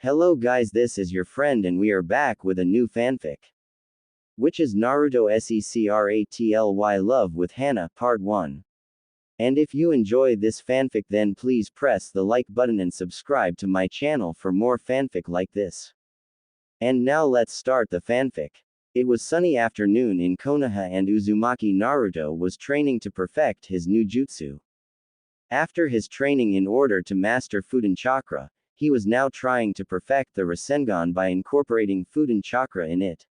Hello guys, this is your friend and we are back with a new fanfic. Which is Naruto Secratly Love with Hana, Part 1. And if you enjoy this fanfic then please press the like button and subscribe to my channel for more fanfic like this. And now let's start the fanfic. It was sunny afternoon in Konoha and Uzumaki Naruto was training to perfect his new jutsu. After his training in order to master Fuden Chakra, he was now trying to perfect the Rasengan by incorporating Fuden Chakra in it.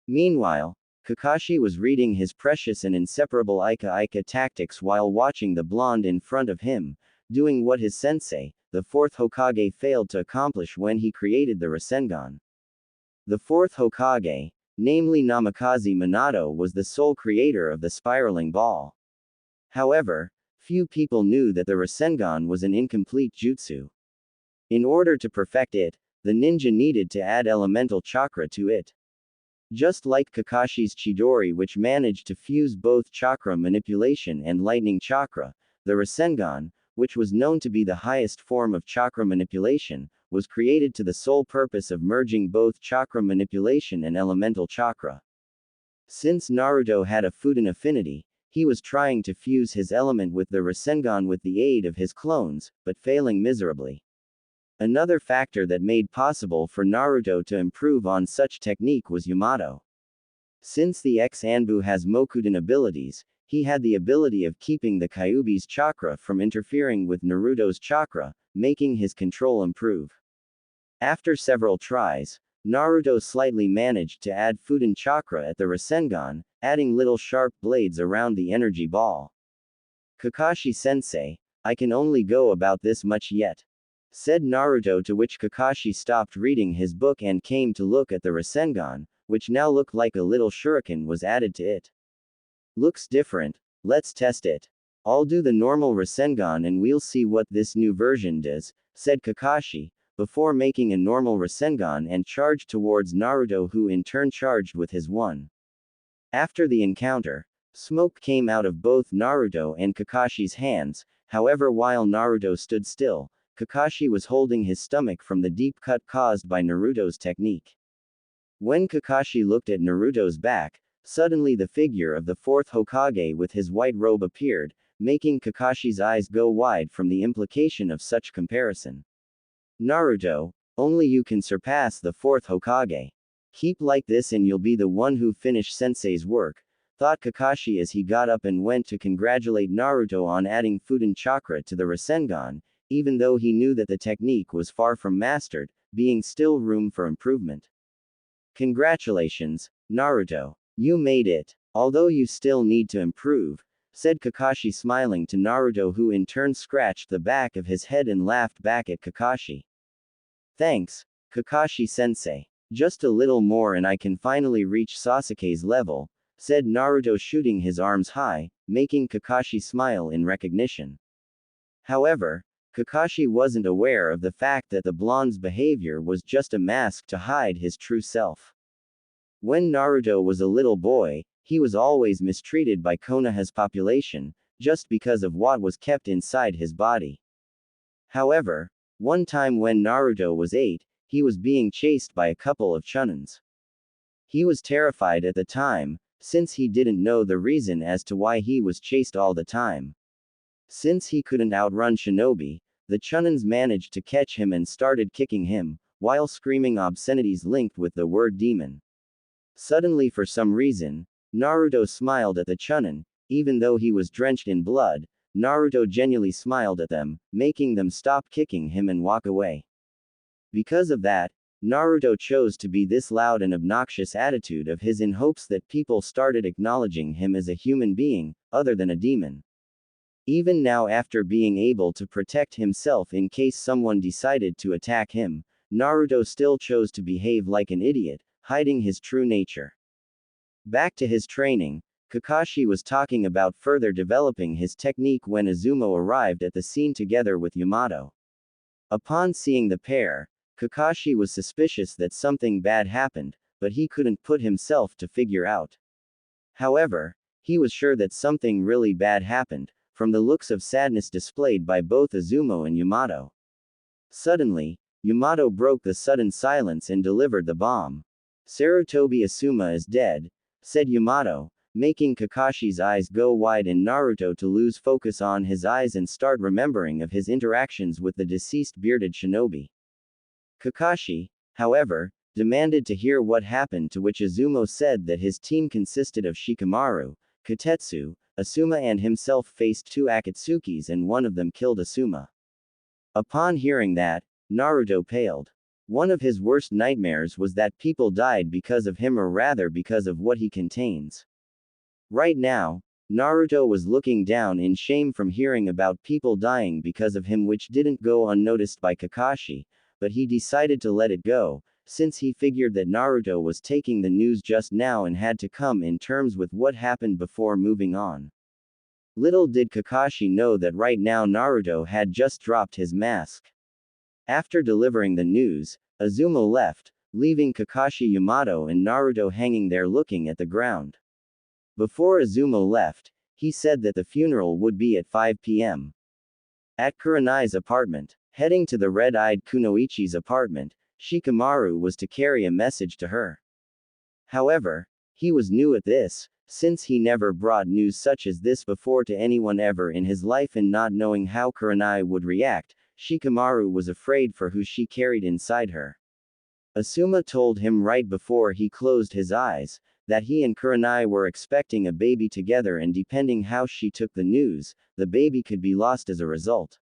Meanwhile, Kakashi was reading his precious and inseparable Ika tactics while watching the blonde in front of him, doing what his sensei, the fourth Hokage, failed to accomplish when he created the Rasengan. The fourth Hokage, namely Namikaze Minato, was the sole creator of the spiraling ball. However, few people knew that the Rasengan was an incomplete jutsu. In order to perfect it, the ninja needed to add elemental chakra to it. Just like Kakashi's Chidori, which managed to fuse both chakra manipulation and lightning chakra, the Rasengan, which was known to be the highest form of chakra manipulation, was created to the sole purpose of merging both chakra manipulation and elemental chakra. Since Naruto had a Fuden affinity, he was trying to fuse his element with the Rasengan with the aid of his clones, but failing miserably. Another factor that made possible for Naruto to improve on such technique was Yamato. Since the ex-Anbu has Mokuden abilities, he had the ability of keeping the Kyuubi's chakra from interfering with Naruto's chakra, making his control improve. After several tries, Naruto slightly managed to add Fuden chakra at the Rasengan, adding little sharp blades around the energy ball. Kakashi-sensei, I can only go about this much yet, said Naruto, to which Kakashi stopped reading his book and came to look at the Rasengan, which now looked like a little shuriken was added to it. Looks different, let's test it. I'll do the normal Rasengan and we'll see what this new version does, said Kakashi, before making a normal Rasengan and charged towards Naruto, who in turn charged with his one. After the encounter, smoke came out of both Naruto and Kakashi's hands. However, while Naruto stood still, Kakashi was holding his stomach from the deep cut caused by Naruto's technique. When Kakashi looked at Naruto's back, suddenly the figure of the fourth Hokage with his white robe appeared, making Kakashi's eyes go wide from the implication of such comparison. Naruto, only you can surpass the fourth Hokage. Keep like this and you'll be the one who finish sensei's work, thought Kakashi as he got up and went to congratulate Naruto on adding Fuden chakra to the Rasengan, even though he knew that the technique was far from mastered, being still room for improvement. Congratulations, Naruto. You made it. Although you still need to improve, said Kakashi, smiling to Naruto, who in turn scratched the back of his head and laughed back at Kakashi. Thanks, Kakashi-sensei. Just a little more and I can finally reach Sasuke's level, said Naruto, shooting his arms high, making Kakashi smile in recognition. However, Kakashi wasn't aware of the fact that the blonde's behavior was just a mask to hide his true self. When Naruto was a little boy, he was always mistreated by Konoha's population, just because of what was kept inside his body. However, one time when Naruto was 8, he was being chased by a couple of Chunins. He was terrified at the time, since he didn't know the reason as to why he was chased all the time. Since he couldn't outrun shinobi, the Chunins managed to catch him and started kicking him, while screaming obscenities linked with the word demon. Suddenly, for some reason, Naruto smiled at the Chunin. Even though he was drenched in blood, Naruto genuinely smiled at them, making them stop kicking him and walk away. Because of that, Naruto chose to be this loud and obnoxious attitude of his in hopes that people started acknowledging him as a human being, other than a demon. Even now, after being able to protect himself in case someone decided to attack him, Naruto still chose to behave like an idiot, hiding his true nature. Back to his training, Kakashi was talking about further developing his technique when Izumo arrived at the scene together with Yamato. Upon seeing the pair, Kakashi was suspicious that something bad happened, but he couldn't put himself to figure out. However, he was sure that something really bad happened, from the looks of sadness displayed by both Izumo and Yamato. Suddenly, Yamato broke the sudden silence and delivered the bomb. Sarutobi Asuma is dead, said Yamato, making Kakashi's eyes go wide and Naruto to lose focus on his eyes and start remembering of his interactions with the deceased bearded shinobi. Kakashi, however, demanded to hear what happened, to which Izumo said that his team consisted of Shikamaru, Kotetsu, Asuma and himself faced two Akatsukis and one of them killed Asuma. Upon hearing that, Naruto paled. One of his worst nightmares was that people died because of him, or rather because of what he contains. Right now, Naruto was looking down in shame from hearing about people dying because of him, which didn't go unnoticed by Kakashi, but he decided to let it go, since he figured that Naruto was taking the news just now and had to come in terms with what happened before moving on. Little did Kakashi know that right now Naruto had just dropped his mask. After delivering the news, Azuma left, leaving Kakashi, Yamato and Naruto hanging there looking at the ground. Before Azuma left, he said that the funeral would be at 5 p.m. at Kurenai's apartment. Heading to the red-eyed Kunoichi's apartment, Shikamaru was to carry a message to her. However, he was new at this, since he never brought news such as this before to anyone ever in his life, and not knowing how Kurenai would react, Shikamaru was afraid for who she carried inside her. Asuma told him right before he closed his eyes, that he and Kurenai were expecting a baby together, and depending how she took the news, the baby could be lost as a result.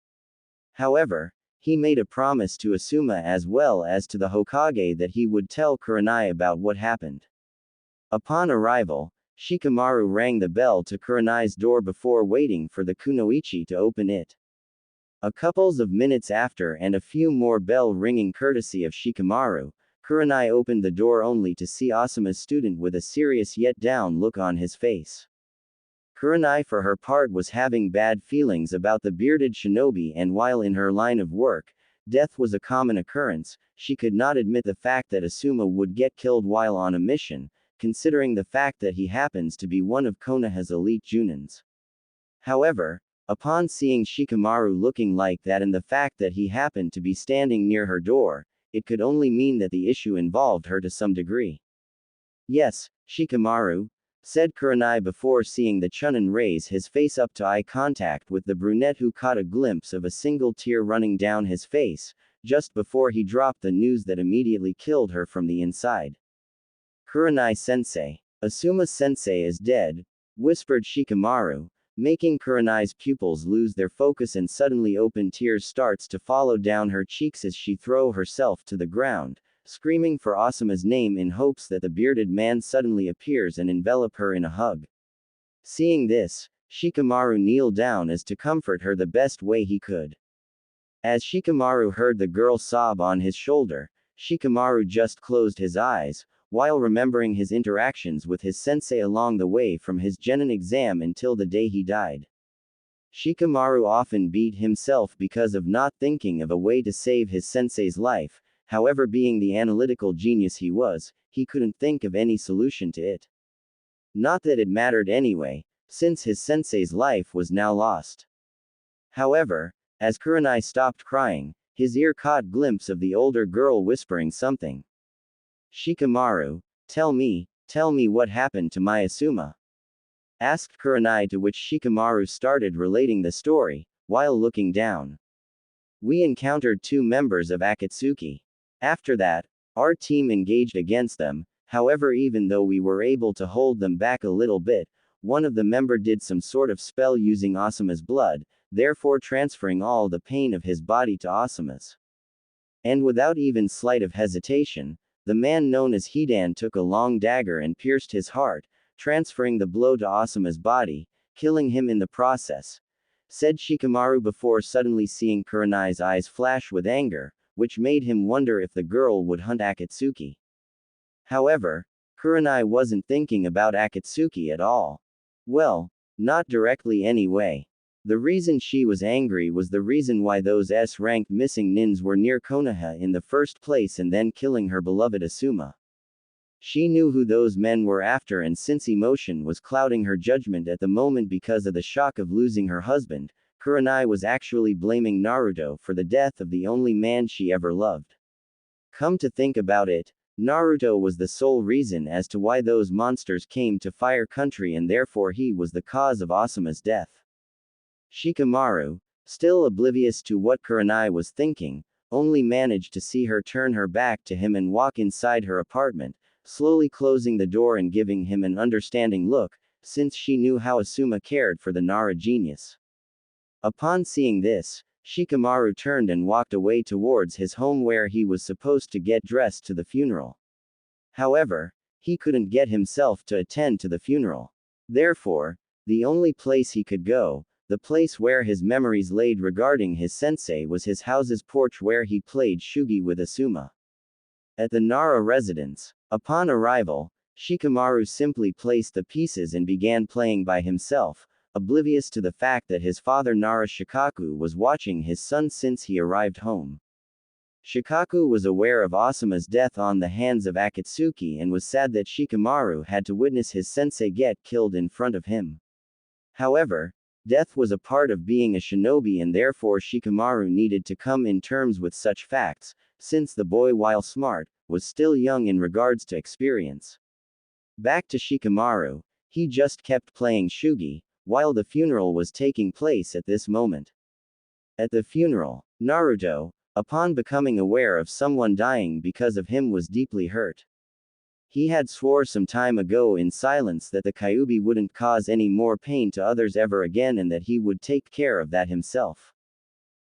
However, he made a promise to Asuma as well as to the Hokage that he would tell Kurenai about what happened. Upon arrival, Shikamaru rang the bell to Kurenai's door before waiting for the Kunoichi to open it. A couple of minutes after, and a few more bell ringing courtesy of Shikamaru, Kurenai opened the door only to see Asuma's student with a serious yet down look on his face. Kurenai for her part was having bad feelings about the bearded shinobi, and while in her line of work, death was a common occurrence, she could not admit the fact that Asuma would get killed while on a mission, considering the fact that he happens to be one of Konoha's elite junins. However, upon seeing Shikamaru looking like that and the fact that he happened to be standing near her door, it could only mean that the issue involved her to some degree. Yes, Shikamaru, said Kurenai before seeing the Chunin raise his face up to eye contact with the brunette, who caught a glimpse of a single tear running down his face, just before he dropped the news that immediately killed her from the inside. Kurenai-sensei. Asuma-sensei is dead, whispered Shikamaru, making Kurenai's pupils lose their focus, and suddenly open tears starts to follow down her cheeks as she throw herself to the ground, screaming for Asuma's name in hopes that the bearded man suddenly appears and envelop her in a hug. Seeing this, Shikamaru kneeled down as to comfort her the best way he could. As Shikamaru heard the girl sob on his shoulder, Shikamaru just closed his eyes, while remembering his interactions with his sensei along the way from his genin exam until the day he died. Shikamaru often beat himself because of not thinking of a way to save his sensei's life. However, being the analytical genius he was, he couldn't think of any solution to it. Not that it mattered anyway, since his sensei's life was now lost. However, as Kurenai stopped crying, his ear caught glimpse of the older girl whispering something. Shikamaru, tell me what happened to my Asuma? Asked Kurenai, to which Shikamaru started relating the story, while looking down. We encountered two members of Akatsuki. After that, our team engaged against them. However, even though we were able to hold them back a little bit, one of the member did some sort of spell using Asuma's blood, therefore transferring all the pain of his body to Asuma's. And without even slight of hesitation, the man known as Hidan took a long dagger and pierced his heart, transferring the blow to Asuma's body, killing him in the process, said Shikamaru before suddenly seeing Kurenai's eyes flash with anger, which made him wonder if the girl would hunt Akatsuki. However, Kurenai wasn't thinking about Akatsuki at all. Well, not directly anyway. The reason she was angry was the reason why those S-ranked missing nins were near Konoha in the first place and then killing her beloved Asuma. She knew who those men were after, and since emotion was clouding her judgment at the moment because of the shock of losing her husband, Kurenai was actually blaming Naruto for the death of the only man she ever loved. Come to think about it, Naruto was the sole reason as to why those monsters came to Fire Country, and therefore he was the cause of Asuma's death. Shikamaru, still oblivious to what Kurenai was thinking, only managed to see her turn her back to him and walk inside her apartment, slowly closing the door and giving him an understanding look, since she knew how Asuma cared for the Nara genius. Upon seeing this, Shikamaru turned and walked away towards his home where he was supposed to get dressed to the funeral. However, he couldn't get himself to attend to the funeral. Therefore, the only place he could go, the place where his memories laid regarding his sensei, was his house's porch where he played shugi with Asuma. At the Nara residence, upon arrival, Shikamaru simply placed the pieces and began playing by himself, oblivious to the fact that his father Nara Shikaku was watching his son since he arrived home. Shikaku was aware of Asuma's death on the hands of Akatsuki and was sad that Shikamaru had to witness his sensei get killed in front of him. However, death was a part of being a shinobi, and therefore Shikamaru needed to come in terms with such facts, since the boy, while smart, was still young in regards to experience. Back to Shikamaru, he just kept playing shugi, while the funeral was taking place at this moment. At the funeral, Naruto, upon becoming aware of someone dying because of him, was deeply hurt. He had swore some time ago in silence that the Kyuubi wouldn't cause any more pain to others ever again and that he would take care of that himself.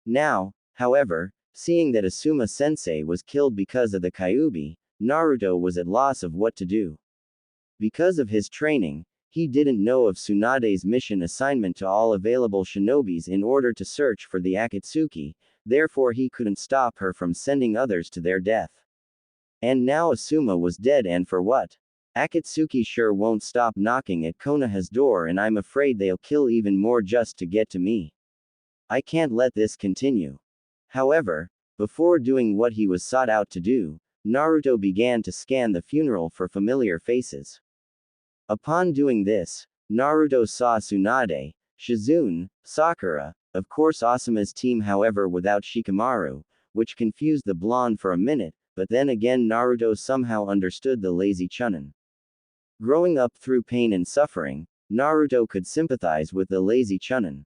Now, however, seeing that Asuma Sensei was killed because of the Kyuubi, Naruto was at loss of what to do. Because of his training, he didn't know of Tsunade's mission assignment to all available shinobis in order to search for the Akatsuki, therefore he couldn't stop her from sending others to their death. And now Asuma was dead, and for what? Akatsuki sure won't stop knocking at Konoha's door, and I'm afraid they'll kill even more just to get to me. I can't let this continue. However, before doing what he was sought out to do, Naruto began to scan the funeral for familiar faces. Upon doing this, Naruto saw Tsunade, Shizune, Sakura, of course Asuma's team, however without Shikamaru, which confused the blonde for a minute, but then again Naruto somehow understood the lazy Chunin. Growing up through pain and suffering, Naruto could sympathize with the lazy Chunin.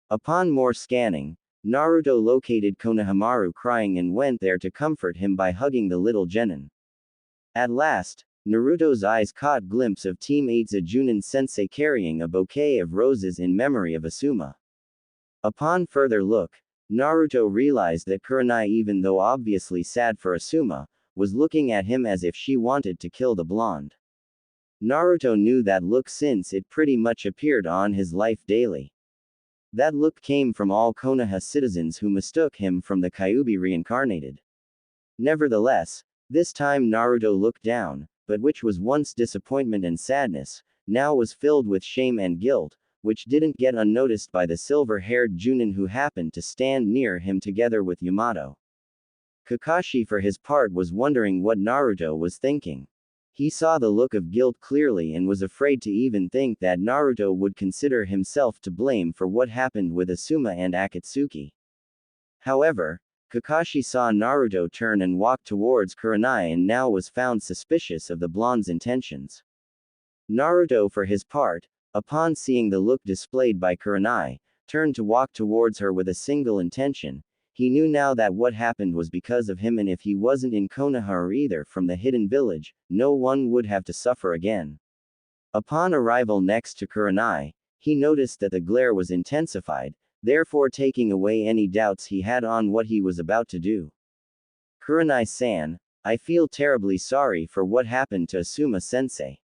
Upon more scanning, Naruto located Konohamaru crying and went there to comfort him by hugging the little genin. At last, Naruto's eyes caught glimpse of Team 8's Junin sensei carrying a bouquet of roses in memory of Asuma. Upon further look, Naruto realized that Kurenai, even though obviously sad for Asuma, was looking at him as if she wanted to kill the blonde. Naruto knew that look since it pretty much appeared on his life daily. That look came from all Konoha citizens who mistook him from the Kyuubi reincarnated. Nevertheless, this time Naruto looked down, but which was once disappointment and sadness, now was filled with shame and guilt, which didn't get unnoticed by the silver-haired Junin who happened to stand near him together with Yamato. Kakashi for his part was wondering what Naruto was thinking. He saw the look of guilt clearly and was afraid to even think that Naruto would consider himself to blame for what happened with Asuma and Akatsuki. However, Kakashi saw Naruto turn and walk towards Kurenai and now was found suspicious of the blonde's intentions. Naruto for his part, upon seeing the look displayed by Kurenai, turned to walk towards her with a single intention. He knew now that what happened was because of him, and if he wasn't in Konoha or either from the hidden village, no one would have to suffer again. Upon arrival next to Kurenai, he noticed that the glare was intensified, therefore taking away any doubts he had on what he was about to do. Kurenai-san, I feel terribly sorry for what happened to Asuma-sensei.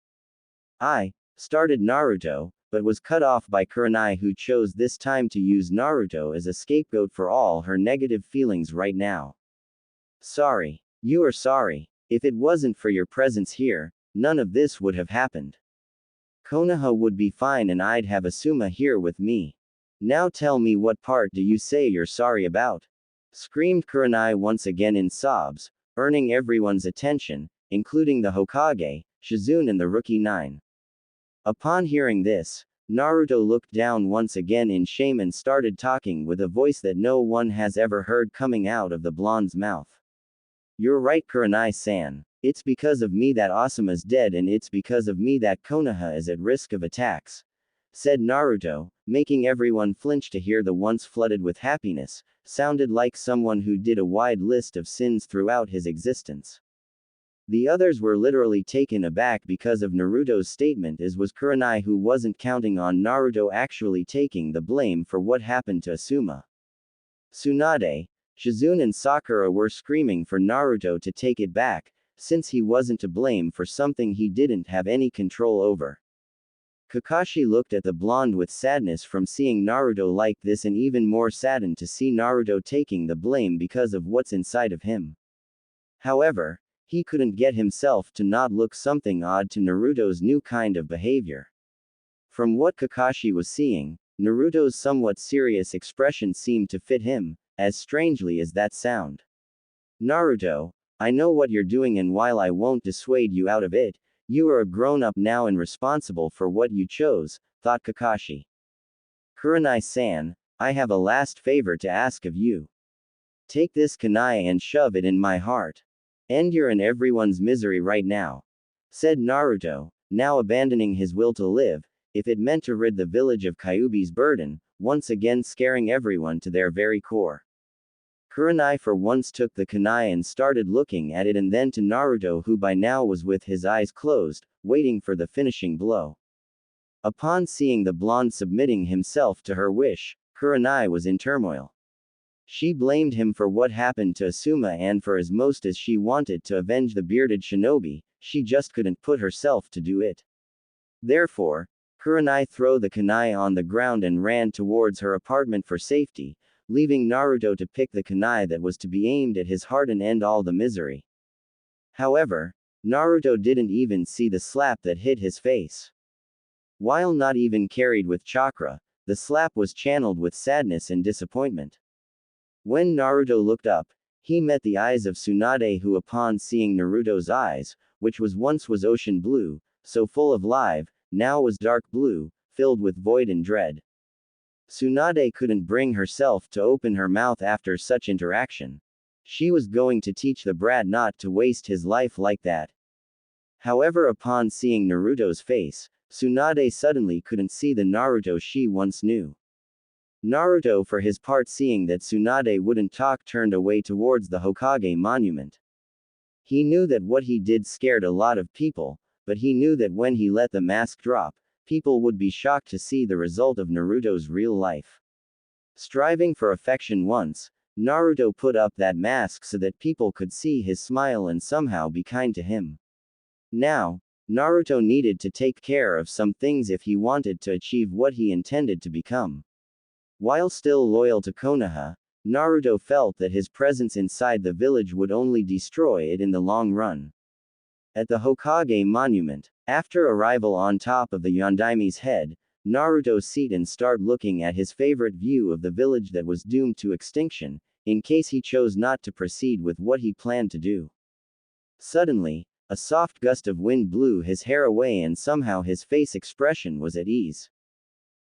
Started Naruto, but was cut off by Kurenai, who chose this time to use Naruto as a scapegoat for all her negative feelings right now. Sorry. You are sorry. If it wasn't for your presence here, none of this would have happened. Konoha would be fine and I'd have Asuma here with me. Now tell me, what part do you say you're sorry about? Screamed Kurenai once again in sobs, earning everyone's attention, including the Hokage, Shizune and the Rookie 9. Upon hearing this, Naruto looked down once again in shame and started talking with a voice that no one has ever heard coming out of the blonde's mouth. You're right, Kurenai-san. It's because of me that Asuma's dead, and it's because of me that Konoha is at risk of attacks, said Naruto, making everyone flinch to hear the once flooded with happiness, sounded like someone who did a wide list of sins throughout his existence. The others were literally taken aback because of Naruto's statement, as was Kurenai, who wasn't counting on Naruto actually taking the blame for what happened to Asuma. Tsunade, Shizune and Sakura were screaming for Naruto to take it back, since he wasn't to blame for something he didn't have any control over. Kakashi looked at the blonde with sadness from seeing Naruto like this, and even more saddened to see Naruto taking the blame because of what's inside of him. However, he couldn't get himself to not look something odd to Naruto's new kind of behavior. From what Kakashi was seeing, Naruto's somewhat serious expression seemed to fit him, as strangely as that sound. Naruto, I know what you're doing, and while I won't dissuade you out of it, you are a grown-up now and responsible for what you chose, thought Kakashi. Kurenai-san, I have a last favor to ask of you. Take this kunai and shove it in my heart. End your and everyone's misery right now, said Naruto, now abandoning his will to live, if it meant to rid the village of Kyuubi's burden, once again scaring everyone to their very core. Kurenai for once took the kunai and started looking at it, and then to Naruto, who by now was with his eyes closed, waiting for the finishing blow. Upon seeing the blonde submitting himself to her wish, Kurenai was in turmoil. She blamed him for what happened to Asuma, and for as most as she wanted to avenge the bearded shinobi, she just couldn't put herself to do it. Therefore, Kurenai threw the kunai on the ground and ran towards her apartment for safety, leaving Naruto to pick the kunai that was to be aimed at his heart and end all the misery. However, Naruto didn't even see the slap that hit his face. While not even carried with chakra, the slap was channeled with sadness and disappointment. When Naruto looked up, he met the eyes of Tsunade, who upon seeing Naruto's eyes, which once was ocean blue, so full of life, now was dark blue, filled with void and dread. Tsunade couldn't bring herself to open her mouth after such interaction. She was going to teach the brat not to waste his life like that. However, upon seeing Naruto's face, Tsunade suddenly couldn't see the Naruto she once knew. Naruto, for his part, seeing that Tsunade wouldn't talk, turned away towards the Hokage monument. He knew that what he did scared a lot of people, but he knew that when he let the mask drop, people would be shocked to see the result of Naruto's real life. Striving for affection once, Naruto put up that mask so that people could see his smile and somehow be kind to him. Now, Naruto needed to take care of some things if he wanted to achieve what he intended to become. While still loyal to Konoha, Naruto felt that his presence inside the village would only destroy it in the long run. At the Hokage monument, after arrival on top of the Yondaime's head, Naruto sat and started looking at his favorite view of the village that was doomed to extinction, in case he chose not to proceed with what he planned to do. Suddenly, a soft gust of wind blew his hair away, and somehow his face expression was at ease.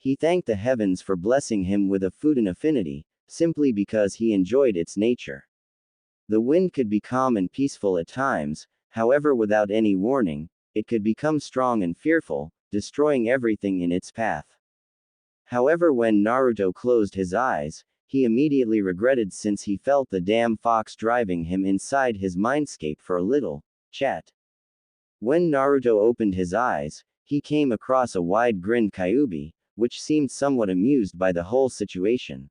He thanked the heavens for blessing him with a food affinity, simply because he enjoyed its nature. The wind could be calm and peaceful at times, however, without any warning, it could become strong and fearful, destroying everything in its path. However, when Naruto closed his eyes, he immediately regretted, since he felt the damn fox driving him inside his mindscape for a little chat. When Naruto opened his eyes, he came across a wide-grinned Kyuubi, which seemed somewhat amused by the whole situation.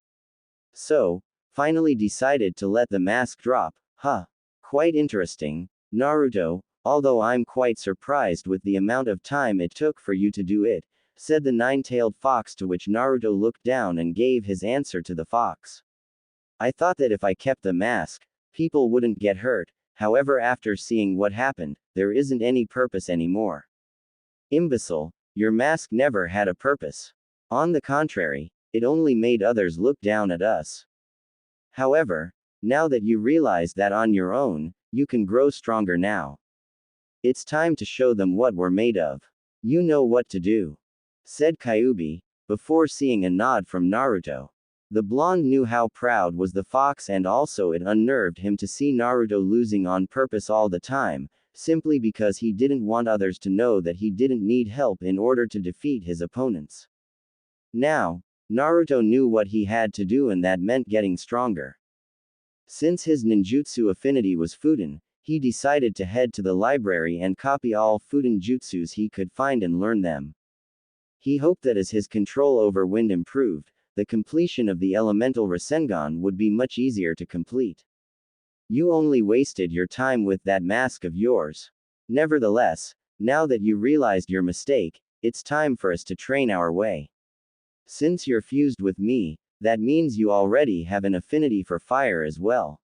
So, finally decided to let the mask drop. Quite interesting, Naruto, although I'm quite surprised with the amount of time it took for you to do it, said the nine-tailed fox, to which Naruto looked down and gave his answer to the fox. I thought that if I kept the mask, people wouldn't get hurt, however after seeing what happened, there isn't any purpose anymore. Imbecile, your mask never had a purpose. On the contrary, it only made others look down at us. However, now that you realize that on your own, you can grow stronger now. It's time to show them what we're made of. You know what to do. said Kyuubi, before seeing a nod from Naruto. The blonde knew how proud was the fox, and also it unnerved him to see Naruto losing on purpose all the time, simply because he didn't want others to know that he didn't need help in order to defeat his opponents. Now, Naruto knew what he had to do, and that meant getting stronger. Since his ninjutsu affinity was Fuden, he decided to head to the library and copy all Fuden jutsus he could find and learn them. He hoped that as his control over wind improved, the completion of the elemental Rasengan would be much easier to complete. You only wasted your time with that mask of yours. Nevertheless, now that you realized your mistake, it's time for us to train our way. Since you're fused with me, that means you already have an affinity for fire as well.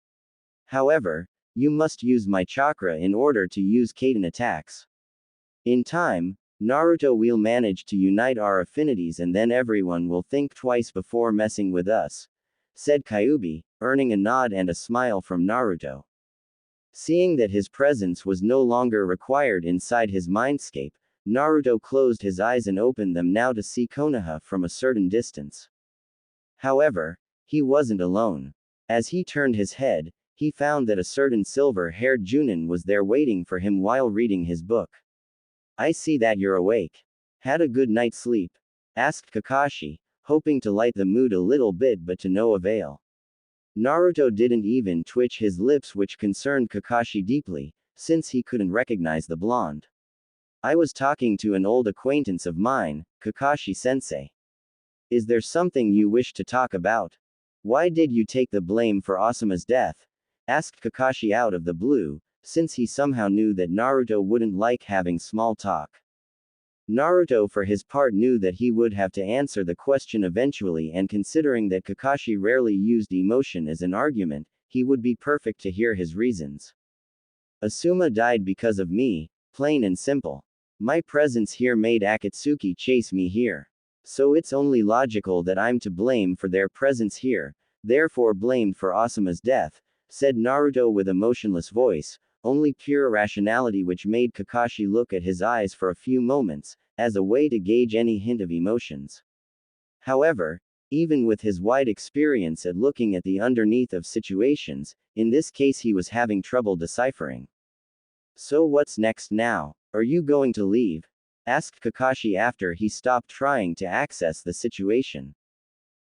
However, you must use my chakra in order to use Kaden attacks. In time, Naruto will manage to unite our affinities, and then everyone will think twice before messing with us, said Kyuubi, earning a nod and a smile from Naruto. Seeing that his presence was no longer required inside his mindscape, Naruto closed his eyes and opened them now to see Konoha from a certain distance. However, he wasn't alone. As he turned his head, he found that a certain silver-haired Junin was there waiting for him while reading his book. I see that you're awake. Had a good night's sleep? Asked Kakashi, hoping to light the mood a little bit, but to no avail. Naruto didn't even twitch his lips, which concerned Kakashi deeply, since he couldn't recognize the blonde. I was talking to an old acquaintance of mine, Kakashi-sensei. Is there something you wish to talk about? Why did you take the blame for Asuma's death? Asked Kakashi out of the blue, since he somehow knew that Naruto wouldn't like having small talk. Naruto for his part knew that he would have to answer the question eventually, and considering that Kakashi rarely used emotion as an argument, he would be perfect to hear his reasons. Asuma died because of me, plain and simple. My presence here made Akatsuki chase me here. So it's only logical that I'm to blame for their presence here, therefore blamed for Asuma's death, said Naruto with a motionless voice, only pure rationality, which made Kakashi look at his eyes for a few moments, as a way to gauge any hint of emotions. However, even with his wide experience at looking at the underneath of situations, in this case he was having trouble deciphering. So what's next now? Are you going to leave? Asked Kakashi after he stopped trying to access the situation.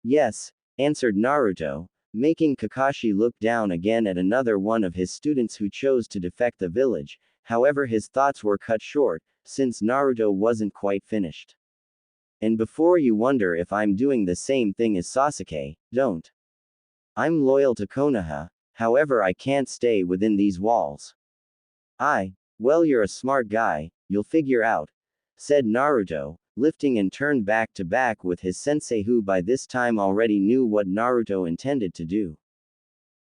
Yes, answered Naruto, making Kakashi look down again at another one of his students who chose to defect the village. However, his thoughts were cut short, since Naruto wasn't quite finished. And before you wonder if I'm doing the same thing as Sasuke, don't. I'm loyal to Konoha, however I can't stay within these walls. Well, you're a smart guy, you'll figure out, said Naruto, lifting and turned back to back with his sensei, who by this time already knew what Naruto intended to do.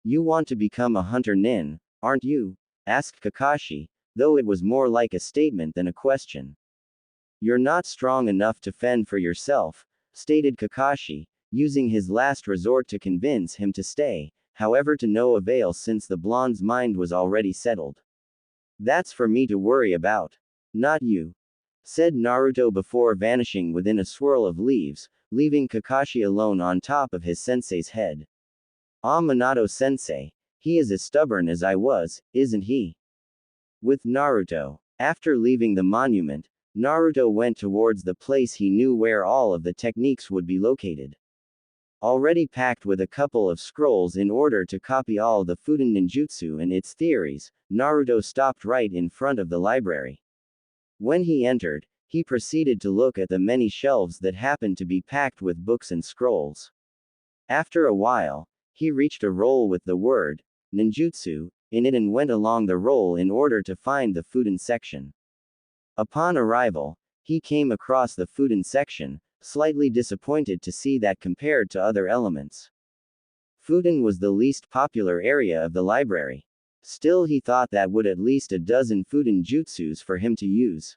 You want to become a hunter nin, aren't you? Asked Kakashi, though it was more like a statement than a question. You're not strong enough to fend for yourself, stated Kakashi, using his last resort to convince him to stay, however to no avail since the blonde's mind was already settled. That's for me to worry about. Not you, said Naruto before vanishing within a swirl of leaves, leaving Kakashi alone on top of his sensei's head. Minato-sensei, he is as stubborn as I was, isn't he? With Naruto. After leaving the monument, Naruto went towards the place he knew where all of the techniques would be located. Already packed with a couple of scrolls in order to copy all the Fuden ninjutsu and its theories, Naruto stopped right in front of the library. When he entered, he proceeded to look at the many shelves that happened to be packed with books and scrolls. After a while, he reached a roll with the word, ninjutsu, in it and went along the roll in order to find the Fuden section. Upon arrival, he came across the Fuden section, slightly disappointed to see that compared to other elements, Fuden was the least popular area of the library. Still, he thought that would at least a dozen Fuden jutsus for him to use.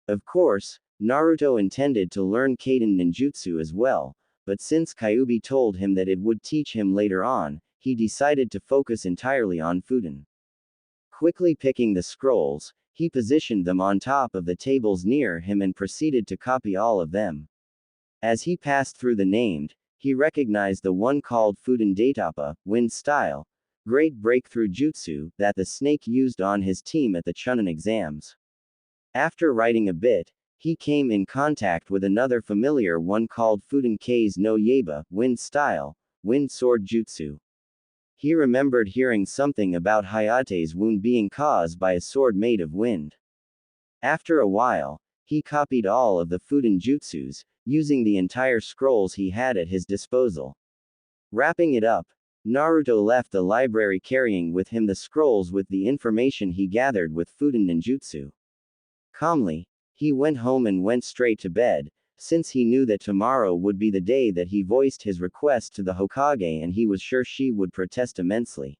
Of course, Naruto intended to learn Kaden ninjutsu as well, but since Kyuubi told him that it would teach him later on, he decided to focus entirely on Fuden. Quickly picking the scrolls, He positioned them on top of the tables near him and proceeded to copy all of them. As he passed through the named, he recognized the one called Fuden Daitapa, Wind Style, Great Breakthrough Jutsu, that the snake used on his team at the Chunin exams. After writing a bit, he came in contact with another familiar one called Fuden K's no Yeba, Wind Style, Wind Sword Jutsu. He remembered hearing something about Hayate's wound being caused by a sword made of wind. After a while, he copied all of the Fuden Jutsus, using the entire scrolls he had at his disposal. Wrapping it up, Naruto left the library carrying with him the scrolls with the information he gathered with Fuden ninjutsu. Calmly, he went home and went straight to bed, since he knew that tomorrow would be the day that he voiced his request to the Hokage and he was sure she would protest immensely.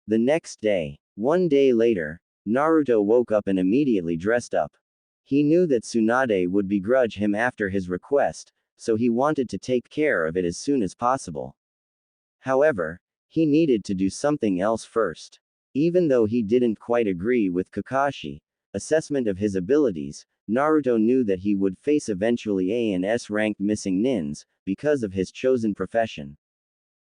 The next day, one day later, Naruto woke up and immediately dressed up. He knew that Tsunade would begrudge him after his request, so he wanted to take care of it as soon as possible. However, he needed to do something else first. Even though he didn't quite agree with Kakashi's assessment of his abilities, Naruto knew that he would face eventually A and S ranked missing nins, because of his chosen profession.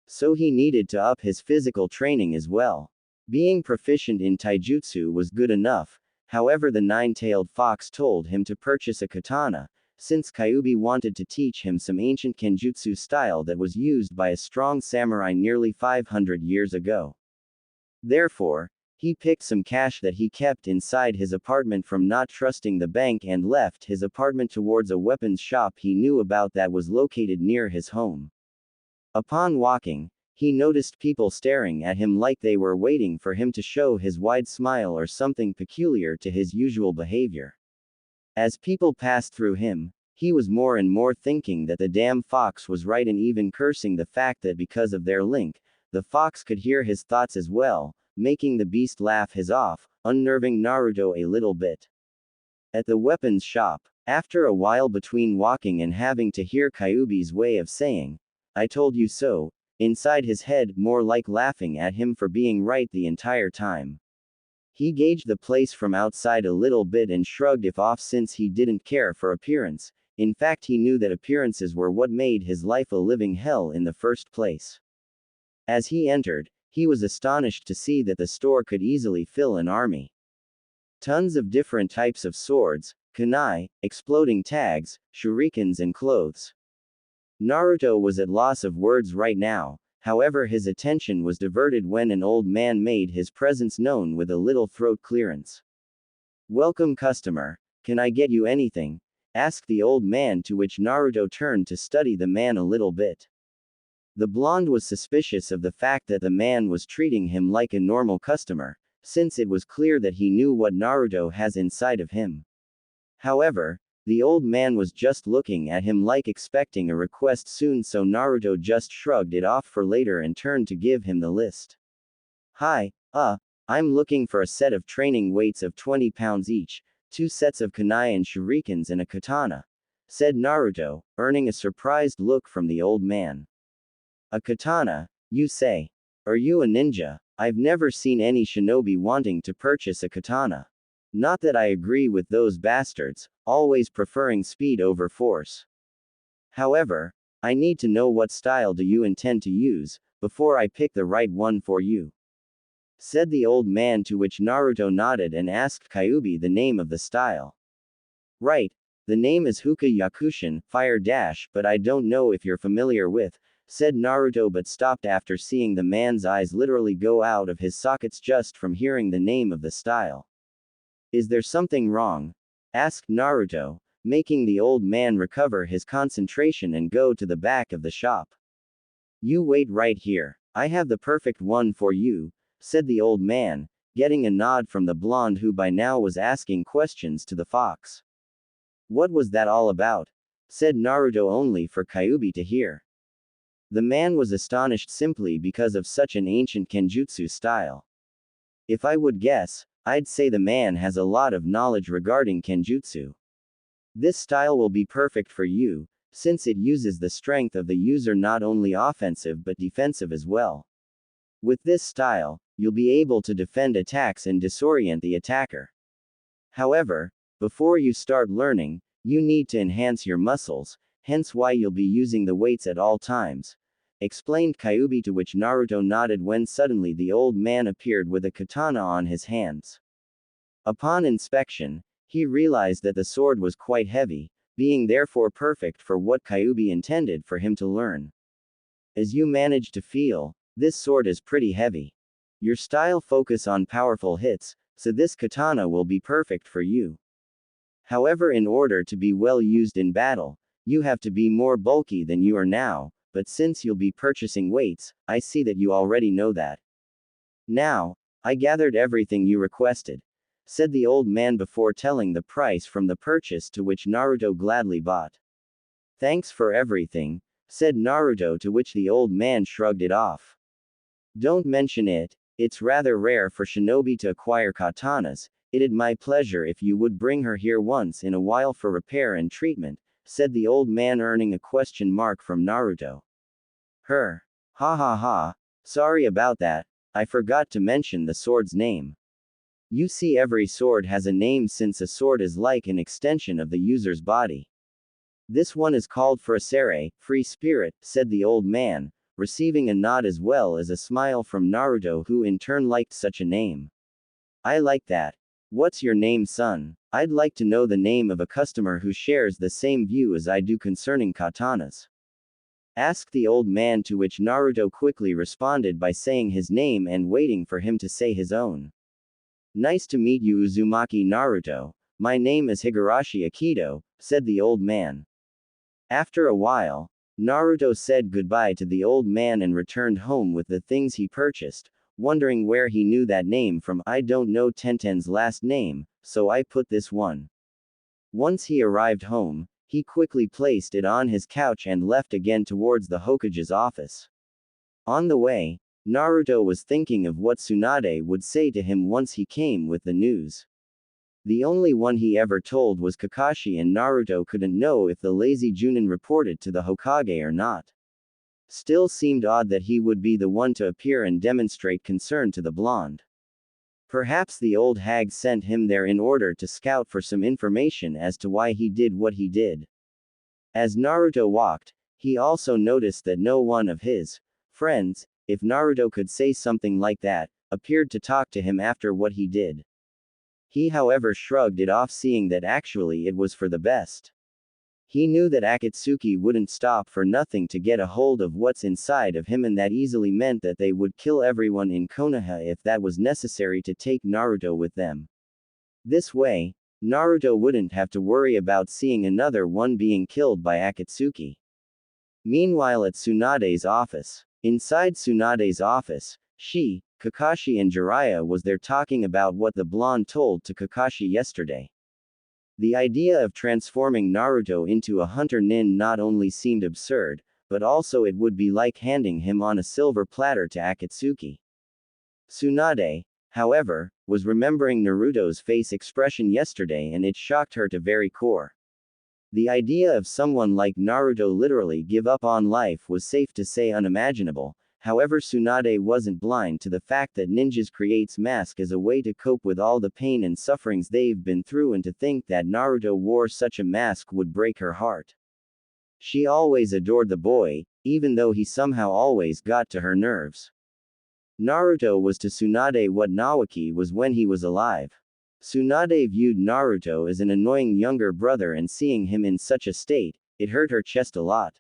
So he needed to up his physical training as well. Being proficient in taijutsu was good enough, however the nine-tailed fox told him to purchase a katana, since Kyuubi wanted to teach him some ancient kenjutsu style that was used by a strong samurai nearly 500 years ago. Therefore, he picked some cash that he kept inside his apartment from not trusting the bank and left his apartment towards a weapons shop he knew about that was located near his home. Upon walking, he noticed people staring at him like they were waiting for him to show his wide smile or something peculiar to his usual behavior. As people passed through him, he was more and more thinking that the damn fox was right and even cursing the fact that because of their link, the fox could hear his thoughts as well, making the beast laugh his off, unnerving Naruto a little bit. At the weapons shop, after a while between walking and having to hear Kyuubi's way of saying, "I told you so," inside his head, more like laughing at him for being right the entire time. He gauged the place from outside a little bit and shrugged it off since he didn't care for appearance. In fact, he knew that appearances were what made his life a living hell in the first place. As he entered, he was astonished to see that the store could easily fill an army. Tons of different types of swords, kunai, exploding tags, shurikens and clothes. Naruto was at loss of words right now, however his attention was diverted when an old man made his presence known with a little throat clearance. "Welcome customer, can I get you anything?" asked the old man, to which Naruto turned to study the man a little bit. The blonde was suspicious of the fact that the man was treating him like a normal customer, since it was clear that he knew what Naruto has inside of him. However, the old man was just looking at him like expecting a request soon, so Naruto just shrugged it off for later and turned to give him the list. "Hi, I'm looking for a set of training weights of 20 pounds each, 2 sets of kunai and shurikens and a katana," said Naruto, earning a surprised look from the old man. "A katana, you say? Are you a ninja? I've never seen any shinobi wanting to purchase a katana. Not that I agree with those bastards, always preferring speed over force. However, I need to know what style do you intend to use, before I pick the right one for you," said the old man, to which Naruto nodded and asked Kyuubi the name of the style. "Right, the name is Huka Yakushin, Fire Dash, but I don't know if you're familiar with," said Naruto, but stopped after seeing the man's eyes literally go out of his sockets just from hearing the name of the style. "Is there something wrong?" asked Naruto, making the old man recover his concentration and go to the back of the shop. "You wait right here, I have the perfect one for you," said the old man, getting a nod from the blonde who by now was asking questions to the fox. "What was that all about?" said Naruto, only for Kyuubi to hear. The man was astonished simply because of such an ancient kenjutsu style. "If I would guess, I'd say the man has a lot of knowledge regarding kenjutsu. This style will be perfect for you, since it uses the strength of the user not only offensive but defensive as well. With this style, you'll be able to defend attacks and disorient the attacker. However, before you start learning, you need to enhance your muscles, hence why you'll be using the weights at all times, explained Kyuubi, to which Naruto nodded when suddenly the old man appeared with a katana on his hands. Upon inspection, he realized that the sword was quite heavy, being therefore perfect for what Kyuubi intended for him to learn. As you manage to feel, this sword is pretty heavy. Your style focus on powerful hits, so this katana will be perfect for you. However, in order to be well used in battle, you have to be more bulky than you are now, but since you'll be purchasing weights, I see that you already know that. Now, I gathered everything you requested, said the old man before telling the price from the purchase, to which Naruto gladly bought. Thanks for everything, said Naruto, to which the old man shrugged it off. Don't mention it, it's rather rare for shinobi to acquire katanas. It'd my pleasure if you would bring her here once in a while for repair and treatment, said the old man, earning a question mark from Naruto. Her. Ha ha ha. Sorry about that, I forgot to mention the sword's name. You see, every sword has a name since a sword is like an extension of the user's body. This one is called Frasere, free spirit, said the old man, receiving a nod as well as a smile from Naruto, who in turn liked such a name. I like that. What's your name, son? I'd like to know the name of a customer who shares the same view as I do concerning katanas, asked the old man, to which Naruto quickly responded by saying his name and waiting for him to say his own. Nice to meet you, Uzumaki Naruto. My name is Higurashi Akido, said the old man. After a while, Naruto said goodbye to the old man and returned home with the things he purchased, wondering where he knew that name from. I don't know Tenten's last name, so I put this one. Once he arrived home, he quickly placed it on his couch and left again towards the Hokage's office. On the way, Naruto was thinking of what Tsunade would say to him once he came with the news. The only one he ever told was Kakashi, and Naruto couldn't know if the lazy Junin reported to the Hokage or not. Still seemed odd that he would be the one to appear and demonstrate concern to the blonde. Perhaps the old hag sent him there in order to scout for some information as to why he did what he did. As Naruto walked, he also noticed that no one of his friends, if Naruto could say something like that, appeared to talk to him after what he did. He, however, shrugged it off, seeing that actually it was for the best. He knew that Akatsuki wouldn't stop for nothing to get a hold of what's inside of him, and that easily meant that they would kill everyone in Konoha if that was necessary to take Naruto with them. This way, Naruto wouldn't have to worry about seeing another one being killed by Akatsuki. Meanwhile, at Tsunade's office. Inside Tsunade's office, Kakashi and Jiraiya was there talking about what the blonde told to Kakashi yesterday. The idea of transforming Naruto into a hunter nin not only seemed absurd, but also it would be like handing him on a silver platter to Akatsuki. Tsunade, however, was remembering Naruto's face expression yesterday, and it shocked her to very core. The idea of someone like Naruto literally give up on life was, safe to say, unimaginable. However, Tsunade wasn't blind to the fact that ninjas creates mask as a way to cope with all the pain and sufferings they've been through, and to think that Naruto wore such a mask would break her heart. She always adored the boy, even though he somehow always got to her nerves. Naruto was to Tsunade what Nawaki was when he was alive. Tsunade viewed Naruto as an annoying younger brother, and seeing him in such a state, it hurt her chest a lot.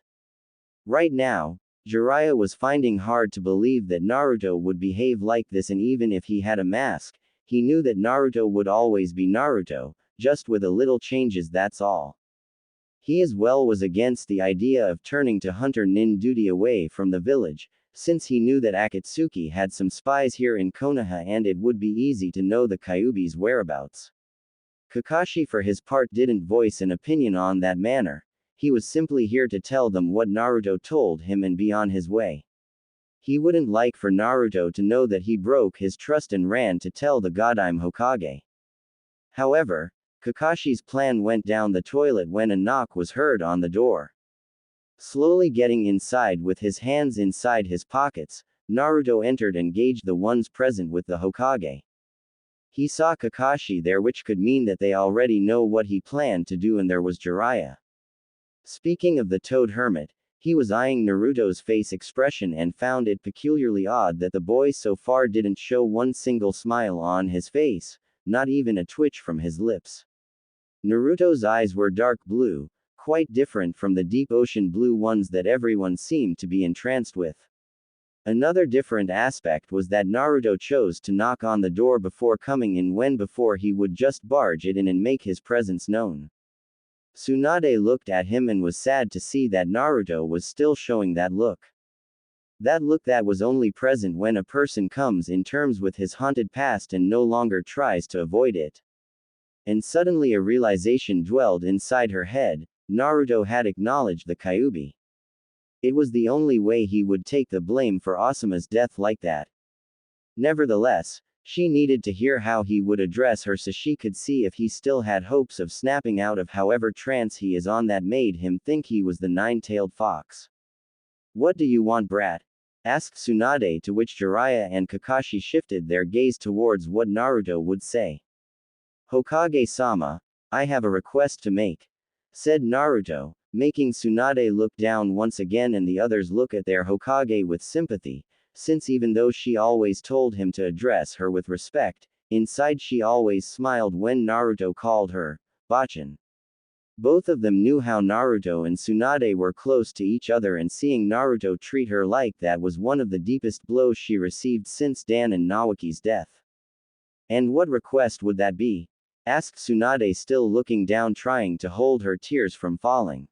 Right now, Jiraiya was finding hard to believe that Naruto would behave like this, and even if he had a mask, he knew that Naruto would always be Naruto, just with a little changes, that's all. He as well was against the idea of turning to hunter nin duty away from the village, since he knew that Akatsuki had some spies here in Konoha and it would be easy to know the Kyuubi's whereabouts. Kakashi for his part didn't voice an opinion on that matter. He was simply here to tell them what Naruto told him and be on his way. He wouldn't like for Naruto to know that he broke his trust and ran to tell the Godime Hokage. However, Kakashi's plan went down the toilet when a knock was heard on the door. Slowly getting inside with his hands inside his pockets, Naruto entered and gauged the ones present with the Hokage. He saw Kakashi there, which could mean that they already know what he planned to do, and there was Jiraiya. Speaking of the Toad Hermit, he was eyeing Naruto's face expression and found it peculiarly odd that the boy so far didn't show one single smile on his face, not even a twitch from his lips. Naruto's eyes were dark blue, quite different from the deep ocean blue ones that everyone seemed to be entranced with. Another different aspect was that Naruto chose to knock on the door before coming in, when before he would just barge it in and make his presence known. Tsunade looked at him and was sad to see that Naruto was still showing that look. That look that was only present when a person comes in terms with his haunted past and no longer tries to avoid it. And suddenly a realization dwelled inside her head: Naruto had acknowledged the Kyuubi. It was the only way he would take the blame for Asuma's death like that. Nevertheless, she needed to hear how he would address her so she could see if he still had hopes of snapping out of however trance he is on that made him think he was the nine-tailed fox. "What do you want, brat?" asked Tsunade, to which Jiraiya and Kakashi shifted their gaze towards what Naruto would say. "Hokage-sama, I have a request to make," said Naruto, making Tsunade look down once again and the others look at their Hokage with sympathy, since even though she always told him to address her with respect, inside she always smiled when Naruto called her Bachan. Both of them knew how Naruto and Tsunade were close to each other, and seeing Naruto treat her like that was one of the deepest blows she received since Dan and Naoki's death. "And what request would that be?" asked Tsunade, still looking down, trying to hold her tears from falling.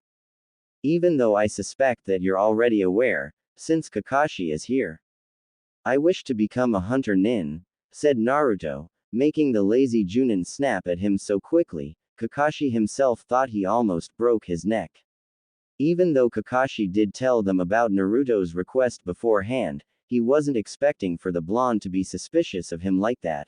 "Even though I suspect that you're already aware, since Kakashi is here. I wish to become a hunter nin," said Naruto, making the lazy Junin snap at him so quickly, Kakashi himself thought he almost broke his neck. Even though Kakashi did tell them about Naruto's request beforehand, he wasn't expecting for the blonde to be suspicious of him like that.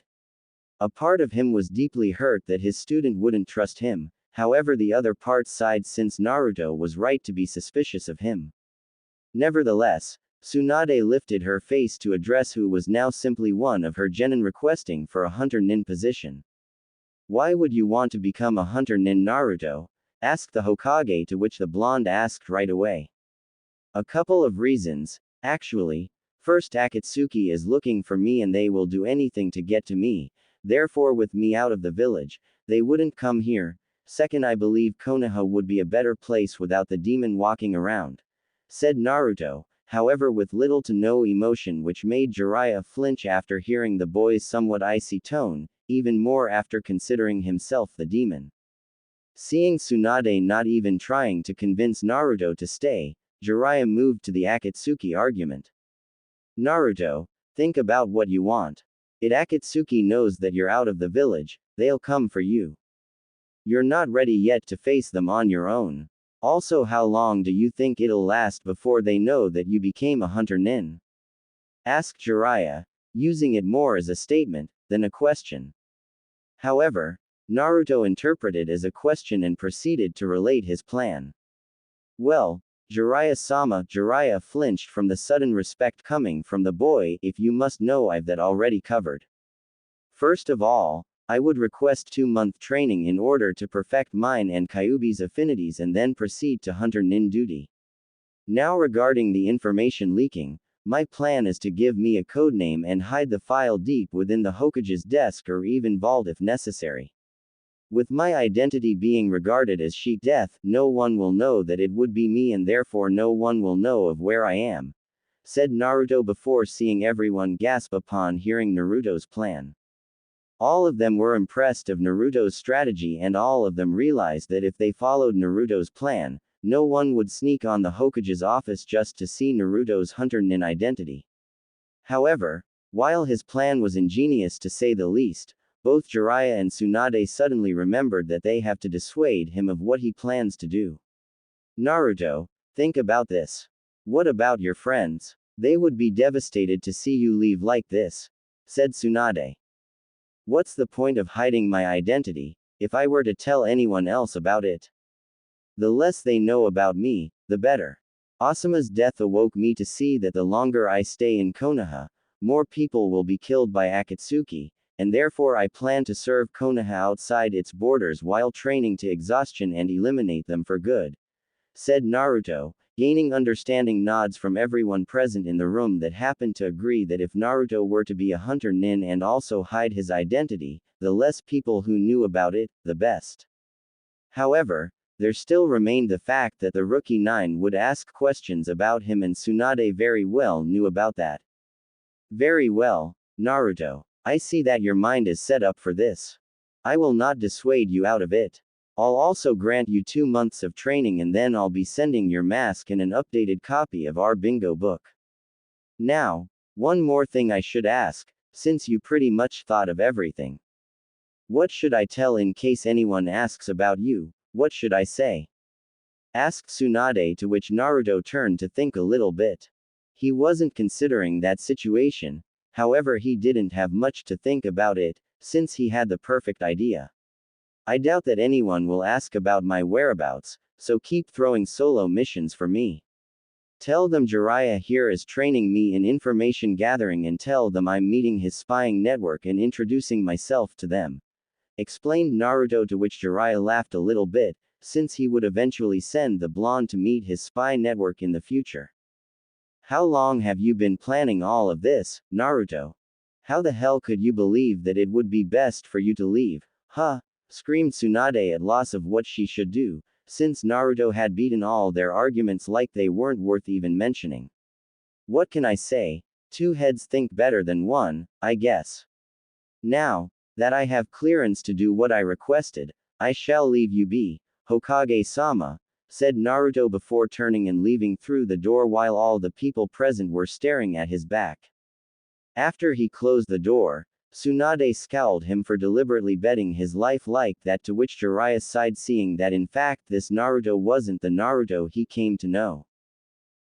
A part of him was deeply hurt that his student wouldn't trust him, however the other part sighed since Naruto was right to be suspicious of him. Nevertheless, Tsunade lifted her face to address who was now simply one of her genin requesting for a hunter nin position. "Why would you want to become a hunter nin, Naruto?" asked the Hokage, to which the blonde asked right away. "A couple of reasons, actually. First, Akatsuki is looking for me and they will do anything to get to me, therefore with me out of the village, they wouldn't come here. Second, I believe Konoha would be a better place without the demon walking around," said Naruto, however with little to no emotion, which made Jiraiya flinch after hearing the boy's somewhat icy tone, even more after considering himself the demon. Seeing Tsunade not even trying to convince Naruto to stay, Jiraiya moved to the Akatsuki argument. "Naruto, think about what you want. If Akatsuki knows that you're out of the village, they'll come for you. You're not ready yet to face them on your own. Also, how long do you think it'll last before they know that you became a hunter nin?" asked Jiraiya, using it more as a statement than a question. However, Naruto interpreted as a question and proceeded to relate his plan. "Well, Jiraiya-sama," Jiraiya flinched from the sudden respect coming from the boy, "if you must know, I've that already covered. First of all, I would request 2-month training in order to perfect mine and Kyuubi's affinities and then proceed to hunter nin duty. Now regarding the information leaking, my plan is to give me a codename and hide the file deep within the Hokage's desk or even vault if necessary. With my identity being regarded as sheet death, no one will know that it would be me and therefore no one will know of where I am," said Naruto before seeing everyone gasp upon hearing Naruto's plan. All of them were impressed of Naruto's strategy and all of them realized that if they followed Naruto's plan, no one would sneak on the Hokage's office just to see Naruto's hunter nin identity. However, while his plan was ingenious to say the least, both Jiraiya and Tsunade suddenly remembered that they have to dissuade him of what he plans to do. "Naruto, think about this. What about your friends? They would be devastated to see you leave like this," said Tsunade. "What's the point of hiding my identity, if I were to tell anyone else about it? The less they know about me, the better. Asuma's death awoke me to see that the longer I stay in Konoha, more people will be killed by Akatsuki, and therefore I plan to serve Konoha outside its borders while training to exhaustion and eliminate them for good, said Naruto, gaining understanding nods from everyone present in the room that happened to agree that if Naruto were to be a hunter nin and also hide his identity, the less people who knew about it, the best. However, there still remained the fact that the rookie 9 would ask questions about him and Tsunade very well knew about that. Very well, Naruto. I see that your mind is set up for this. I will not dissuade you out of it. I'll also grant you 2 months of training and then I'll be sending your mask and an updated copy of our bingo book. Now, one more thing I should ask, since you pretty much thought of everything. What should I tell in case anyone asks about you, what should I say? Asked Tsunade, to which Naruto turned to think a little bit. He wasn't considering that situation, however he didn't have much to think about it, since he had the perfect idea. I doubt that anyone will ask about my whereabouts, so keep throwing solo missions for me. Tell them Jiraiya here is training me in information gathering and tell them I'm meeting his spying network and introducing myself to them. Explained Naruto, to which Jiraiya laughed a little bit, since he would eventually send the blonde to meet his spy network in the future. How long have you been planning all of this, Naruto? How the hell could you believe that it would be best for you to leave, huh? Screamed Tsunade at loss of what she should do, since Naruto had beaten all their arguments like they weren't worth even mentioning. What can I say? 2 heads think better than 1, I guess. Now that I have clearance to do what I requested, I shall leave you be, Hokage-sama, said Naruto before turning and leaving through the door while all the people present were staring at his back. After he closed the door, Tsunade scowled him for deliberately betting his life like that, to which Jiraiya sighed, seeing that in fact this Naruto wasn't the Naruto he came to know.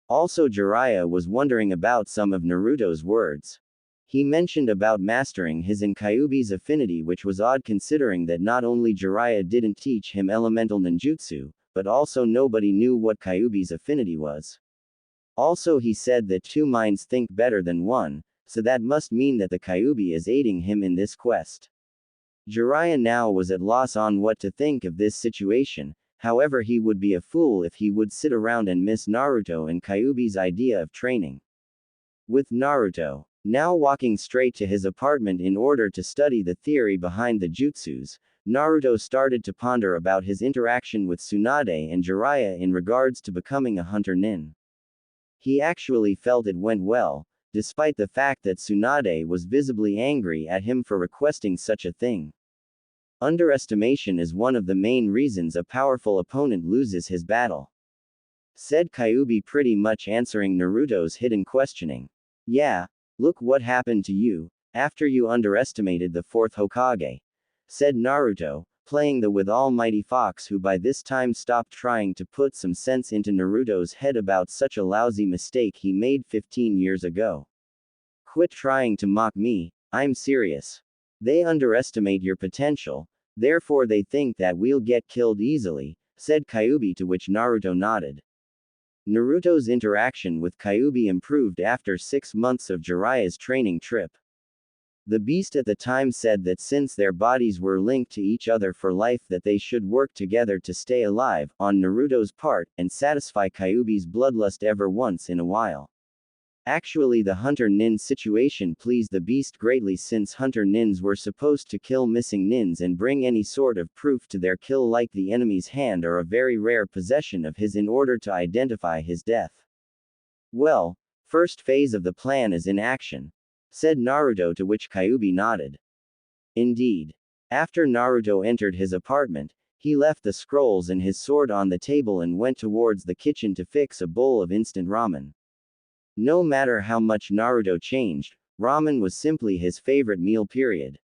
Also Jiraiya was wondering about some of Naruto's words. He mentioned about mastering his and Kyuubi's affinity, which was odd considering that not only Jiraiya didn't teach him elemental ninjutsu, but also nobody knew what Kyuubi's affinity was. Also he said that 2 minds think better than 1, so that must mean that the Kyuubi is aiding him in this quest. Jiraiya now was at loss on what to think of this situation, however he would be a fool if he would sit around and miss Naruto and Kyuubi's idea of training. With Naruto now walking straight to his apartment in order to study the theory behind the jutsus, Naruto started to ponder about his interaction with Tsunade and Jiraiya in regards to becoming a hunter nin. He actually felt it went well, despite the fact that Tsunade was visibly angry at him for requesting such a thing. Underestimation is one of the main reasons a powerful opponent loses his battle, said Kyuubi, pretty much answering Naruto's hidden questioning. Yeah, look what happened to you, after you underestimated the 4th Hokage, said Naruto, playing the with almighty fox, who by this time stopped trying to put some sense into Naruto's head about such a lousy mistake he made 15 years ago. Quit trying to mock me, I'm serious. They underestimate your potential, therefore they think that we'll get killed easily, said Kyuubi, to which Naruto nodded. Naruto's interaction with Kyuubi improved after 6 months of Jiraiya's training trip. The beast at the time said that since their bodies were linked to each other for life, that they should work together to stay alive, on Naruto's part, and satisfy Kyuubi's bloodlust ever once in a while. Actually, the hunter nin situation pleased the beast greatly, since hunter nins were supposed to kill missing nins and bring any sort of proof to their kill, like the enemy's hand or a very rare possession of his, in order to identify his death. Well, first phase of the plan is in action, said Naruto, to which Kyuubi nodded. Indeed. After Naruto entered his apartment, he left the scrolls and his sword on the table and went towards the kitchen to fix a bowl of instant ramen. No matter how much Naruto changed, ramen was simply his favorite meal, period.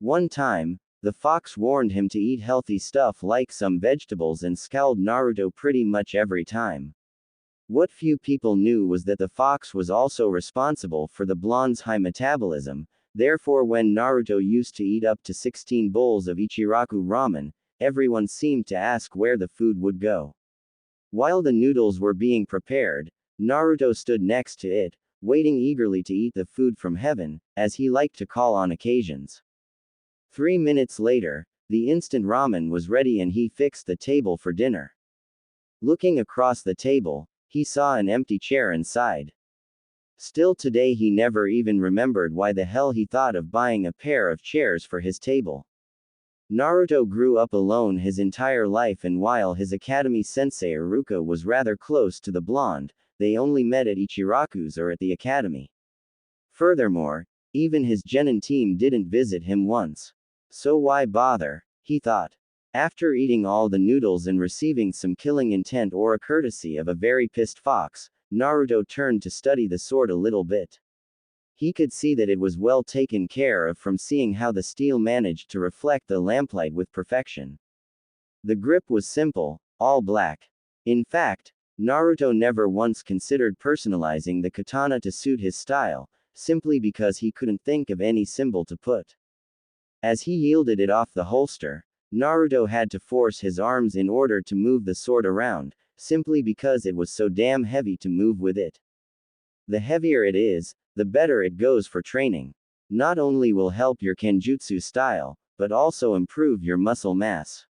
One time, the fox warned him to eat healthy stuff like some vegetables and scowled Naruto pretty much every time. What few people knew was that the fox was also responsible for the blonde's high metabolism, therefore when Naruto used to eat up to 16 bowls of Ichiraku ramen, everyone seemed to ask where the food would go. While the noodles were being prepared, Naruto stood next to it, waiting eagerly to eat the food from heaven, as he liked to call on occasions. 3 minutes later, the instant ramen was ready and he fixed the table for dinner. Looking across the table, he saw an empty chair and sighed. Still today he never even remembered why the hell he thought of buying a pair of chairs for his table. Naruto grew up alone his entire life, and while his academy sensei Iruka was rather close to the blonde, they only met at Ichiraku's or at the academy. Furthermore, even his genin team didn't visit him once. So why bother, he thought. After eating all the noodles and receiving some killing intent or a courtesy of a very pissed fox, Naruto turned to study the sword a little bit. He could see that it was well taken care of from seeing how the steel managed to reflect the lamplight with perfection. The grip was simple, all black. In fact, Naruto never once considered personalizing the katana to suit his style, simply because he couldn't think of any symbol to put. As he yielded it off the holster, Naruto had to force his arms in order to move the sword around, simply because it was so damn heavy to move with it. The heavier it is, the better it goes for training. Not only will help your kenjutsu style, but also improve your muscle mass.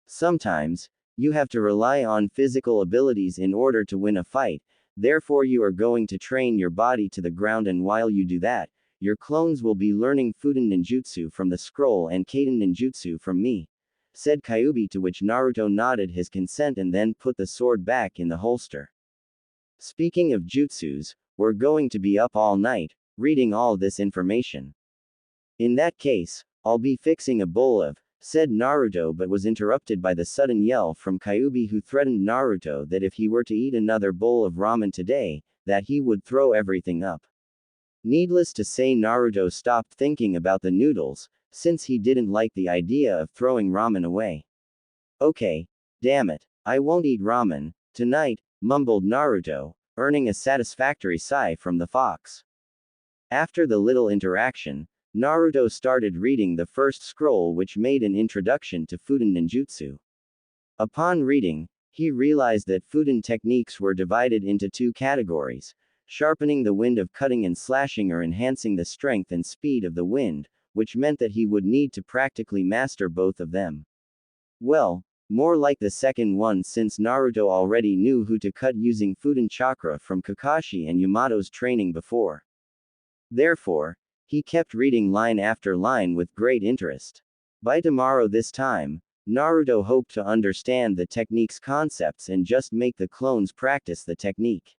Sometimes, you have to rely on physical abilities in order to win a fight, therefore you are going to train your body to the ground, and while you do that, your clones will be learning Fuden ninjutsu from the scroll and Kaden ninjutsu from me, said Kyuubi, to which Naruto nodded his consent and then put the sword back in the holster. Speaking of jutsus, we're going to be up all night, reading all this information. In that case, I'll be fixing a bowl of, said Naruto, but was interrupted by the sudden yell from Kyuubi, who threatened Naruto that if he were to eat another bowl of ramen today, that he would throw everything up. Needless to say, Naruto stopped thinking about the noodles, since he didn't like the idea of throwing ramen away. Okay, damn it, I won't eat ramen tonight, mumbled Naruto, earning a satisfactory sigh from the fox. After the little interaction, Naruto started reading the first scroll, which made an introduction to Fuden ninjutsu. Upon reading, he realized that Fuden techniques were divided into two categories: sharpening the wind of cutting and slashing, or enhancing the strength and speed of the wind, which meant that he would need to practically master both of them. Well, more like the second one, since Naruto already knew who to cut using Fuden chakra from Kakashi and Yamato's training before. Therefore, he kept reading line after line with great interest. By tomorrow this time, Naruto hoped to understand the technique's concepts and just make the clones practice the technique.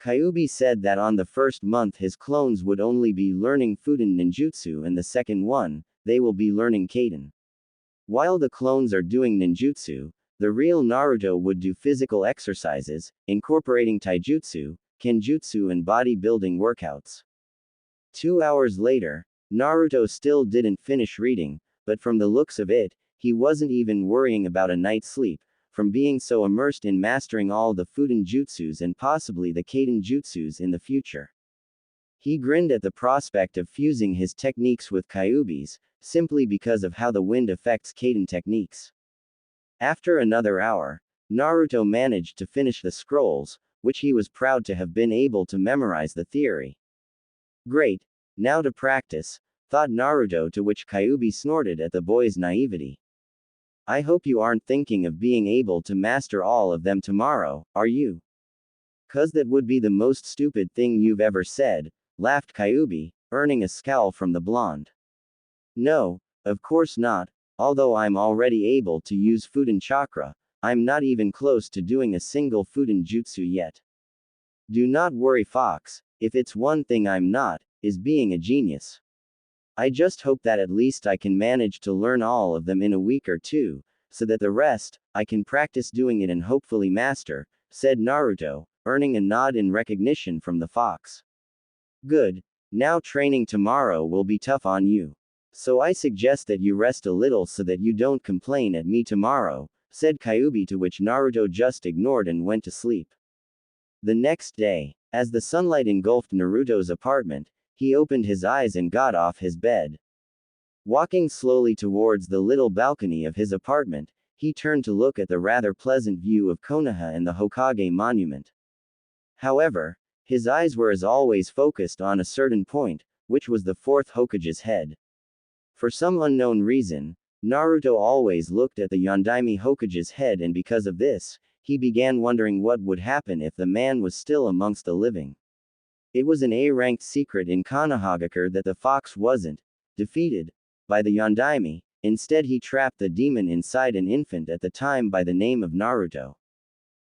Kyuubi said that on the first month his clones would only be learning Fuden ninjutsu, and the second one, they will be learning Kaden. While the clones are doing ninjutsu, the real Naruto would do physical exercises, incorporating taijutsu, kenjutsu and bodybuilding workouts. 2 hours later, Naruto still didn't finish reading, but from the looks of it, he wasn't even worrying about a night's sleep, from being so immersed in mastering all the Fuden jutsus and possibly the Kaden jutsus in the future. He grinned at the prospect of fusing his techniques with Kyuubi's, simply because of how the wind affects Kaden techniques. After another hour, Naruto managed to finish the scrolls, which he was proud to have been able to memorize the theory. Great, now to practice, thought Naruto, to which Kyuubi snorted at the boy's naivety. I hope you aren't thinking of being able to master all of them tomorrow, are you? 'Cause that would be the most stupid thing you've ever said, laughed Kyuubi, earning a scowl from the blonde. No, of course not, although I'm already able to use Fuden chakra, I'm not even close to doing a single Fuden jutsu yet. Do not worry, Fox, if it's one thing I'm not, is being a genius. I just hope that at least I can manage to learn all of them in a week or two, so that the rest, I can practice doing it and hopefully master, said Naruto, earning a nod in recognition from the fox. Good, now training tomorrow will be tough on you. So I suggest that you rest a little so that you don't complain at me tomorrow, said Kyuubi, to which Naruto just ignored and went to sleep. The next day, as the sunlight engulfed Naruto's apartment, he opened his eyes and got off his bed. Walking slowly towards the little balcony of his apartment, he turned to look at the rather pleasant view of Konoha and the Hokage monument. However, His eyes were as always focused on a certain point, which was the fourth Hokage's head. For some unknown reason, Naruto always looked at the Yondaime Hokage's head, and because of this, he began wondering what would happen if the man was still amongst the living. It was an A-ranked secret in Konohagakure that the fox wasn't defeated by the Yondaime. Instead, he trapped the demon inside an infant at the time by the name of Naruto.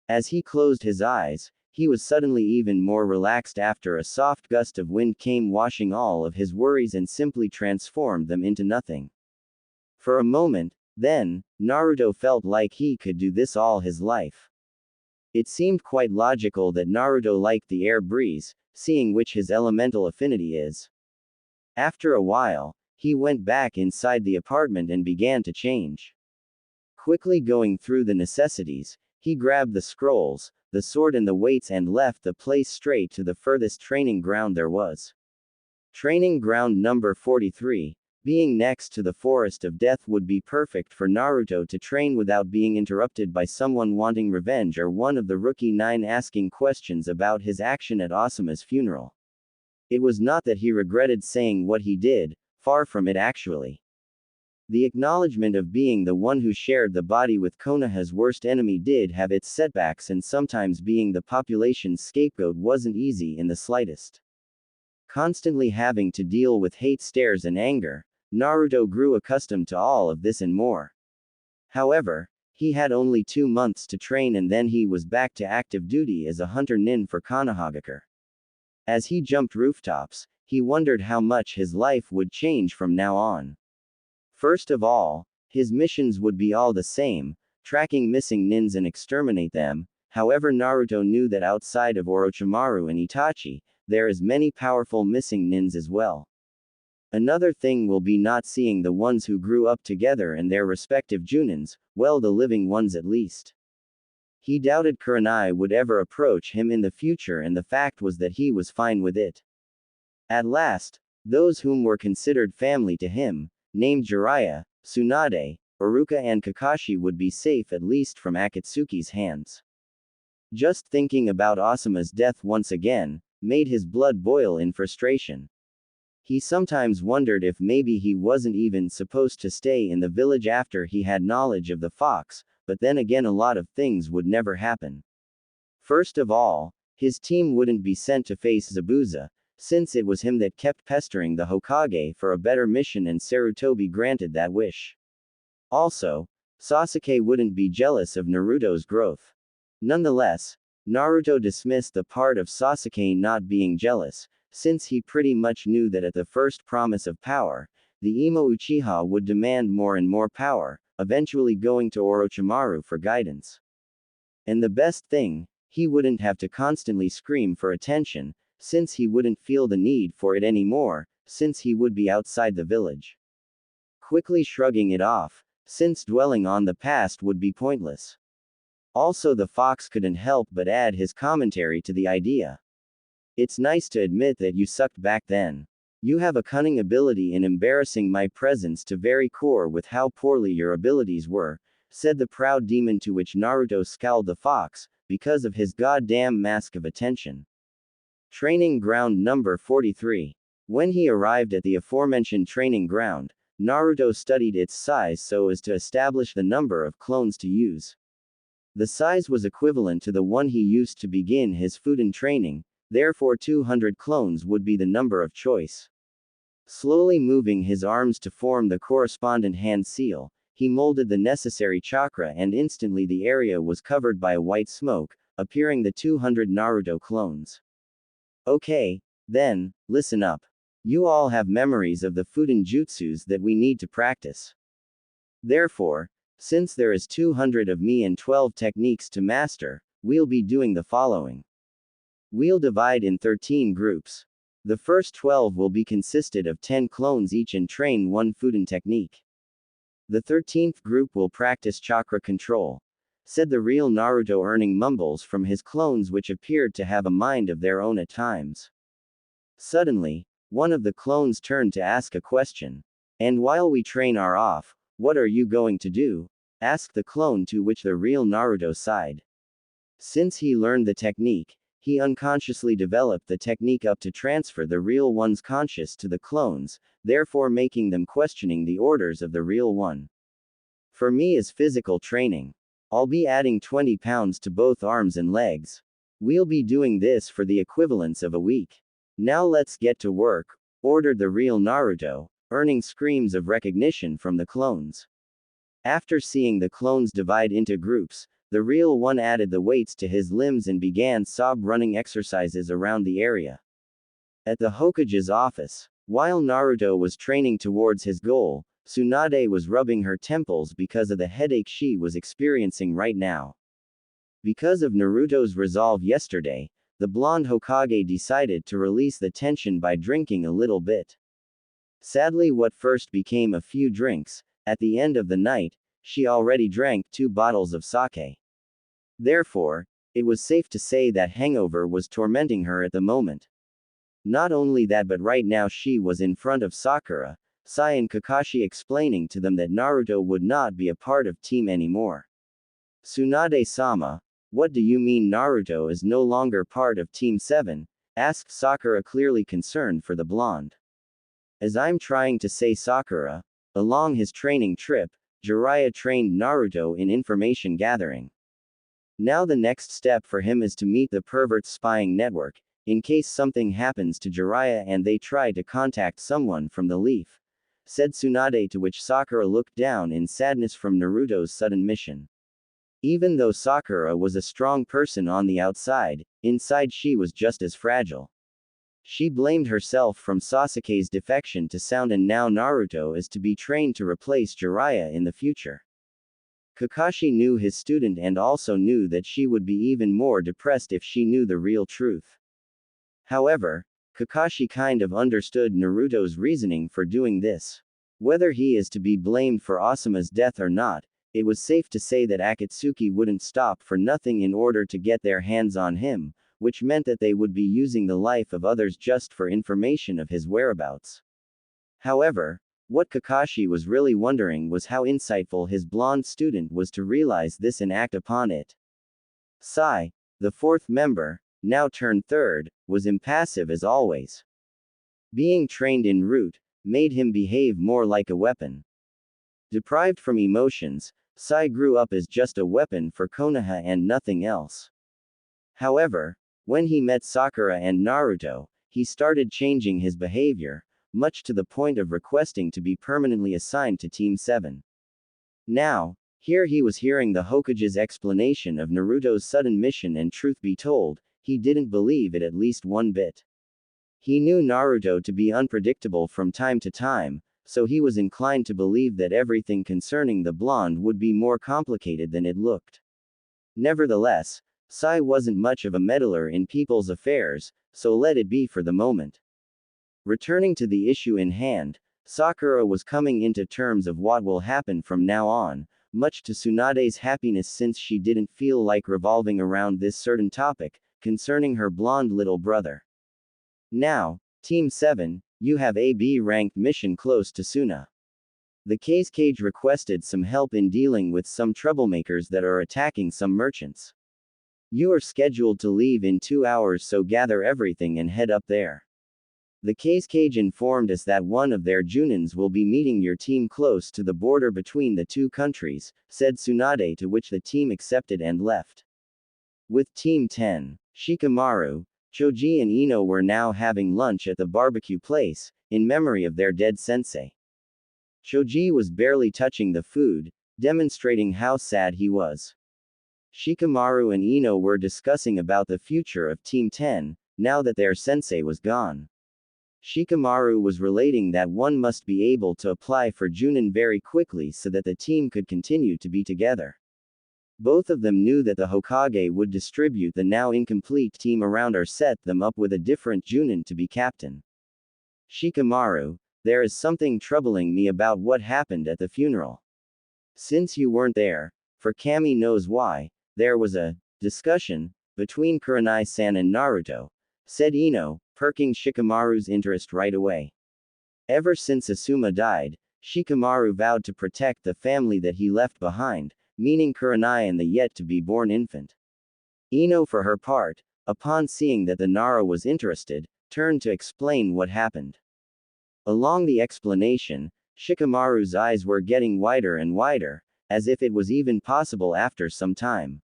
As he closed his eyes, he was suddenly even more relaxed after a soft gust of wind came washing all of his worries and simply transformed them into nothing. For a moment, then, Naruto felt like he could do this all his life. It seemed quite logical that Naruto liked the air breeze, seeing which his elemental affinity is. After a while, he went back inside the apartment and began to change. Quickly going through the necessities, he grabbed the scrolls, the sword and the weights and left the place straight to the furthest training ground there was. Training ground number 43, being next to the Forest of Death, would be perfect for Naruto to train without being interrupted by someone wanting revenge or one of the rookie 9 asking questions about his action at Asuma's funeral. It was not that he regretted saying what he did, far from it actually. The acknowledgement of being the one who shared the body with Konoha's worst enemy did have its setbacks, and sometimes being the population's scapegoat wasn't easy in the slightest. Constantly having to deal with hate, stares and anger, Naruto grew accustomed to all of this and more. However, he had only 2 months to train and then he was back to active duty as a hunter nin for Konohagakure. As he jumped rooftops, he wondered how much his life would change from now on. First of all, his missions would be all the same, tracking missing nins and exterminate them. However, Naruto knew that outside of Orochimaru and Itachi, there is many powerful missing nins as well. Another thing will be not seeing the ones who grew up together and their respective junins, well, the living ones at least. He doubted Kurenai would ever approach him in the future, and the fact was that he was fine with it. At last, those whom were considered family to him, named Jiraiya, Tsunade, Iruka and Kakashi, would be safe at least from Akatsuki's hands. Just thinking about Asuma's death once again, made his blood boil in frustration. He sometimes wondered if maybe he wasn't even supposed to stay in the village after he had knowledge of the fox, but then again a lot of things would never happen. First of all, his team wouldn't be sent to face Zabuza, since it was him that kept pestering the Hokage for a better mission, and Sarutobi granted that wish. Also, Sasuke wouldn't be jealous of Naruto's growth. Nonetheless, Naruto dismissed the part of Sasuke not being jealous, since he pretty much knew that at the first promise of power, the Imo Uchiha would demand more and more power, eventually going to Orochimaru for guidance. And the best thing, he wouldn't have to constantly scream for attention, since he wouldn't feel the need for it anymore, since he would be outside the village. Quickly shrugging it off, since dwelling on the past would be pointless. Also, the fox couldn't help but add his commentary to the idea. It's nice to admit that you sucked back then. You have a cunning ability in embarrassing my presence to very core with how poorly your abilities were, said the proud demon, to which Naruto scowled the fox, because of his goddamn mask of attention. Training ground number 43. When he arrived at the aforementioned training ground, Naruto studied its size so as to establish the number of clones to use. The size was equivalent to the one he used to begin his Fudan training, therefore 200 clones would be the number of choice. Slowly moving his arms to form the correspondent hand seal, he molded the necessary chakra, and instantly the area was covered by a white smoke, appearing the 200 Naruto clones. Okay, then, listen up. You all have memories of the Fudan jutsus that we need to practice. Therefore, since there is 200 of me and 12 techniques to master, we'll be doing the following. We'll divide in 13 groups. The first 12 will be consisted of 10 clones each and train one Fudan technique. The 13th group will practice chakra control, said the real Naruto, earning mumbles from his clones which appeared to have a mind of their own at times. Suddenly, one of the clones turned to ask a question. And while we train our off, what are you going to do? Asked the clone, to which the real Naruto sighed. Since he learned the technique, he unconsciously developed the technique up to transfer the real one's conscious to the clones, therefore making them questioning the orders of the real one. For me is physical training. I'll be adding 20 pounds to both arms and legs. We'll be doing this for the equivalence of a week. Now let's get to work, ordered the real Naruto, earning screams of recognition from the clones. After seeing the clones divide into groups, the real one added the weights to his limbs and began running exercises around the area. At the Hokage's office, while Naruto was training towards his goal, Tsunade was rubbing her temples because of the headache she was experiencing right now. Because of Naruto's resolve yesterday, the blonde Hokage decided to release the tension by drinking a little bit. Sadly, what first became a few drinks, at the end of the night, she already drank 2 bottles of sake. Therefore, it was safe to say that hangover was tormenting her at the moment. Not only that, but right now she was in front of Sakura, Sai and Kakashi explaining to them that Naruto would not be a part of team anymore. Tsunade-sama, what do you mean Naruto is no longer part of Team 7? Asked Sakura, clearly concerned for the blonde. As I'm trying to say, Sakura, along his training trip, Jiraiya trained Naruto in information gathering. Now the next step for him is to meet the pervert's spying network, in case something happens to Jiraiya and they try to contact someone from the Leaf, said Tsunade, to which Sakura looked down in sadness from Naruto's sudden mission. Even though Sakura was a strong person on the outside, inside she was just as fragile. She blamed herself from Sasuke's defection to Sound, and now Naruto is to be trained to replace Jiraiya in the future. Kakashi knew his student and also knew that she would be even more depressed if she knew the real truth. However, Kakashi kind of understood Naruto's reasoning for doing this. Whether he is to be blamed for Asuma's death or not, it was safe to say that Akatsuki wouldn't stop for nothing in order to get their hands on him, which meant that they would be using the life of others just for information of his whereabouts. However, what Kakashi was really wondering was how insightful his blonde student was to realize this and act upon it. Sai, the 4th member, now turned 3rd, was impassive as always. Being trained en route made him behave more like a weapon. Deprived from emotions, Sai grew up as just a weapon for Konoha and nothing else. However, when he met Sakura and Naruto, he started changing his behavior, much to the point of requesting to be permanently assigned to Team 7. Now, here he was hearing the Hokage's explanation of Naruto's sudden mission, and truth be told, he didn't believe it at least one bit. He knew Naruto to be unpredictable from time to time, so he was inclined to believe that everything concerning the blonde would be more complicated than it looked. Nevertheless, Sai wasn't much of a meddler in people's affairs, so let it be for the moment. Returning to the issue in hand, Sakura was coming into terms of what will happen from now on, much to Tsunade's happiness, since she didn't feel like revolving around this certain topic, concerning her blonde little brother. Now, Team 7, you have a B-ranked mission close to Suna. The Cage requested some help in dealing with some troublemakers that are attacking some merchants. You are scheduled to leave in 2 hours, so gather everything and head up there. The Cage informed us that one of their Junins will be meeting your team close to the border between the 2 countries, said Tsunade, to which the team accepted and left. With Team 10, Shikamaru, Choji and Ino were now having lunch at the barbecue place, in memory of their dead sensei. Choji was barely touching the food, demonstrating how sad he was. Shikamaru and Ino were discussing about the future of Team 10, now that their sensei was gone. Shikamaru was relating that one must be able to apply for Junin very quickly so that the team could continue to be together. Both of them knew that the Hokage would distribute the now incomplete team around or set them up with a different Junin to be captain. Shikamaru, there is something troubling me about what happened at the funeral. Since you weren't there, for Kami knows why, there was a discussion between Kurenai-san and Naruto, said Ino, perking Shikamaru's interest right away. Ever since Asuma died, Shikamaru vowed to protect the family that he left behind, meaning Kurenai and the yet-to-be-born infant. Ino, for her part, upon seeing that the Nara was interested, turned to explain what happened. Along the explanation, Shikamaru's eyes were getting wider and wider, as if it was even possible after some time.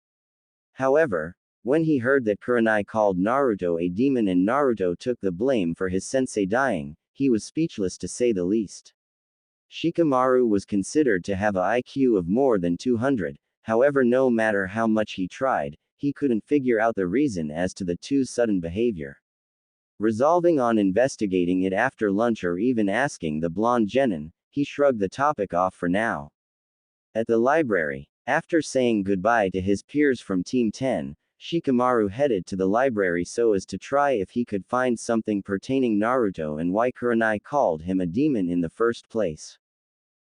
However, when he heard that Kurenai called Naruto a demon and Naruto took the blame for his sensei dying, he was speechless to say the least. Shikamaru was considered to have a IQ of more than 200, however no matter how much he tried, he couldn't figure out the reason as to the two's sudden behavior. Resolving on investigating it after lunch or even asking the blonde genin, he shrugged the topic off for now. At the library, after saying goodbye to his peers from Team 10, Shikamaru headed to the library so as to try if he could find something pertaining Naruto and why Kurenai called him a demon in the first place.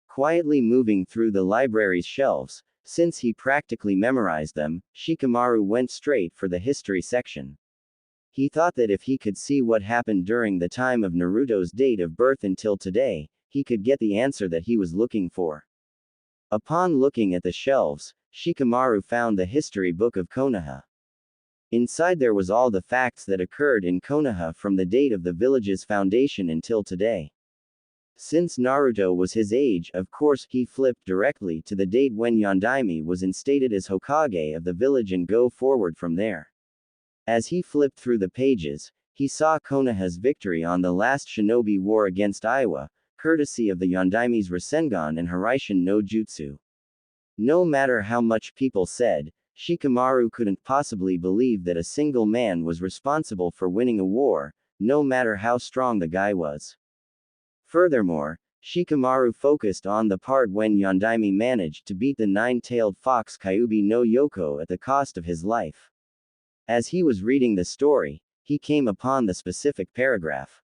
Quietly moving through the library's shelves, since he practically memorized them, Shikamaru went straight for the history section. He thought that if he could see what happened during the time of Naruto's date of birth until today, he could get the answer that he was looking for. Upon looking at the shelves, Shikamaru found the history book of Konoha. Inside there was all the facts that occurred in Konoha from the date of the village's foundation until today. Since Naruto was his age, of course, he flipped directly to the date when Yondaime was instated as Hokage of the village and go forward from there. As he flipped through the pages, he saw Konoha's victory on the last shinobi war against Iwa, courtesy of the Yondaime's Rasengan and Hiraishin no Jutsu. No matter how much people said, Shikamaru couldn't possibly believe that a single man was responsible for winning a war, no matter how strong the guy was. Furthermore, Shikamaru focused on the part when Yondaime managed to beat the nine-tailed fox Kyuubi no Yoko at the cost of his life. As he was reading the story, he came upon the specific paragraph.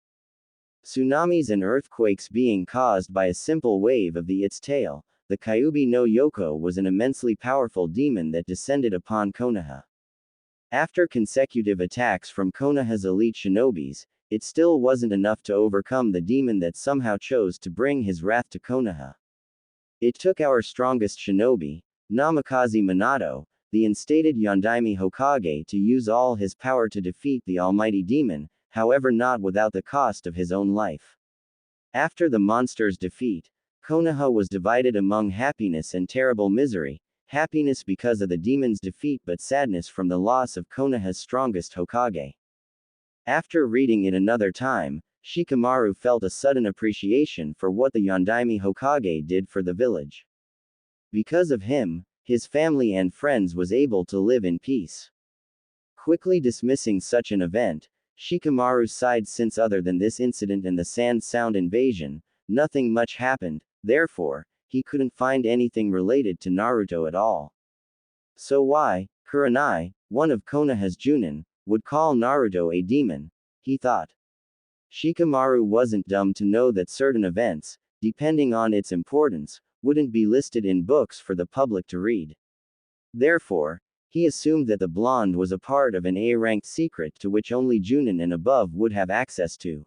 Tsunamis and earthquakes being caused by a simple wave of its tail, the Kyuubi no Yoko was an immensely powerful demon that descended upon Konoha. After consecutive attacks from Konoha's elite shinobis, it still wasn't enough to overcome the demon that somehow chose to bring his wrath to Konoha. It took our strongest shinobi, Namikaze Minato, the instated Yondaime Hokage, to use all his power to defeat the almighty demon, however not without the cost of his own life. After the monster's defeat, Konoha was divided among happiness and terrible misery, happiness because of the demon's defeat but sadness from the loss of Konoha's strongest Hokage. After reading it another time, Shikamaru felt a sudden appreciation for what the Yondaime Hokage did for the village. Because of him, his family and friends was able to live in peace. Quickly dismissing such an event, Shikamaru sighed since other than this incident and the Sand Sound invasion, nothing much happened, therefore, he couldn't find anything related to Naruto at all. So why, Kurenai, one of Konoha's Junin, would call Naruto a demon, he thought. Shikamaru wasn't dumb to know that certain events, depending on its importance, wouldn't be listed in books for the public to read. Therefore, he assumed that the blonde was a part of an A-ranked secret to which only Junin and above would have access to.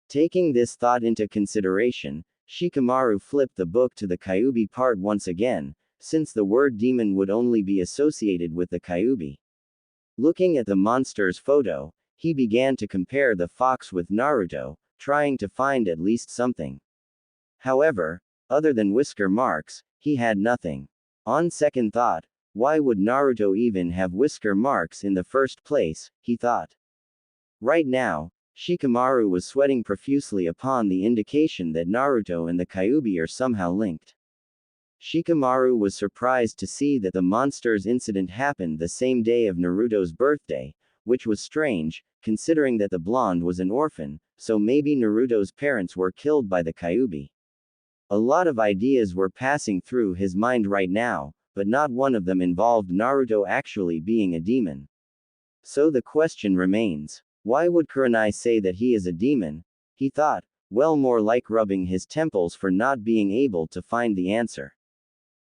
Taking this thought into consideration, Shikamaru flipped the book to the Kyuubi part once again, since the word demon would only be associated with the Kyuubi. Looking at the monster's photo, he began to compare the fox with Naruto, trying to find at least something. However, other than whisker marks, he had nothing. On second thought, why would Naruto even have whisker marks in the first place, he thought. Right now, Shikamaru was sweating profusely upon the indication that Naruto and the Kyuubi are somehow linked. Shikamaru was surprised to see that the monster's incident happened the same day of Naruto's birthday, which was strange, considering that the blonde was an orphan, so maybe Naruto's parents were killed by the Kyuubi. A lot of ideas were passing through his mind right now, but not one of them involved Naruto actually being a demon. So the question remains, why would Kurenai say that he is a demon? He thought, well, more like rubbing his temples for not being able to find the answer.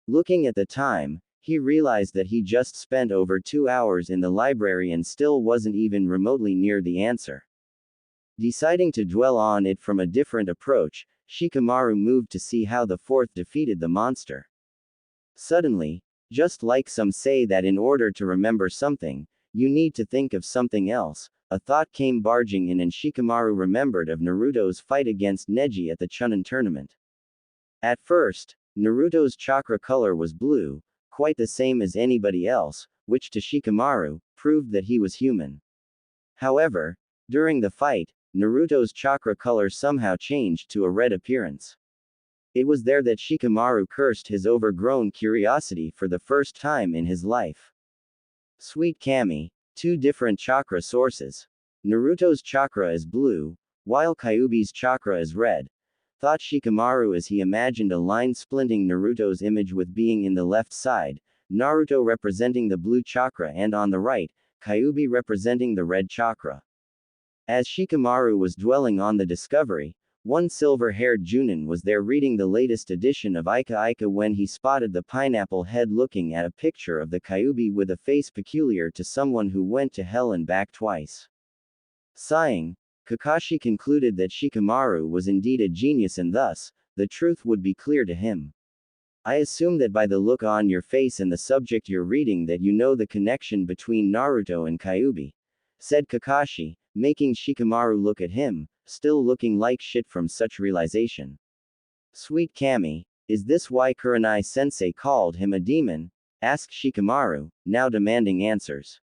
Looking at the time, he realized that he just spent over 2 hours in the library and still wasn't even remotely near the answer. Deciding to dwell on it from a different approach, Shikamaru moved to see how the fourth defeated the monster. Suddenly, just like some say that in order to remember something, you need to think of something else. A thought came barging in and Shikamaru remembered of Naruto's fight against Neji at the Chunin tournament. At first, Naruto's chakra color was blue, quite the same as anybody else, which to Shikamaru, proved that he was human. However, during the fight, Naruto's chakra color somehow changed to a red appearance. It was there that Shikamaru cursed his overgrown curiosity for the first time in his life. Sweet Kami, two different chakra sources. Naruto's chakra is blue, while Kyuubi's chakra is red, thought Shikamaru as he imagined a line splitting Naruto's image with being in the left side, Naruto representing the blue chakra and on the right, Kyuubi representing the red chakra. As Shikamaru was dwelling on the discovery, one silver-haired Junin was there reading the latest edition of Ika Ika when he spotted the pineapple head looking at a picture of the Kyuubi with a face peculiar to someone who went to hell and back twice. Sighing, Kakashi concluded that Shikamaru was indeed a genius and thus, the truth would be clear to him. I assume that by the look on your face and the subject you're reading that you know the connection between Naruto and Kyuubi, said Kakashi, making Shikamaru look at him, still looking like shit from such realization. Sweet Kami, is this why Kurenai-sensei called him a demon? Asked Shikamaru, now demanding answers.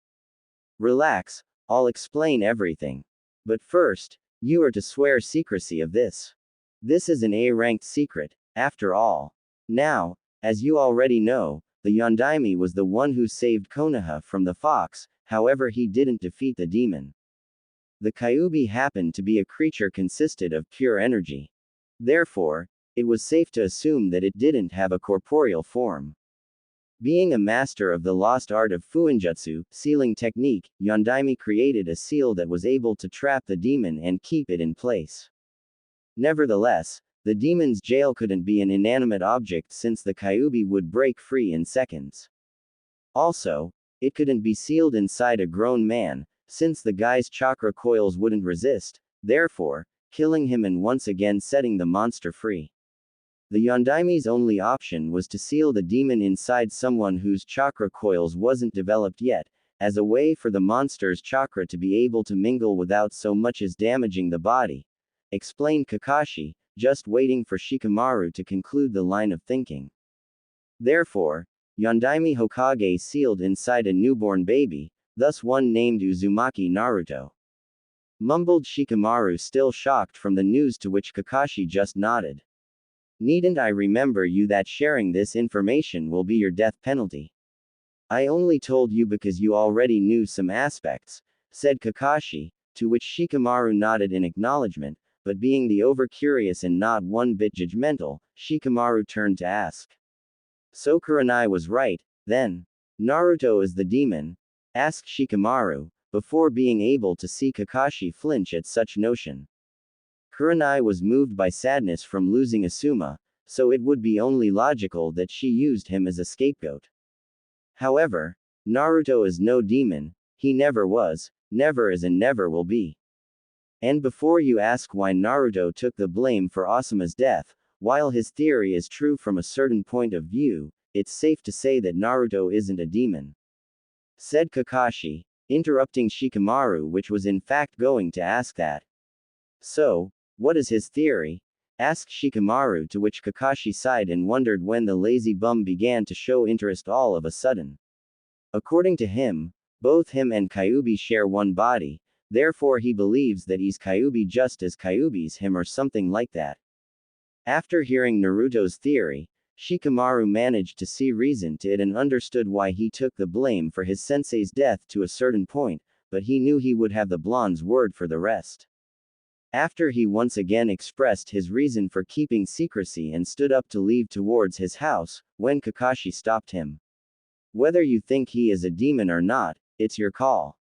Relax, I'll explain everything. But first, you are to swear secrecy of this. This is an A-ranked secret, after all. Now, as you already know, the Yondaime was the one who saved Konoha from the fox, however he didn't defeat the demon. The Kyuubi happened to be a creature consisted of pure energy. Therefore, it was safe to assume that it didn't have a corporeal form. Being a master of the lost art of Fuinjutsu, sealing technique, Yondaime created a seal that was able to trap the demon and keep it in place. Nevertheless, the demon's jail couldn't be an inanimate object since the Kyuubi would break free in seconds. Also, it couldn't be sealed inside a grown man, since the guy's chakra coils wouldn't resist, therefore, killing him and once again setting the monster free. The Yondaime's only option was to seal the demon inside someone whose chakra coils wasn't developed yet, as a way for the monster's chakra to be able to mingle without so much as damaging the body, explained Kakashi, just waiting for Shikamaru to conclude the line of thinking. Therefore, Yondaime Hokage sealed inside a newborn baby, thus one named Uzumaki Naruto. Mumbled Shikamaru, still shocked from the news, to which Kakashi just nodded. Needn't I remember you that sharing this information will be your death penalty? I only told you because you already knew some aspects, said Kakashi, to which Shikamaru nodded in acknowledgement, but being the over-curious and not one bit judgmental, Shikamaru turned to ask. So Kurenai was right, then? Naruto is the demon? Asked Shikamaru, before being able to see Kakashi flinch at such notion. Kurenai was moved by sadness from losing Asuma, so it would be only logical that she used him as a scapegoat. However, Naruto is no demon, he never was, never is and never will be. And before you ask why Naruto took the blame for Asuma's death, while his theory is true from a certain point of view, it's safe to say that Naruto isn't a demon, said Kakashi, interrupting Shikamaru, which was in fact going to ask that. So, what is his theory? Asked Shikamaru, to which Kakashi sighed and wondered when the lazy bum began to show interest all of a sudden. According to him, both him and Kyuubi share one body, therefore he believes that he's Kyuubi just as Kyuubi's him or something like that. After hearing Naruto's theory, Shikamaru managed to see reason to it and understood why he took the blame for his sensei's death to a certain point, but he knew he would have the blonde's word for the rest. After he once again expressed his reason for keeping secrecy and stood up to leave towards his house, when Kakashi stopped him. Whether you think he is a demon or not, it's your call.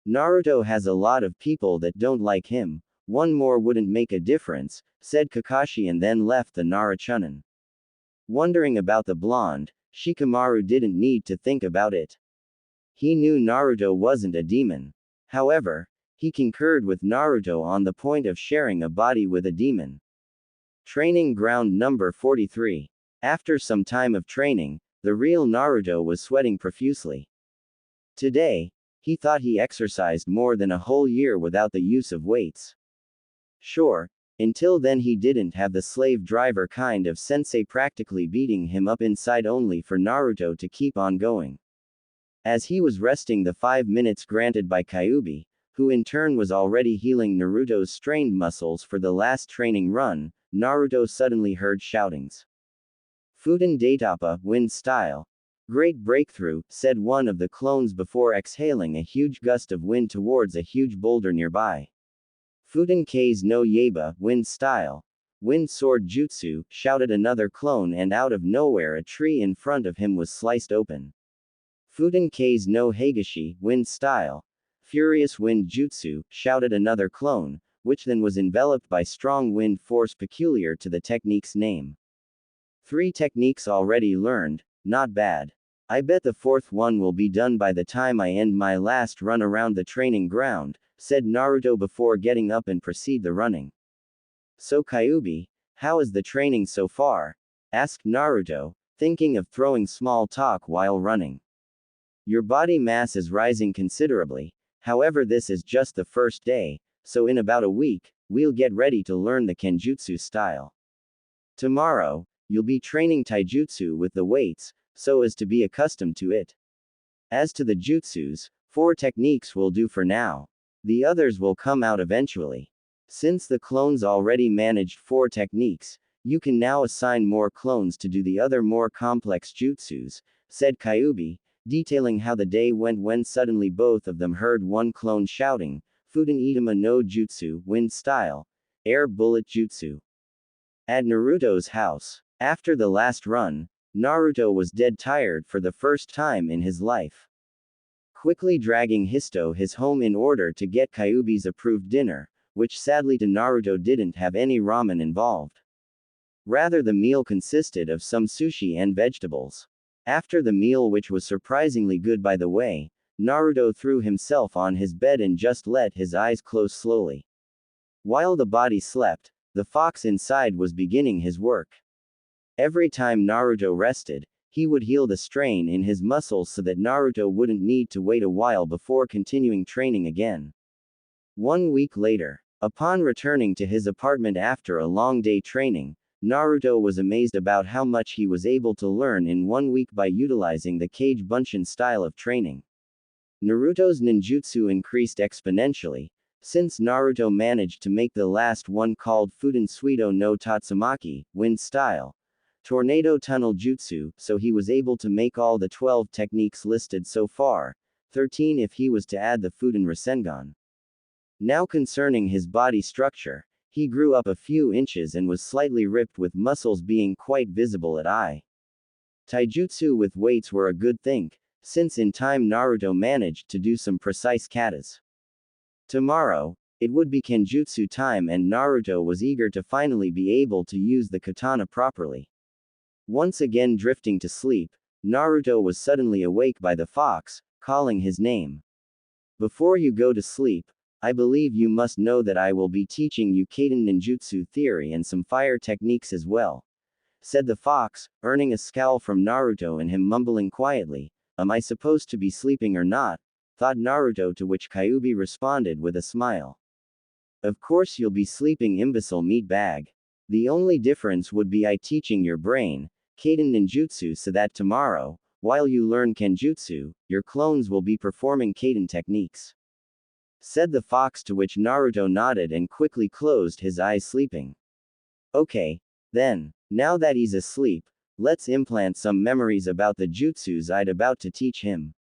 Naruto has a lot of people that don't like him, one more wouldn't make a difference, said Kakashi and then left the Nara Chunin. Wondering about the blonde, Shikamaru didn't need to think about it. He knew Naruto wasn't a demon. However, he concurred with Naruto on the point of sharing a body with a demon. Training ground number 43. After some time of training, the real Naruto was sweating profusely. Today, He thought he exercised more than a whole year without the use of weights. Sure, until then he didn't have the slave driver kind of sensei practically beating him up inside only for Naruto to keep on going. As he was resting the 5 minutes granted by Kyuubi, who in turn was already healing Naruto's strained muscles for the last training run, Naruto suddenly heard shoutings. Futen Daitapa, wind style. Great breakthrough, said one of the clones before exhaling a huge gust of wind towards a huge boulder nearby. Futen K's no Yaba, wind style. Wind sword jutsu, shouted another clone, and out of nowhere a tree in front of him was sliced open. Futen K's no Hagashi, wind style. Furious wind jutsu, shouted another clone, which then was enveloped by strong wind force peculiar to the technique's name. 3 techniques already learned, not bad. I bet the 4th one will be done by the time I end my last run around the training ground, said Naruto before getting up and proceed the running. So Kyuubi, how is the training so far? Asked Naruto, thinking of throwing small talk while running. Your body mass is rising considerably, however this is just the first day, so in about a week, we'll get ready to learn the Kenjutsu style. Tomorrow, you'll be training taijutsu with the weights, so as to be accustomed to it. As to the jutsus, 4 techniques will do for now. The others will come out eventually. Since the clones already managed 4 techniques, you can now assign more clones to do the other more complex jutsus, said Kyuubi, detailing how the day went when suddenly both of them heard one clone shouting, Futen Itama no Jutsu, wind style, air bullet jutsu. At Naruto's house. After the last run, Naruto was dead tired for the first time in his life. Quickly dragging Histo his home in order to get Kyuubi's approved dinner, which sadly to Naruto didn't have any ramen involved. Rather the meal consisted of some sushi and vegetables. After the meal, which was surprisingly good by the way, Naruto threw himself on his bed and just let his eyes close slowly. While the body slept, the fox inside was beginning his work. Every time Naruto rested, he would heal the strain in his muscles so that Naruto wouldn't need to wait a while before continuing training again. 1 week later, upon returning to his apartment after a long day training, Naruto was amazed about how much he was able to learn in 1 week by utilizing the Kage Bunshin style of training. Naruto's ninjutsu increased exponentially, since Naruto managed to make the last one called Futen Suido no Tatsumaki, wind style, tornado tunnel jutsu, so he was able to make all the 12 techniques listed so far, 13 if he was to add the Futen Rasengan. Now concerning his body structure, he grew up a few inches and was slightly ripped with muscles being quite visible at eye. Taijutsu with weights were a good thing, since in time Naruto managed to do some precise katas. Tomorrow, it would be Kenjutsu time and Naruto was eager to finally be able to use the katana properly. Once again drifting to sleep, Naruto was suddenly awake by the fox, calling his name. Before you go to sleep, I believe you must know that I will be teaching you Kaden ninjutsu theory and some fire techniques as well, said the fox, earning a scowl from Naruto and him mumbling quietly, am I supposed to be sleeping or not? Thought Naruto, to which Kyuubi responded with a smile. Of course you'll be sleeping, imbecile meatbag. The only difference would be I teaching your brain, Kaden ninjutsu, so that tomorrow, while you learn Kenjutsu, your clones will be performing Kaden techniques, said the fox, to which Naruto nodded and quickly closed his eyes sleeping. Okay, then, now that he's asleep, let's implant some memories about the jutsus I'd about to teach him.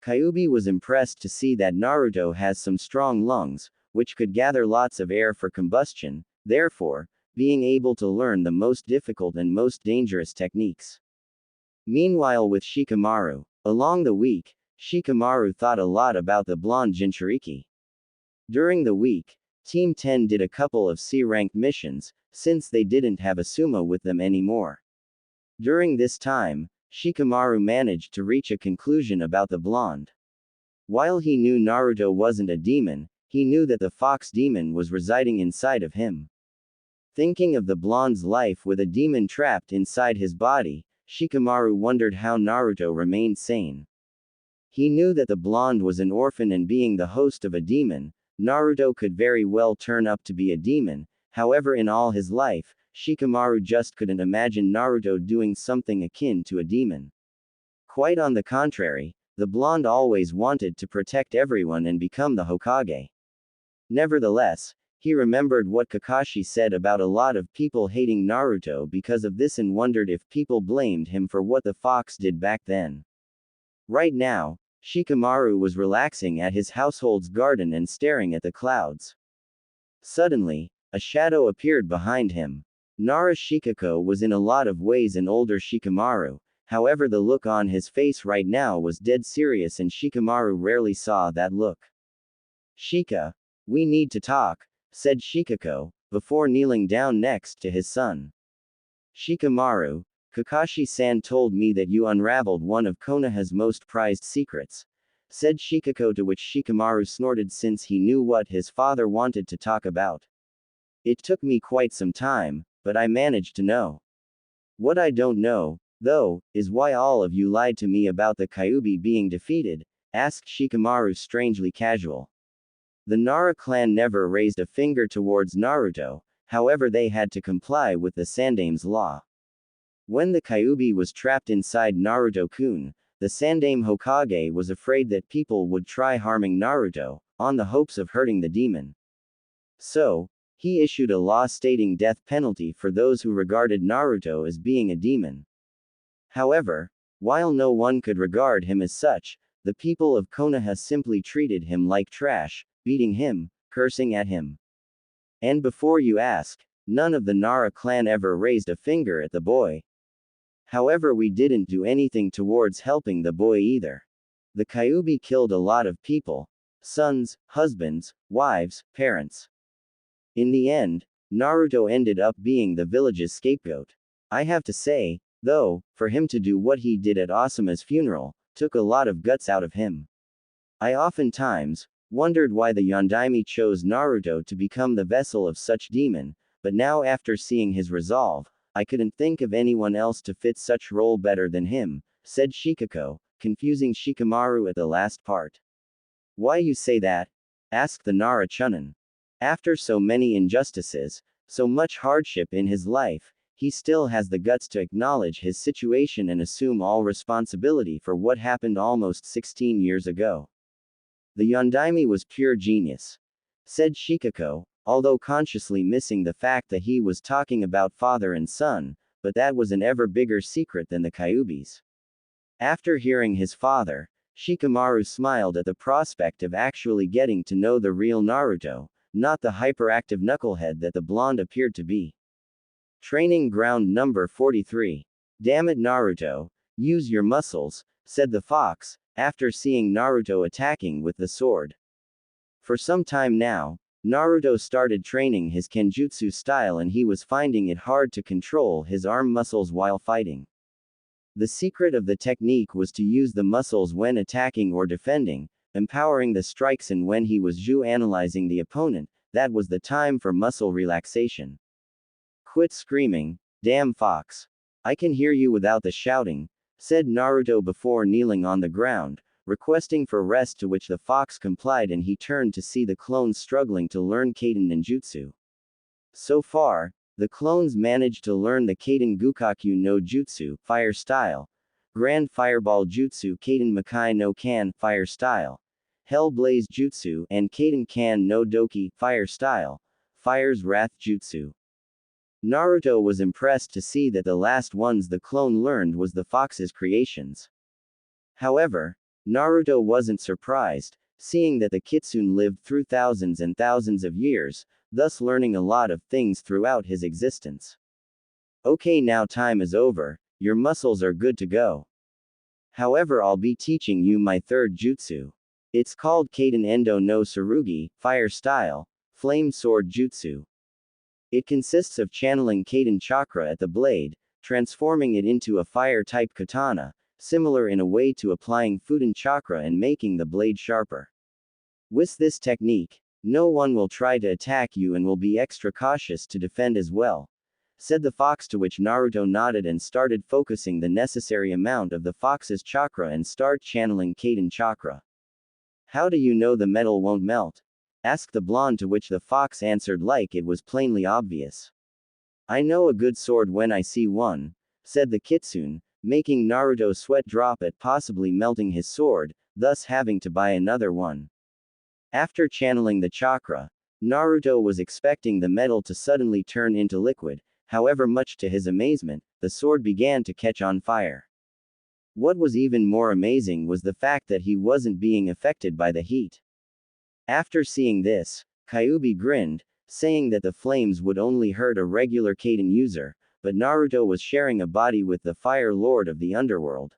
Kyuubi was impressed to see that Naruto has some strong lungs, which could gather lots of air for combustion, therefore, being able to learn the most difficult and most dangerous techniques. Meanwhile with Shikamaru, along the week, Shikamaru thought a lot about the blonde Jinchuriki. During the week, Team 10 did a couple of C-ranked missions, since they didn't have Asuma with them anymore. During this time, Shikamaru managed to reach a conclusion about the blonde. While he knew Naruto wasn't a demon, he knew that the fox demon was residing inside of him. Thinking of the blonde's life with a demon trapped inside his body, Shikamaru wondered how Naruto remained sane. He knew that the blonde was an orphan and being the host of a demon, Naruto could very well turn up to be a demon. However, in all his life, Shikamaru just couldn't imagine Naruto doing something akin to a demon. Quite on the contrary, the blonde always wanted to protect everyone and become the Hokage. Nevertheless, he remembered what Kakashi said about a lot of people hating Naruto because of this and wondered if people blamed him for what the fox did back then. Right now, Shikamaru was relaxing at his household's garden and staring at the clouds. Suddenly, a shadow appeared behind him. Nara Shikako was in a lot of ways an older Shikamaru, however the look on his face right now was dead serious and Shikamaru rarely saw that look. Shika, we need to talk, said Shikako, before kneeling down next to his son. Shikamaru, Kakashi-san told me that you unraveled one of Konoha's most prized secrets, said Shikako, to which Shikamaru snorted since he knew what his father wanted to talk about. It took me quite some time, but I managed to know. What I don't know, though, is why all of you lied to me about the Kyuubi being defeated, asked Shikamaru strangely casual. The Nara clan never raised a finger towards Naruto, however they had to comply with the Sandame's law. When the Kyuubi was trapped inside Naruto-kun, the Sandame Hokage was afraid that people would try harming Naruto, on the hopes of hurting the demon. So, he issued a law stating death penalty for those who regarded Naruto as being a demon. However, while no one could regard him as such, the people of Konoha simply treated him like trash, beating him, cursing at him. And before you ask, none of the Nara clan ever raised a finger at the boy. However, we didn't do anything towards helping the boy either. The Kyuubi killed a lot of people, sons, husbands, wives, parents. In the end, Naruto ended up being the village's scapegoat. I have to say, though, for him to do what he did at Asuma's funeral, took a lot of guts out of him. I oftentimes wondered why the Yondaime chose Naruto to become the vessel of such demon, but now after seeing his resolve, I couldn't think of anyone else to fit such role better than him, said Shikako, confusing Shikamaru at the last part. Why you say that? Asked the Nara Chunin. After so many injustices, so much hardship in his life, he still has the guts to acknowledge his situation and assume all responsibility for what happened almost 16 years ago. The Yondaime was pure genius, said Shikako, although consciously missing the fact that he was talking about father and son, but that was an ever bigger secret than the Kyuubis. After hearing his father, Shikamaru smiled at the prospect of actually getting to know the real Naruto, not the hyperactive knucklehead that the blonde appeared to be. Training ground number 43. Damn it, Naruto, use your muscles, said the fox, after seeing Naruto attacking with the sword. For some time now, Naruto started training his kenjutsu style and he was finding it hard to control his arm muscles while fighting. The secret of the technique was to use the muscles when attacking or defending, empowering the strikes, and when he was analyzing the opponent, that was the time for muscle relaxation. Quit screaming, damn fox. I can hear you without the shouting, said Naruto before kneeling on the ground, requesting for rest, to which the fox complied and he turned to see the clones struggling to learn Kaden ninjutsu. So far, the clones managed to learn the Kaden Gukakyu no Jutsu, fire style, Grand Fireball Jutsu Kaden Makai no Kan, fire style, Hell Blaze Jutsu, and Kaden Kan no Doki, fire style, Fire's Wrath Jutsu. Naruto was impressed to see that the last ones the clone learned was the fox's creations. However, Naruto wasn't surprised, seeing that the kitsune lived through thousands and thousands of years, thus learning a lot of things throughout his existence. Okay, now time is over, your muscles are good to go. However, I'll be teaching you my third jutsu. It's called Kaden Endo no Tsurugi, fire style, flame sword jutsu. It consists of channeling Kaden chakra at the blade, transforming it into a fire-type katana, similar in a way to applying Fudan chakra and making the blade sharper. With this technique, no one will try to attack you and will be extra cautious to defend as well, said the fox, to which Naruto nodded and started focusing the necessary amount of the fox's chakra and start channeling Kaden chakra. How do you know the metal won't melt? Asked the blonde, to which the fox answered like it was plainly obvious. I know a good sword when I see one, said the kitsune, making Naruto sweat drop at possibly melting his sword, thus having to buy another one. After channeling the chakra, Naruto was expecting the metal to suddenly turn into liquid, however, much to his amazement, the sword began to catch on fire. What was even more amazing was the fact that he wasn't being affected by the heat. After seeing this, Kyuubi grinned, saying that the flames would only hurt a regular Kaden user, but Naruto was sharing a body with the Fire Lord of the Underworld.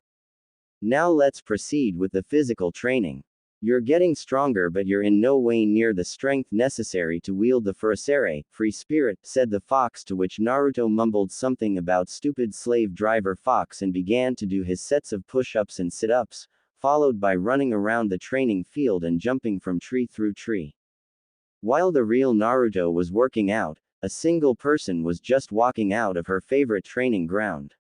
Now let's proceed with the physical training. You're getting stronger, but you're in no way near the strength necessary to wield the Furusere, free spirit, said the fox, to which Naruto mumbled something about stupid slave driver fox and began to do his sets of push-ups and sit-ups, followed by running around the training field and jumping from tree through tree. While the real Naruto was working out, a single person was just walking out of her favorite training ground.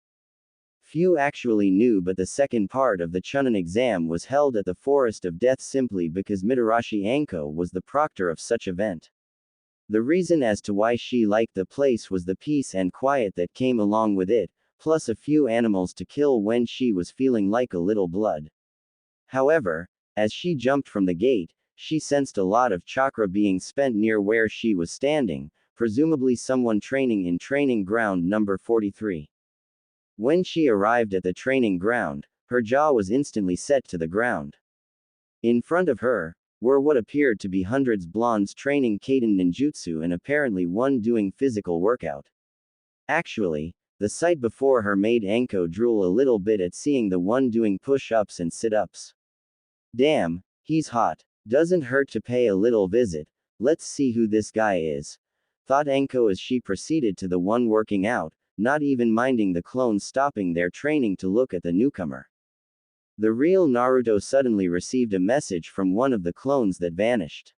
Few actually knew, but the second part of the Chunin exam was held at the Forest of Death simply because Mitarashi Anko was the proctor of such event. The reason as to why she liked the place was the peace and quiet that came along with it, plus a few animals to kill when she was feeling like a little blood. However, as she jumped from the gate, she sensed a lot of chakra being spent near where she was standing, presumably someone training in training ground number 43. When she arrived at the training ground, her jaw was instantly set to the ground. In front of her were what appeared to be hundreds blondes training Kaden ninjutsu and apparently one doing physical workout. Actually, the sight before her made Anko drool a little bit at seeing the one doing push-ups and sit-ups. Damn, he's hot. Doesn't hurt to pay a little visit. Let's see who this guy is, thought Anko as she proceeded to the one working out, not even minding the clones stopping their training to look at the newcomer. The real Naruto suddenly received a message from one of the clones that vanished.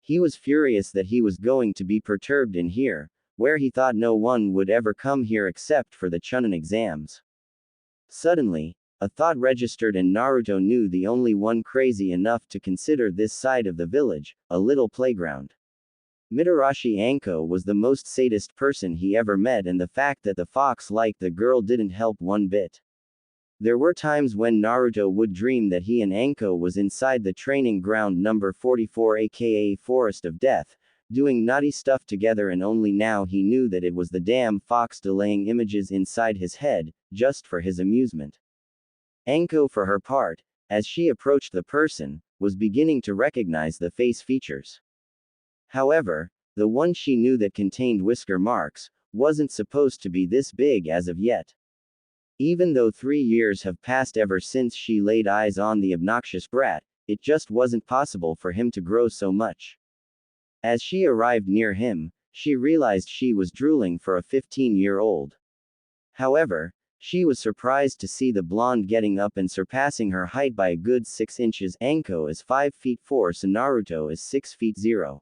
He was furious that he was going to be perturbed in here, where he thought no one would ever come here except for the Chunin exams. Suddenly, a thought registered and Naruto knew the only one crazy enough to consider this side of the village a little playground. Mitarashi Anko was the most sadist person he ever met, and the fact that the fox liked the girl didn't help one bit. There were times when Naruto would dream that he and Anko was inside the training ground number 44, aka Forest of Death, doing naughty stuff together, and only now he knew that it was the damn fox delaying images inside his head, just for his amusement. Anko, for her part, as she approached the person, was beginning to recognize the face features. However, the one she knew that contained whisker marks wasn't supposed to be this big as of yet. Even though 3 years have passed ever since she laid eyes on the obnoxious brat, it just wasn't possible for him to grow so much. As she arrived near him, she realized she was drooling for a 15-year-old. However, she was surprised to see the blonde getting up and surpassing her height by a good 6 inches. Anko is 5 feet 4, so Naruto is 6 feet 0.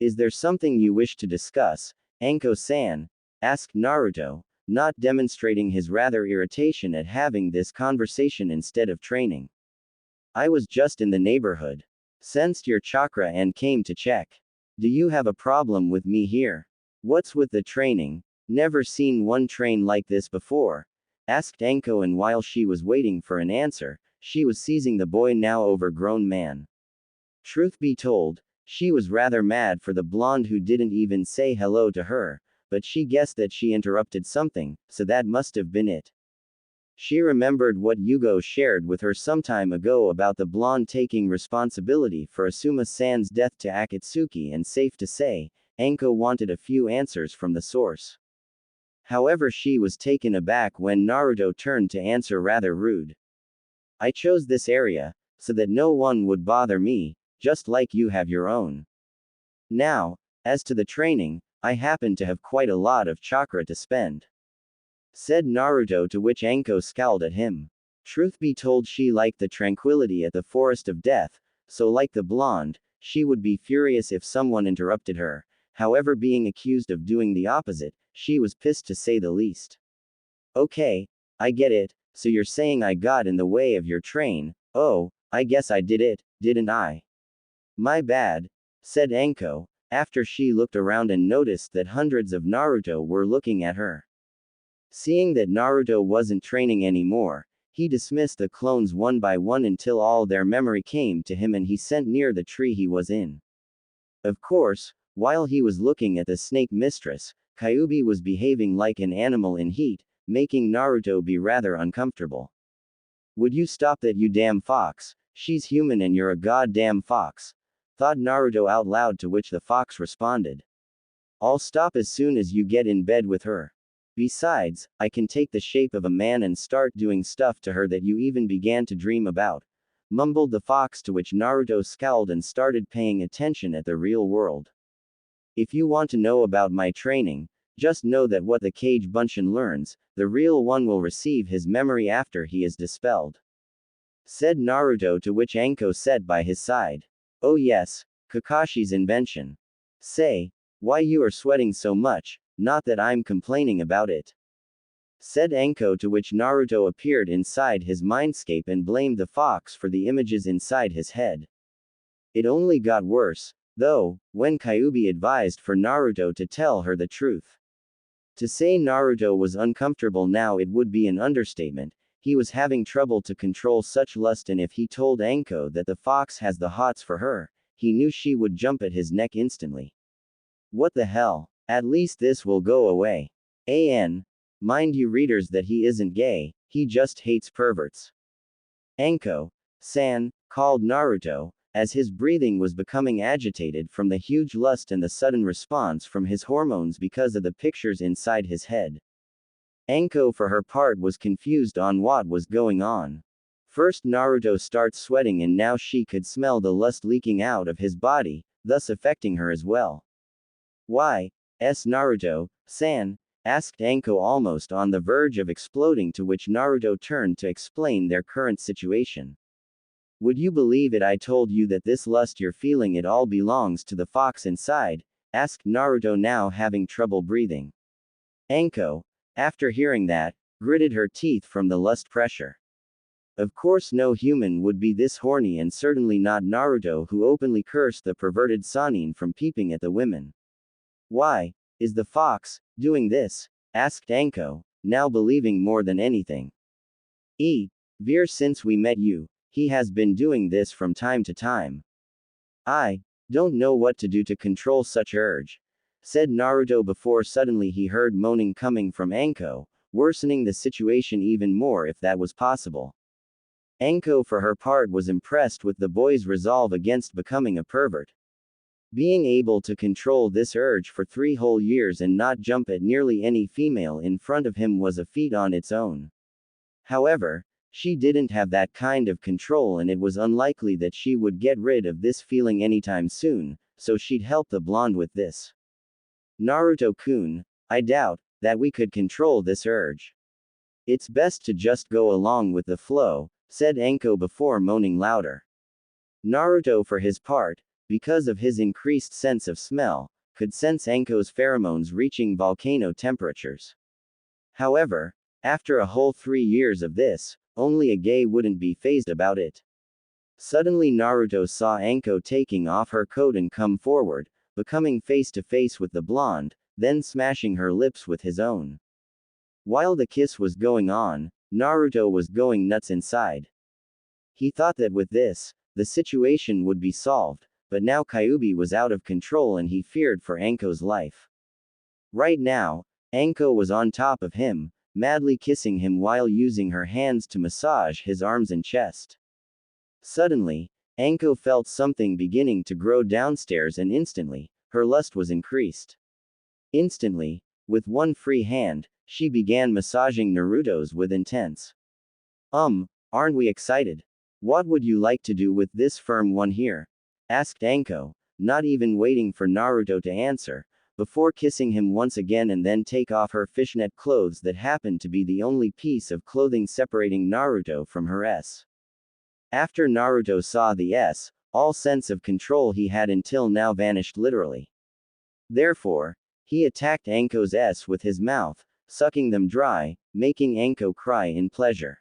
Is there something you wish to discuss, Anko-san? Asked Naruto, not demonstrating his rather irritation at having this conversation instead of training. I was just in the neighborhood. Sensed your chakra and came to check. Do you have a problem with me here? What's with the training? Never seen one train like this before, asked Anko, and while she was waiting for an answer, she was seizing the boy now overgrown man. Truth be told, she was rather mad for the blonde who didn't even say hello to her, but she guessed that she interrupted something, so that must have been it. She remembered what Yugo shared with her some time ago about the blonde taking responsibility for Asuma-san's death to Akatsuki, and safe to say, Anko wanted a few answers from the source. However, she was taken aback when Naruto turned to answer rather rude. I chose this area so that no one would bother me, just like you have your own. Now, as to the training, I happen to have quite a lot of chakra to spend, said Naruto, to which Anko scowled at him. Truth be told, she liked the tranquility at the Forest of Death, so like the blonde, she would be furious if someone interrupted her. However, being accused of doing the opposite, she was pissed to say the least. Okay, I get it, so you're saying I got in the way of your train. Oh, I guess I did it, didn't I? My bad, said Anko, after she looked around and noticed that hundreds of Naruto were looking at her. Seeing that Naruto wasn't training anymore, he dismissed the clones one by one until all their memory came to him and he sent near the tree he was in. Of course, while he was looking at the snake mistress, Kyuubi was behaving like an animal in heat, making Naruto be rather uncomfortable. Would you stop that, you damn fox? She's human and you're a goddamn fox, thought Naruto out loud, to which the fox responded. I'll stop as soon as you get in bed with her. Besides, I can take the shape of a man and start doing stuff to her that you even began to dream about, mumbled the fox, to which Naruto scowled and started paying attention at the real world. If you want to know about my training, just know that what the Cage Bunshin learns, the real one will receive his memory after he is dispelled, said Naruto, to which Anko sat by his side. Oh yes, Kakashi's invention. Say, why you are sweating so much? Not that I'm complaining about it, said Anko, to which Naruto appeared inside his mindscape and blamed the fox for the images inside his head. It only got worse, though, when Kyuubi advised for Naruto to tell her the truth. To say Naruto was uncomfortable now, it would be an understatement. He was having trouble to control such lust, and if he told Anko that the fox has the hots for her, he knew she would jump at his neck instantly. What the hell? At least this will go away. Mind you readers that he isn't gay, he just hates perverts. Anko-san, called Naruto, as his breathing was becoming agitated from the huge lust and the sudden response from his hormones because of the pictures inside his head. Anko, for her part, was confused on what was going on. First Naruto starts sweating and now she could smell the lust leaking out of his body, thus affecting her as well. Why, Naruto-san? Asked Anko, almost on the verge of exploding, to which Naruto turned to explain their current situation. Would you believe it, I told you that this lust you're feeling, it all belongs to the fox inside? Asked Naruto, now having trouble breathing. Anko, after hearing that, gritted her teeth from the lust pressure. Of course no human would be this horny, and certainly not Naruto, who openly cursed the perverted Sannin from peeping at the women. Why is the fox doing this? Asked Anko, now believing more than anything. Veer, since we met you, he has been doing this from time to time. I don't know what to do to control such urge, said Naruto, before suddenly he heard moaning coming from Anko, worsening the situation even more if that was possible. Anko, for her part, was impressed with the boy's resolve against becoming a pervert. Being able to control this urge for 3 whole years and not jump at nearly any female in front of him was a feat on its own. However, she didn't have that kind of control, and it was unlikely that she would get rid of this feeling anytime soon, so she'd help the blonde with this. Naruto-kun, I doubt that we could control this urge. It's best to just go along with the flow, said Anko before moaning louder. Naruto, for his part, because of his increased sense of smell, could sense Anko's pheromones reaching volcano temperatures. However, after a whole 3 years of this, only a gay wouldn't be fazed about it. Suddenly Naruto saw Anko taking off her coat and come forward, becoming face to face with the blonde, then smashing her lips with his own. While the kiss was going on, Naruto was going nuts inside. He thought that with this, the situation would be solved, but now Kyuubi was out of control and he feared for Anko's life. Right now, Anko was on top of him, madly kissing him while using her hands to massage his arms and chest. Suddenly, Anko felt something beginning to grow downstairs, and instantly, her lust was increased. Instantly, with one free hand, she began massaging Naruto's with intense. Aren't we excited? What would you like to do with this firm one here? Asked Anko, not even waiting for Naruto to answer, before kissing him once again and then take off her fishnet clothes that happened to be the only piece of clothing separating Naruto from her S. After Naruto saw the S, all sense of control he had until now vanished literally. Therefore, He attacked Anko's S with his mouth, sucking them dry, making Anko cry in pleasure.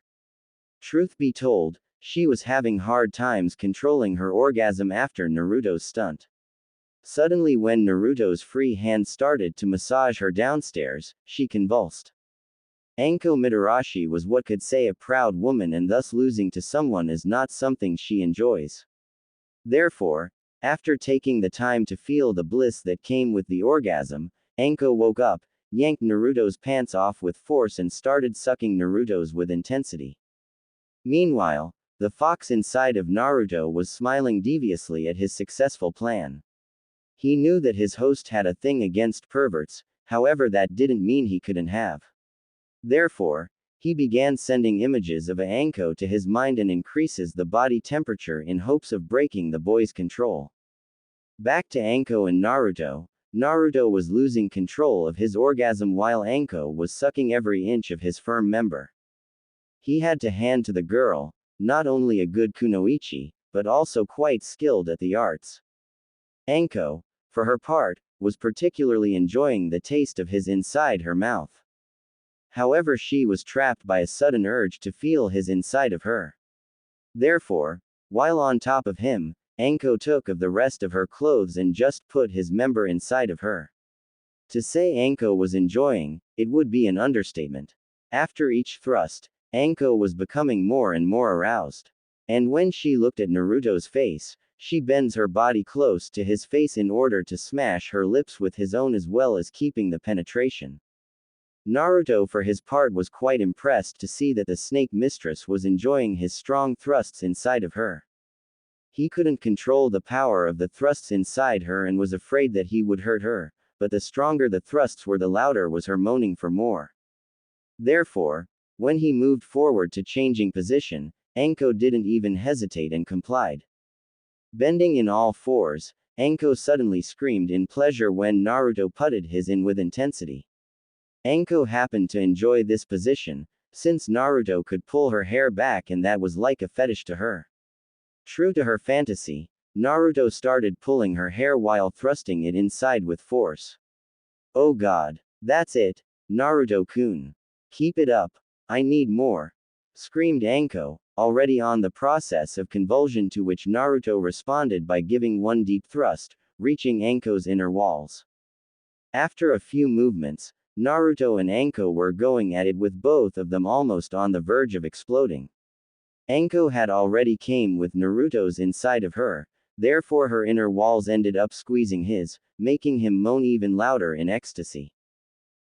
Truth be told, she was having hard times controlling her orgasm after Naruto's stunt. Suddenly, when Naruto's free hand started to massage her downstairs, she convulsed. Anko Mitarashi was what could say a proud woman, and thus losing to someone is not something she enjoys. Therefore, after taking the time to feel the bliss that came with the orgasm, Anko woke up, yanked Naruto's pants off with force and started sucking Naruto's with intensity. Meanwhile, the fox inside of Naruto was smiling deviously at his successful plan. He knew that his host had a thing against perverts, however that didn't mean he couldn't have. Therefore, he began sending images of Anko to his mind and increases the body temperature in hopes of breaking the boy's control. Back to Anko and Naruto. Naruto was losing control of his orgasm while Anko was sucking every inch of his firm member. He had to hand to the girl, not only a good kunoichi, but also quite skilled at the arts. Anko, for her part, was particularly enjoying the taste of his inside her mouth. However, she was trapped by a sudden urge to feel his inside of her. Therefore, while on top of him, Anko took of the rest of her clothes and just put his member inside of her. To say Anko was enjoying, it would be an understatement. After each thrust, Anko was becoming more and more aroused. And when she looked at Naruto's face, she bends her body close to his face in order to smash her lips with his own as well as keeping the penetration. Naruto for his part was quite impressed to see that the snake mistress was enjoying his strong thrusts inside of her. He couldn't control the power of the thrusts inside her and was afraid that he would hurt her, but the stronger the thrusts were, the louder was her moaning for more. Therefore, when he moved forward to changing position, Anko didn't even hesitate and complied. Bending in all fours, Anko suddenly screamed in pleasure when Naruto putted his in with intensity. Anko happened to enjoy this position, since Naruto could pull her hair back and that was like a fetish to her. True to her fantasy, Naruto started pulling her hair while thrusting it inside with force. Oh god. That's it, Naruto-kun. Keep it up. I need more. Screamed Anko, already on the process of convulsion, to which Naruto responded by giving one deep thrust, reaching Anko's inner walls. After a few movements, Naruto and Anko were going at it with both of them almost on the verge of exploding. Anko had already came with Naruto's inside of her, therefore her inner walls ended up squeezing his, making him moan even louder in ecstasy.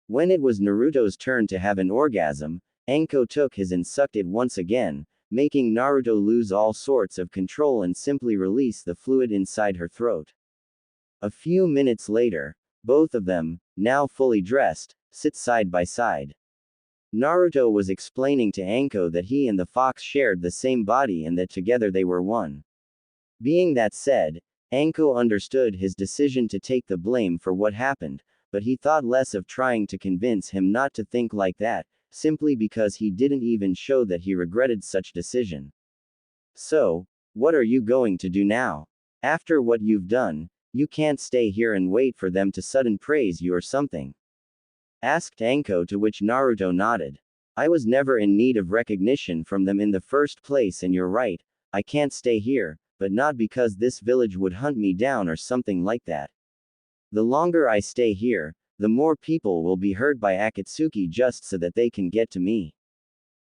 When it was Naruto's turn to have an orgasm, Anko took his and sucked it once again, making Naruto lose all sorts of control and simply release the fluid inside her throat. A few minutes later, both of them, now fully dressed, sit side by side. Naruto was explaining to Anko that he and the fox shared the same body and that together they were one. Being that said, Anko understood his decision to take the blame for what happened, but he thought less of trying to convince him not to think like that, simply because he didn't even show that he regretted such decision. So, what are you going to do now? After what you've done, you can't stay here and wait for them to sudden praise you or something. Asked Anko, to which Naruto nodded. I was never in need of recognition from them in the first place, and you're right, I can't stay here, but not because this village would hunt me down or something like that. The longer I stay here, the more people will be hurt by Akatsuki just so that they can get to me.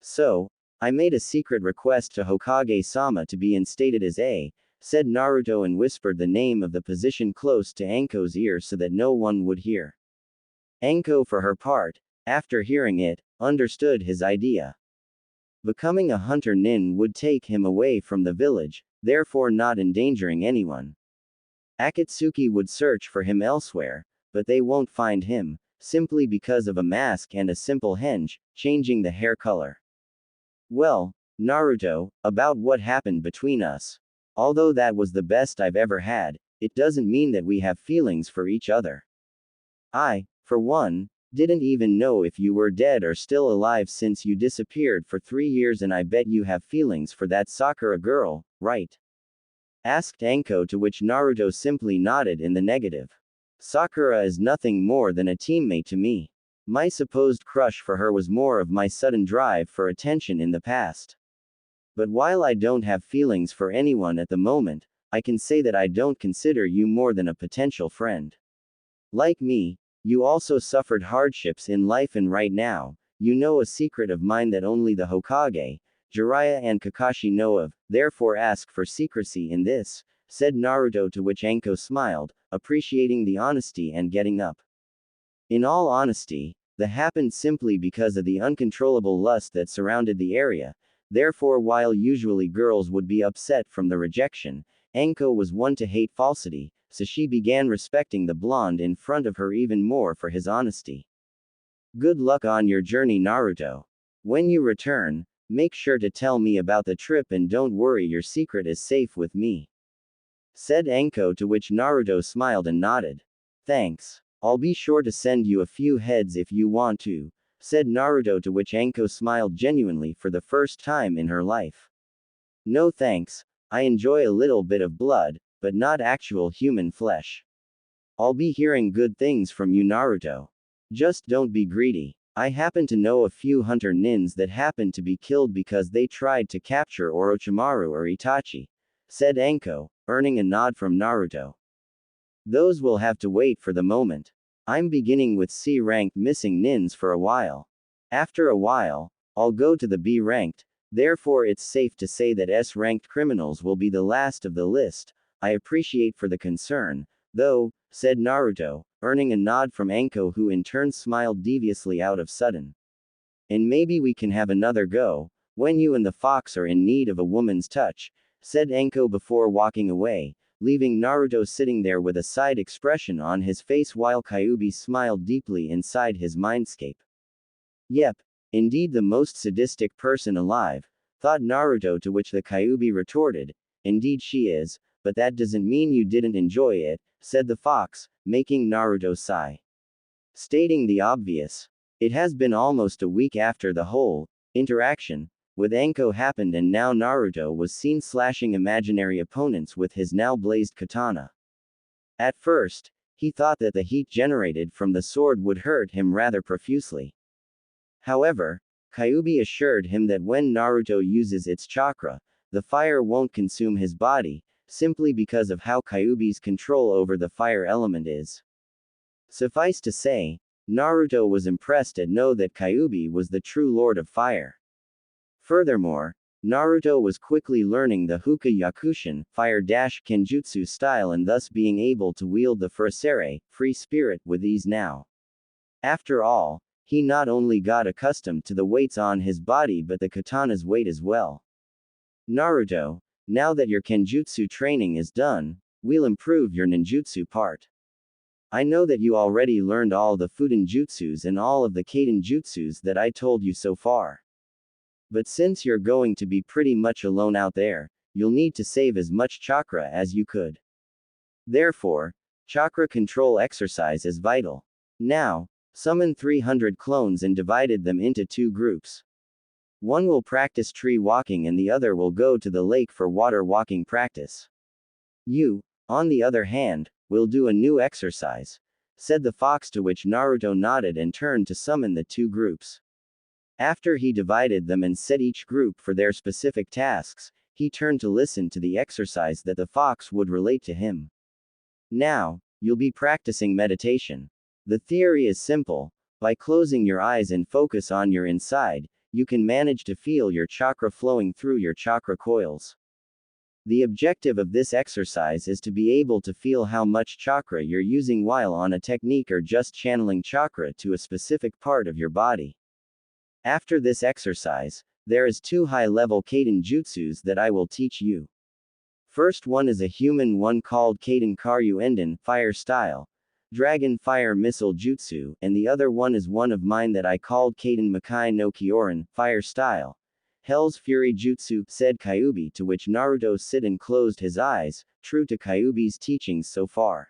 So, I made a secret request to Hokage-sama to be instated as A, said Naruto and whispered the name of the position close to Anko's ear so that no one would hear. Anko for her part, after hearing it, understood his idea. Becoming a hunter nin would take him away from the village, therefore not endangering anyone. Akatsuki would search for him elsewhere, but they won't find him, simply because of a mask and a simple henge, changing the hair color. Well, Naruto, about what happened between us. Although that was the best I've ever had, it doesn't mean that we have feelings for each other. I, for one, didn't even know if you were dead or still alive since you disappeared for 3 years, and I bet you have feelings for that Sakura girl, right? Asked Anko, to which Naruto simply nodded in the negative. Sakura is nothing more than a teammate to me. My supposed crush for her was more of my sudden drive for attention in the past. But while I don't have feelings for anyone at the moment, I can say that I don't consider you more than a potential friend. Like me, you also suffered hardships in life, and right now, you know a secret of mine that only the Hokage, Jiraiya and Kakashi know of, therefore ask for secrecy in this, said Naruto, to which Anko smiled, appreciating the honesty and getting up. In all honesty, that happened simply because of the uncontrollable lust that surrounded the area, therefore while usually girls would be upset from the rejection, Anko was one to hate falsity, so she began respecting the blonde in front of her even more for his honesty. Good luck on your journey, Naruto. When you return, make sure to tell me about the trip, and don't worry, your secret is safe with me, said Anko, to which Naruto smiled and nodded. Thanks. I'll be sure to send you a few heads if you want to, said Naruto, to which Anko smiled genuinely for the first time in her life. No thanks, I enjoy a little bit of blood, but not actual human flesh. I'll be hearing good things from you, Naruto. Just don't be greedy. I happen to know a few hunter nins that happened to be killed because they tried to capture Orochimaru or Itachi, said Anko, earning a nod from Naruto. Those will have to wait for the moment. I'm beginning with C-ranked missing nins for a while. After a while, I'll go to the B-ranked, therefore it's safe to say that S-ranked criminals will be the last of the list. I appreciate for the concern, though, said Naruto, earning a nod from Anko, who in turn smiled deviously out of sudden. And maybe we can have another go, when you and the fox are in need of a woman's touch, said Anko before walking away, leaving Naruto sitting there with a side expression on his face while Kyuubi smiled deeply inside his mindscape. Yep, indeed the most sadistic person alive, thought Naruto, to which the Kyuubi retorted, indeed she is, but that doesn't mean you didn't enjoy it, said the fox, making Naruto sigh. Stating the obvious. It has been almost a week after the whole interaction with Anko happened, and now Naruto was seen slashing imaginary opponents with his now blazed katana. At first, he thought that the heat generated from the sword would hurt him rather profusely. However, Kyuubi assured him that when Naruto uses its chakra, the fire won't consume his body, simply because of how Kyuubi's control over the fire element is. Suffice to say, Naruto was impressed to know that Kyuubi was the true Lord of Fire. Furthermore, Naruto was quickly learning the Huka Yakushin, fire-kenjutsu style, and thus being able to wield the Furasere, free spirit, with ease now. After all, he not only got accustomed to the weights on his body but the katana's weight as well. Naruto, now that your kenjutsu training is done, we'll improve your ninjutsu part. I know that you already learned all the Fuden jutsus and all of the Kaden jutsus that I told you so far. But since you're going to be pretty much alone out there, you'll need to save as much chakra as you could. Therefore, chakra control exercise is vital. Now, summon 300 clones and divided them into 2 groups. One will practice tree walking and the other will go to the lake for water walking practice. You, on the other hand, will do a new exercise, said the fox, to which Naruto nodded and turned to summon the 2 groups. After he divided them and set each group for their specific tasks, he turned to listen to the exercise that the fox would relate to him. Now, you'll be practicing meditation. The theory is simple. By closing your eyes and focus on your inside, you can manage to feel your chakra flowing through your chakra coils. The objective of this exercise is to be able to feel how much chakra you're using while on a technique or just channeling chakra to a specific part of your body. After this exercise, there is 2 high-level Kaden jutsus that I will teach you. First one is a human one called Kaden Karyu Enden, fire style, Dragon Fire Missile Jutsu, and the other one is one of mine that I called Kaden Makai no Kyorin, fire style, Hell's Fury Jutsu, said Kyuubi, to which Naruto sit and closed his eyes, true to Kyuubi's teachings so far.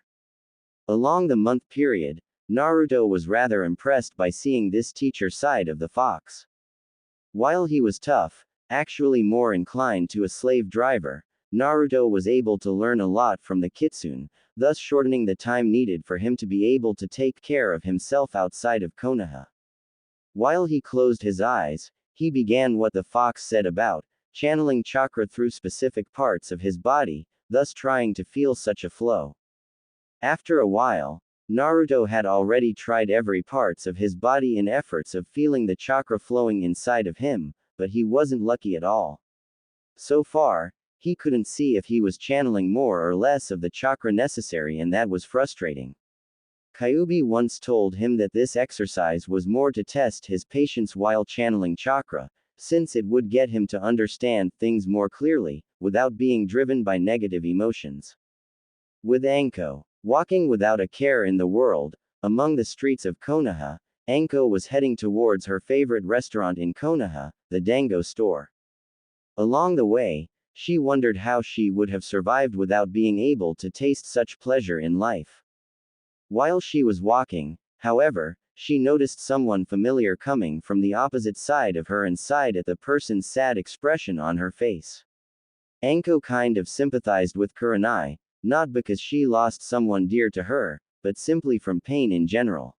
Along the month period, Naruto was rather impressed by seeing this teacher side of the fox. While he was tough, actually more inclined to a slave driver, Naruto was able to learn a lot from the kitsune, thus shortening the time needed for him to be able to take care of himself outside of Konoha. While he closed his eyes, he began what the fox said about channeling chakra through specific parts of his body, thus trying to feel such a flow. After a while, Naruto had already tried every parts of his body in efforts of feeling the chakra flowing inside of him, but he wasn't lucky at all. So far, he couldn't see if he was channeling more or less of the chakra necessary, and that was frustrating. Kyuubi once told him that this exercise was more to test his patience while channeling chakra, since it would get him to understand things more clearly, without being driven by negative emotions. With Anko walking without a care in the world, among the streets of Konoha, Anko was heading towards her favorite restaurant in Konoha, the Dango store. Along the way, she wondered how she would have survived without being able to taste such pleasure in life. While she was walking, however, she noticed someone familiar coming from the opposite side of her and sighed at the person's sad expression on her face. Anko kind of sympathized with Kurenai, not because she lost someone dear to her, but simply from pain in general.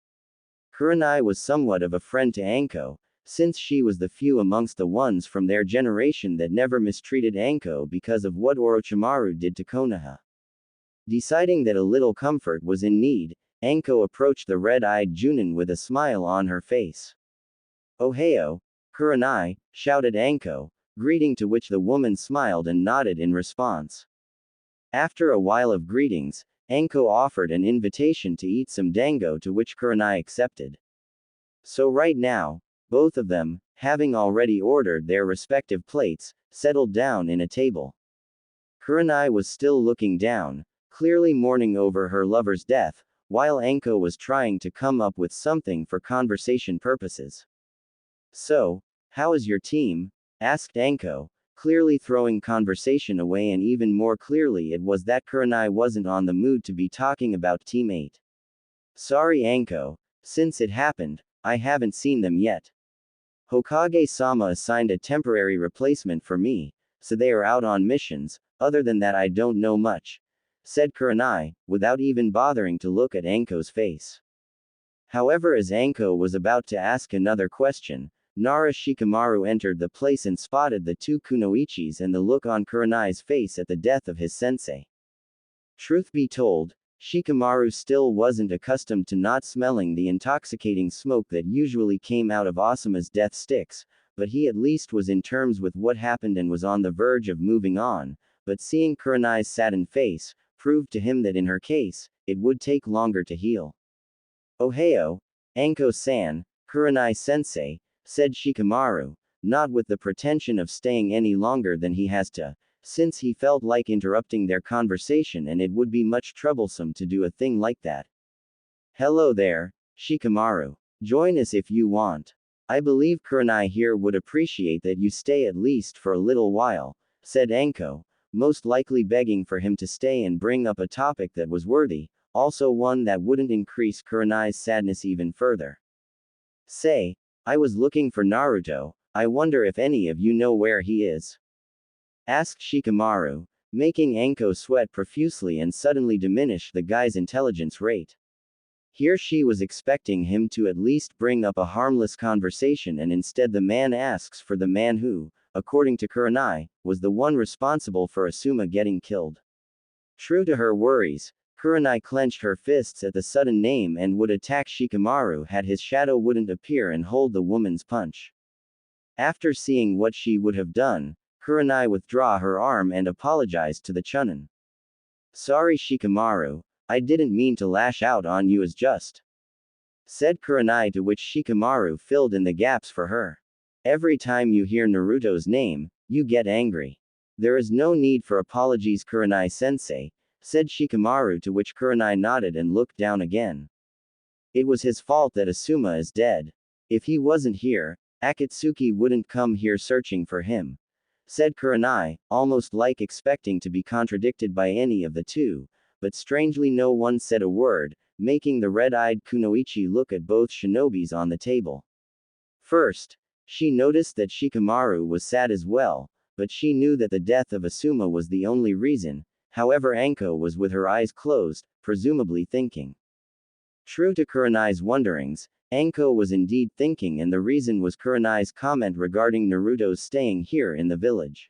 Kurenai was somewhat of a friend to Anko, since she was the few amongst the ones from their generation that never mistreated Anko because of what Orochimaru did to Konoha. Deciding that a little comfort was in need, Anko approached the red-eyed Junin with a smile on her face. "Ohio, Kurenai," shouted Anko, greeting to which the woman smiled and nodded in response. After a while of greetings, Anko offered an invitation to eat some dango, to which Kurenai accepted. So right now, both of them, having already ordered their respective plates, settled down in a table. Kurenai was still looking down, clearly mourning over her lover's death, while Anko was trying to come up with something for conversation purposes. "So, how is your team?" asked Anko, clearly throwing conversation away, and even more clearly it was that Kurenai wasn't on the mood to be talking about teammate. "Sorry Anko, since it happened, I haven't seen them yet. Hokage-sama assigned a temporary replacement for me, so they are out on missions, other than that I don't know much," said Kurenai, without even bothering to look at Anko's face. However, as Anko was about to ask another question, Nara Shikamaru entered the place and spotted the two kunoichis and the look on Kurenai's face at the death of his sensei. Truth be told, Shikamaru still wasn't accustomed to not smelling the intoxicating smoke that usually came out of Asuma's death sticks, but he at least was in terms with what happened and was on the verge of moving on, but seeing Kurenai's saddened face, proved to him that in her case, it would take longer to heal. "Ohio, Anko-san, Kurenai-sensei," said Shikamaru, not with the pretension of staying any longer than he has to, since he felt like interrupting their conversation and it would be much troublesome to do a thing like that. "Hello there, Shikamaru. Join us if you want. I believe Kurenai here would appreciate that you stay at least for a little while," said Anko, most likely begging for him to stay and bring up a topic that was worthy, also one that wouldn't increase Kurenai's sadness even further. "Say, I was looking for Naruto, I wonder if any of you know where he is?" asked Shikamaru, making Anko sweat profusely and suddenly diminish the guy's intelligence rate. Here she was expecting him to at least bring up a harmless conversation, and instead the man asks for the man who, according to Kurenai, was the one responsible for Asuma getting killed. True to her worries, Kurenai clenched her fists at the sudden name and would attack Shikamaru had his shadow wouldn't appear and hold the woman's punch. After seeing what she would have done, Kurenai withdrew her arm and apologized to the Chunin. "Sorry Shikamaru, I didn't mean to lash out on you as just," said Kurenai, to which Shikamaru filled in the gaps for her. "Every time you hear Naruto's name, you get angry. There is no need for apologies Kurenai-sensei," said Shikamaru, to which Kurenai nodded and looked down again. "It was his fault that Asuma is dead. If he wasn't here, Akatsuki wouldn't come here searching for him," said Kurenai, almost like expecting to be contradicted by any of the two, but strangely no one said a word, making the red-eyed kunoichi look at both shinobis on the table. First, she noticed that Shikamaru was sad as well, but she knew that the death of Asuma was the only reason. However, Anko was with her eyes closed, presumably thinking. True to Kurenai's wonderings, Anko was indeed thinking, and the reason was Kurenai's comment regarding Naruto's staying here in the village.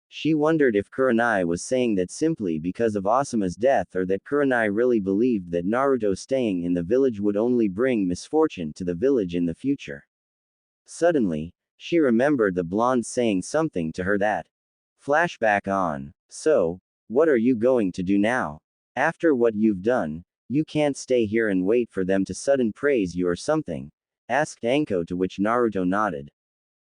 She wondered if Kurenai was saying that simply because of Asuma's death, or that Kurenai really believed that Naruto staying in the village would only bring misfortune to the village in the future. Suddenly, she remembered the blonde saying something to her that. Flashback on. So, what are you going to do now? After what you've done, you can't stay here and wait for them to sudden praise you or something? Asked Anko, to which Naruto nodded.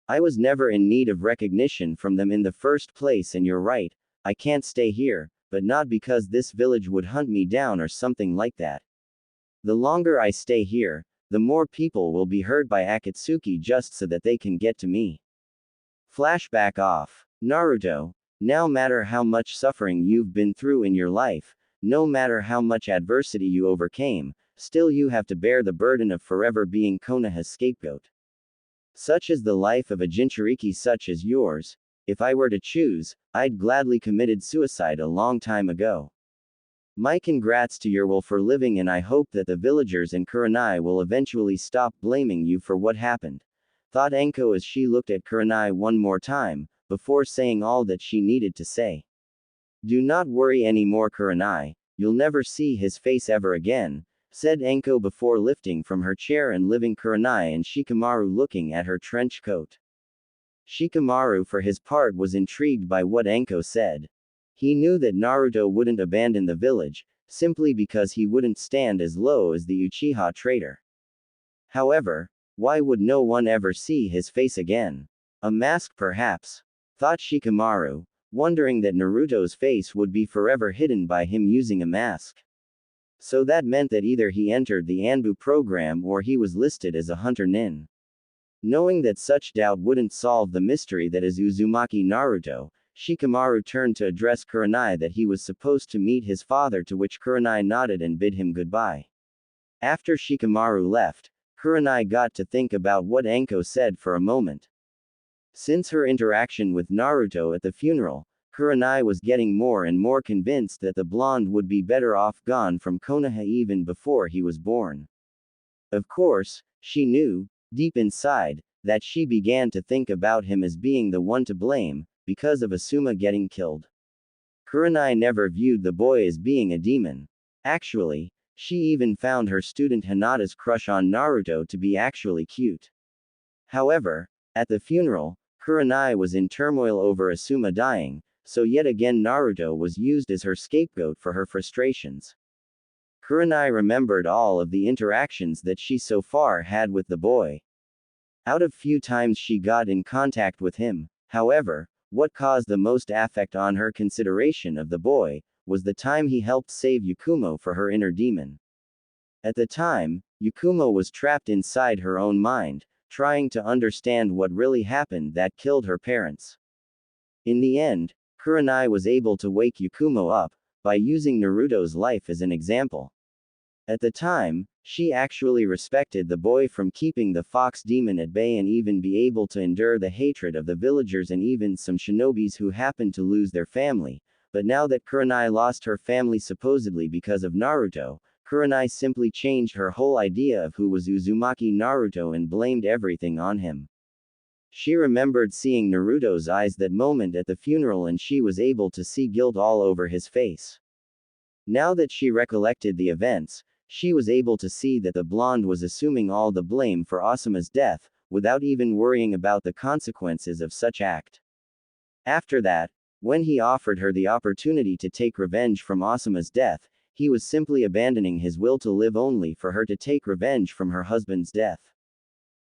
I was never in need of recognition from them in the first place, and you're right, I can't stay here, but not because this village would hunt me down or something like that. The longer I stay here, the more people will be hurt by Akatsuki just so that they can get to me. Flashback off. Naruto, no matter how much suffering you've been through in your life, no matter how much adversity you overcame, still you have to bear the burden of forever being Konoha's scapegoat. Such is the life of a Jinchuriki such as yours. If I were to choose, I'd gladly committed suicide a long time ago. My congrats to your will for living, and I hope that the villagers and Kurenai will eventually stop blaming you for what happened, thought Anko as she looked at Kurenai one more time, before saying all that she needed to say. Do not worry anymore, Kurenai, you'll never see his face ever again, said Anko before lifting from her chair and leaving Kurenai and Shikamaru looking at her trench coat. Shikamaru for his part was intrigued by what Anko said. He knew that Naruto wouldn't abandon the village, simply because he wouldn't stand as low as the Uchiha traitor. However, why would no one ever see his face again? A mask perhaps? Thought Shikamaru, wondering that Naruto's face would be forever hidden by him using a mask. So that meant that either he entered the Anbu program or he was listed as a hunter nin. Knowing that such doubt wouldn't solve the mystery that is Uzumaki Naruto, Shikamaru turned to address Kurenai that he was supposed to meet his father, to which Kurenai nodded and bid him goodbye. After Shikamaru left, Kurenai got to think about what Anko said for a moment. Since her interaction with Naruto at the funeral, Kurenai was getting more and more convinced that the blonde would be better off gone from Konoha even before he was born. Of course, she knew, deep inside, that she began to think about him as being the one to blame, because of Asuma getting killed. Kurenai never viewed the boy as being a demon. Actually, she even found her student Hinata's crush on Naruto to be actually cute. However, at the funeral, Kurenai was in turmoil over Asuma dying, so yet again Naruto was used as her scapegoat for her frustrations. Kurenai remembered all of the interactions that she so far had with the boy. Out of few times she got in contact with him, however, what caused the most affect on her consideration of the boy, was the time he helped save Yakumo for her inner demon. At the time, Yakumo was trapped inside her own mind, trying to understand what really happened that killed her parents. In the end, Kurenai was able to wake Yakumo up, by using Naruto's life as an example. At the time, she actually respected the boy from keeping the fox demon at bay and even be able to endure the hatred of the villagers and even some shinobis who happened to lose their family, but now that Kurenai lost her family supposedly because of Naruto, Kurenai simply changed her whole idea of who was Uzumaki Naruto and blamed everything on him. She remembered seeing Naruto's eyes that moment at the funeral, and she was able to see guilt all over his face. Now that she recollected the events, she was able to see that the blonde was assuming all the blame for Asuma's death, without even worrying about the consequences of such act. After that, when he offered her the opportunity to take revenge from Asuma's death, he was simply abandoning his will to live only for her to take revenge from her husband's death.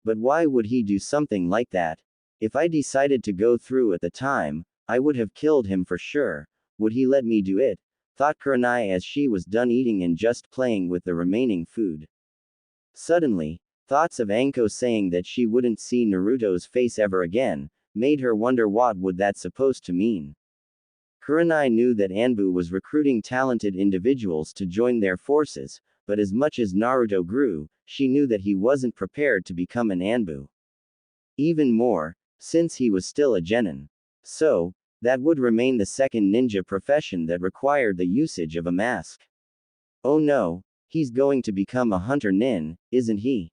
But why would he do something like that? If I decided to go through at the time, I would have killed him for sure. Would he let me do it? Thought Kurenai as she was done eating and just playing with the remaining food. Suddenly, thoughts of Anko saying that she wouldn't see Naruto's face ever again, made her wonder what would that supposed to mean. Kurenai knew that Anbu was recruiting talented individuals to join their forces, but as much as Naruto grew, she knew that he wasn't prepared to become an Anbu. Even more, since he was still a genin. So, that would remain the second ninja profession that required the usage of a mask. Oh no, he's going to become a hunter nin, isn't he?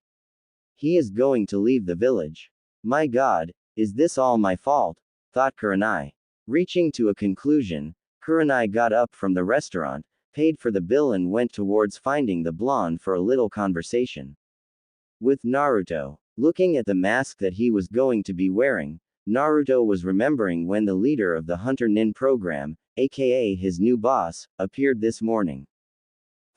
He is going to leave the village. My god, is this all my fault? Thought Kurenai. Reaching to a conclusion, Kurenai got up from the restaurant, paid for the bill and went towards finding the blonde for a little conversation. With Naruto. Looking at the mask that he was going to be wearing, Naruto was remembering when the leader of the Hunter Nin program, aka his new boss, appeared this morning.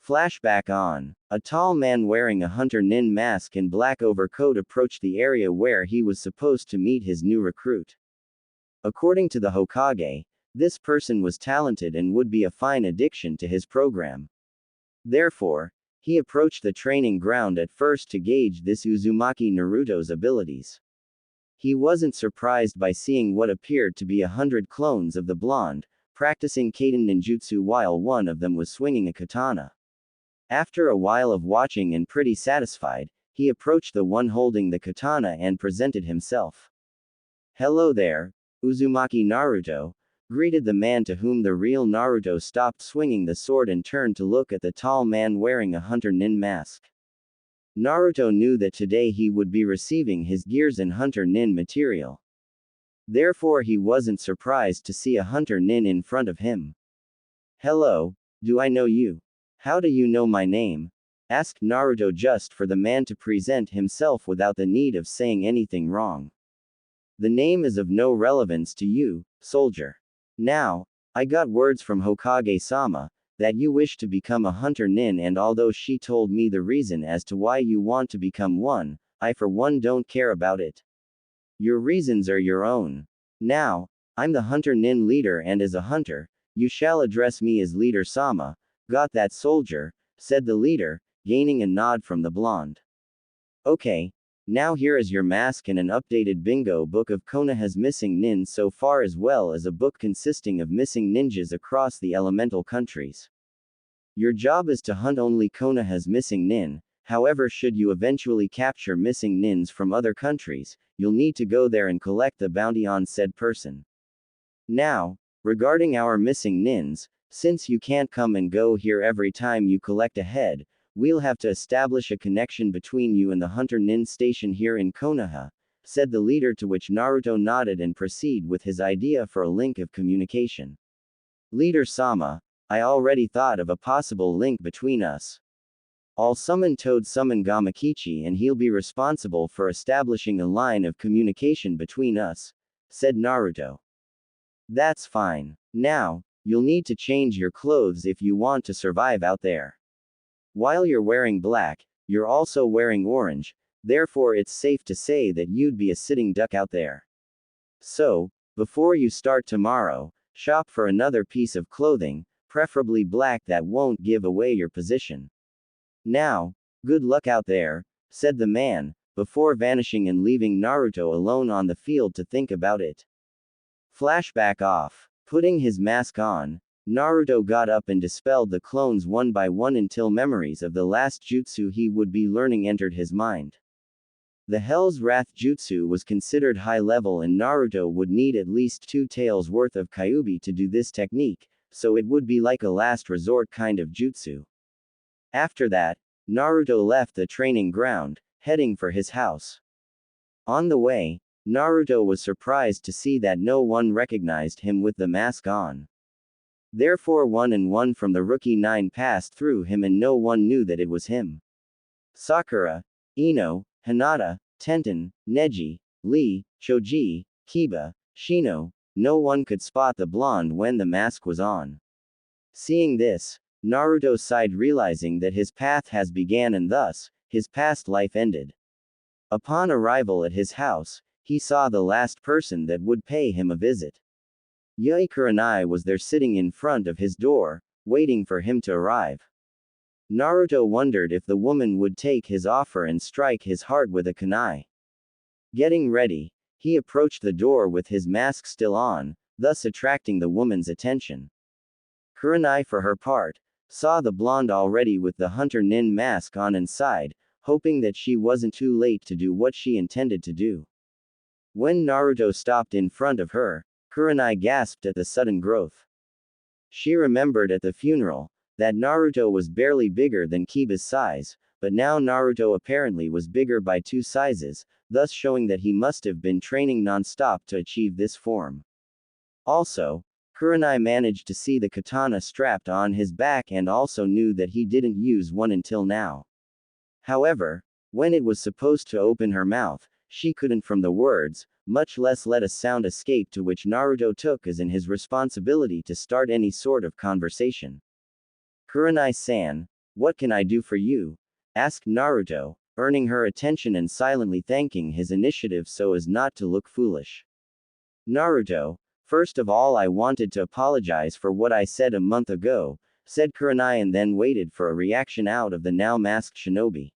Flashback on. A tall man wearing a Hunter Nin mask and black overcoat approached the area where he was supposed to meet his new recruit. According to the Hokage, this person was talented and would be a fine addition to his program. Therefore, he approached the training ground at first to gauge this Uzumaki Naruto's abilities. He wasn't surprised by seeing what appeared to be 100 clones of the blonde, practicing Kaden ninjutsu while one of them was swinging a katana. After a while of watching and pretty satisfied, he approached the one holding the katana and presented himself. Hello there, Uzumaki Naruto, greeted the man, to whom the real Naruto stopped swinging the sword and turned to look at the tall man wearing a Hunter Nin mask. Naruto knew that today he would be receiving his gears and Hunter Nin material. Therefore he wasn't surprised to see a Hunter Nin in front of him. Hello, do I know you? How do you know my name? Asked Naruto, just for the man to present himself without the need of saying anything wrong. The name is of no relevance to you, soldier. Now, I got words from Hokage-sama, that you wish to become a Hunter Nin, and although she told me the reason as to why you want to become one, I for one don't care about it. Your reasons are your own. Now, I'm the Hunter Nin leader, and as a hunter, you shall address me as leader-sama. Got that, soldier? Said the leader, gaining a nod from the blonde. Okay. Now here is your mask and an updated bingo book of Konoha's missing nin so far, as well as a book consisting of missing ninjas across the elemental countries. Your job is to hunt only Konoha's missing nin. However, should you eventually capture missing nins from other countries, you'll need to go there and collect the bounty on said person. Now, regarding our missing nins, since you can't come and go here every time you collect a head, we'll have to establish a connection between you and the Hunter Nin station here in Konoha, said the leader, to which Naruto nodded and proceeded with his idea for a link of communication. Leader-sama, I already thought of a possible link between us. I'll summon Toad, summon Gamakichi, and he'll be responsible for establishing a line of communication between us, said Naruto. That's fine. Now, you'll need to change your clothes if you want to survive out there. While you're wearing black, you're also wearing orange, therefore it's safe to say that you'd be a sitting duck out there. So, before you start tomorrow, shop for another piece of clothing, preferably black, that won't give away your position. Now, good luck out there, said the man, before vanishing and leaving Naruto alone on the field to think about it. Flashback off. Putting his mask on, Naruto got up and dispelled the clones one by one until memories of the last jutsu he would be learning entered his mind. The Hell's Wrath jutsu was considered high level, and Naruto would need at least 2 taels worth of kyubi to do this technique, so it would be like a last resort kind of jutsu. After that, Naruto left the training ground, heading for his house. On the way, Naruto was surprised to see that no one recognized him with the mask on. Therefore 1 and 1 from the rookie 9 passed through him and no one knew that it was him. Sakura, Ino, Hinata, Tenten, Neji, Lee, Choji, Kiba, Shino, no one could spot the blonde when the mask was on. Seeing this, Naruto sighed, realizing that his path has began and thus, his past life ended. Upon arrival at his house, he saw the last person that would pay him a visit. Yui Kurenai was there sitting in front of his door, waiting for him to arrive. Naruto wondered if the woman would take his offer and strike his heart with a kunai. Getting ready, he approached the door with his mask still on, thus attracting the woman's attention. Kurenai, for her part, saw the blonde already with the Hunter Nin mask on and sighed, hoping that she wasn't too late to do what she intended to do. When Naruto stopped in front of her, Kurenai gasped at the sudden growth. She remembered at the funeral that Naruto was barely bigger than Kiba's size, but now Naruto apparently was bigger by 2 sizes, thus showing that he must have been training non-stop to achieve this form. Also, Kurenai managed to see the katana strapped on his back and also knew that he didn't use one until now. However, when it was supposed to open her mouth, she couldn't from the words, much less let a sound escape, to which Naruto took as in his responsibility to start any sort of conversation. Kurenai-san, what can I do for you? Asked Naruto, earning her attention and silently thanking his initiative so as not to look foolish. Naruto, first of all I wanted to apologize for what I said a month ago, said Kurenai and then waited for a reaction out of the now masked shinobi.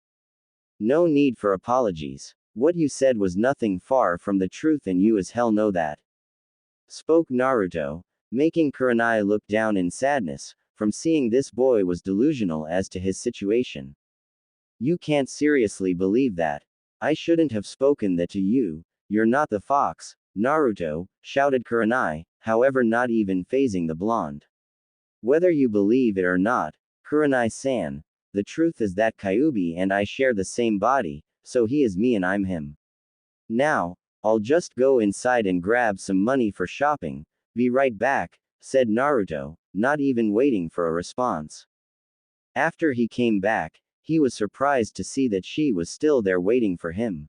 No need for apologies. What you said was nothing far from the truth and you as hell know that. Spoke Naruto, making Kurenai look down in sadness, from seeing this boy was delusional as to his situation. You can't seriously believe that. I shouldn't have spoken that to you, you're not the fox, Naruto, shouted Kurenai, however not even phasing the blonde. Whether you believe it or not, Kurenai-san, the truth is that Kyuubi and I share the same body, so he is me and I'm him. Now, I'll just go inside and grab some money for shopping, be right back, said Naruto, not even waiting for a response. After he came back, he was surprised to see that she was still there waiting for him.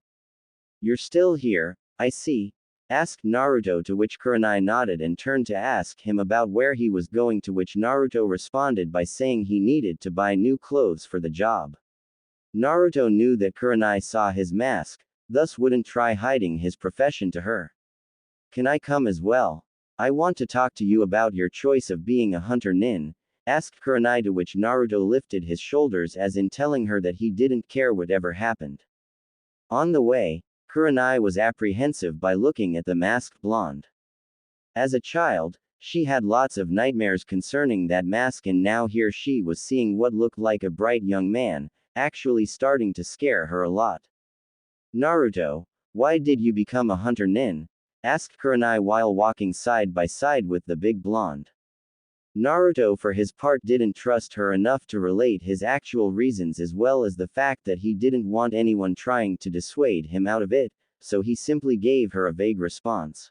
You're still here, I see, asked Naruto, to which Kurenai nodded and turned to ask him about where he was going, to which Naruto responded by saying he needed to buy new clothes for the job. Naruto knew that Kurenai saw his mask, thus wouldn't try hiding his profession to her. Can I come as well? I want to talk to you about your choice of being a hunter nin, asked Kurenai, to which Naruto lifted his shoulders as in telling her that he didn't care whatever happened. On the way, Kurenai was apprehensive by looking at the masked blonde. As a child, she had lots of nightmares concerning that mask, and now here she was seeing what looked like a bright young man, actually starting to scare her a lot. Naruto, why did you become a hunter nin? Asked Kurenai while walking side by side with the big blonde. Naruto for his part didn't trust her enough to relate his actual reasons, as well as the fact that he didn't want anyone trying to dissuade him out of it, so he simply gave her a vague response.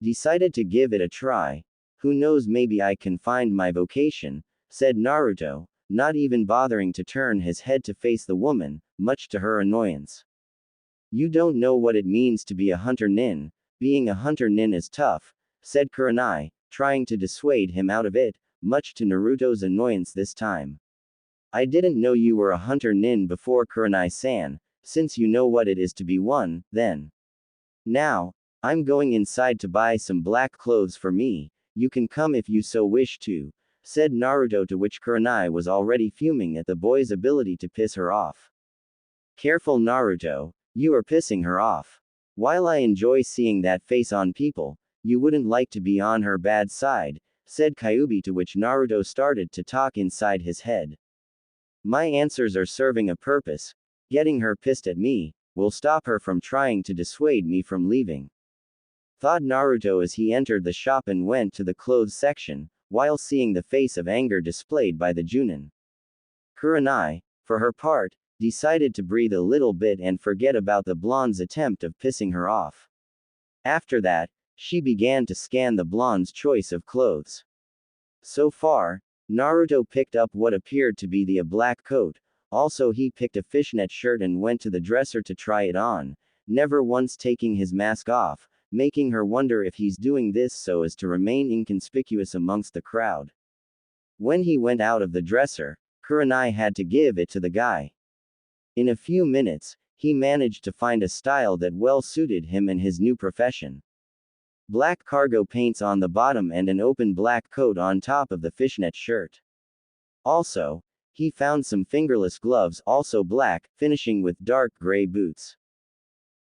Decided to give it a try. Who knows, maybe I can find my vocation, said Naruto, not even bothering to turn his head to face the woman, much to her annoyance. You don't know what it means to be a hunter nin. Being a hunter nin is tough, said Kurenai, trying to dissuade him out of it, much to Naruto's annoyance this time. I didn't know you were a hunter nin before, Kurenai-san, since you know what it is to be one, then. Now, I'm going inside to buy some black clothes for me, you can come if you so wish to, said Naruto, to which Kurenai was already fuming at the boy's ability to piss her off. Careful Naruto, you are pissing her off. While I enjoy seeing that face on people, you wouldn't like to be on her bad side, said Kyuubi, to which Naruto started to talk inside his head. My answers are serving a purpose. Getting her pissed at me will stop her from trying to dissuade me from leaving, thought Naruto as he entered the shop and went to the clothes section, while seeing the face of anger displayed by the Junin. Kurenai, for her part, decided to breathe a little bit and forget about the blonde's attempt of pissing her off. After that, she began to scan the blonde's choice of clothes. So far, Naruto picked up what appeared to be a black coat, also he picked a fishnet shirt and went to the dresser to try it on, never once taking his mask off, making her wonder if he's doing this so as to remain inconspicuous amongst the crowd. When he went out of the dresser, Kurenai had to give it to the guy. In a few minutes, he managed to find a style that well suited him and his new profession. Black cargo paints on the bottom and an open black coat on top of the fishnet shirt. Also, he found some fingerless gloves, also black, finishing with dark gray boots.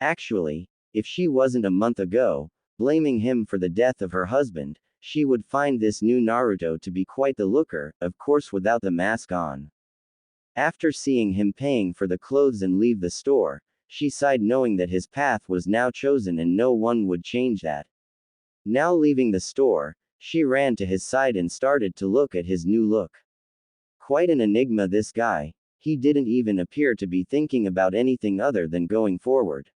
Actually, if she wasn't a month ago blaming him for the death of her husband, she would find this new Naruto to be quite the looker, of course without the mask on. After seeing him paying for the clothes and leave the store, she sighed knowing that his path was now chosen and no one would change that. Now leaving the store, she ran to his side and started to look at his new look. Quite an enigma, this guy. He didn't even appear to be thinking about anything other than going forward.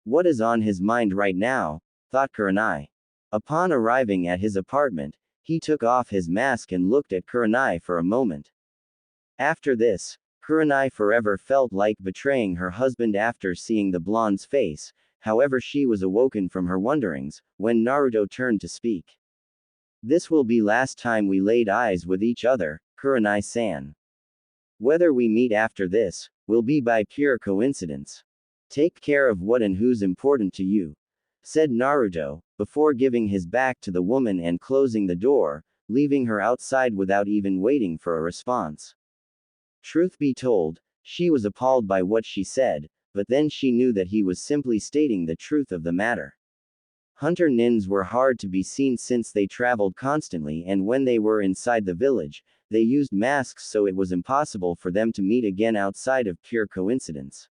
What is on his mind right now? Thought Kurenai. Upon arriving at his apartment, he took off his mask and looked at Kurenai for a moment. After this, Kurenai forever felt like betraying her husband after seeing the blonde's face. However, she was awoken from her wonderings when Naruto turned to speak. This will be last time we laid eyes with each other, Kurenai-san. Whether we meet after this, will be by pure coincidence. Take care of what and who's important to you, said Naruto, before giving his back to the woman and closing the door, leaving her outside without even waiting for a response. Truth be told, she was appalled by what she said, but then she knew that he was simply stating the truth of the matter. Hunter Nins were hard to be seen since they traveled constantly, and when they were inside the village, they used masks, so it was impossible for them to meet again outside of pure coincidence.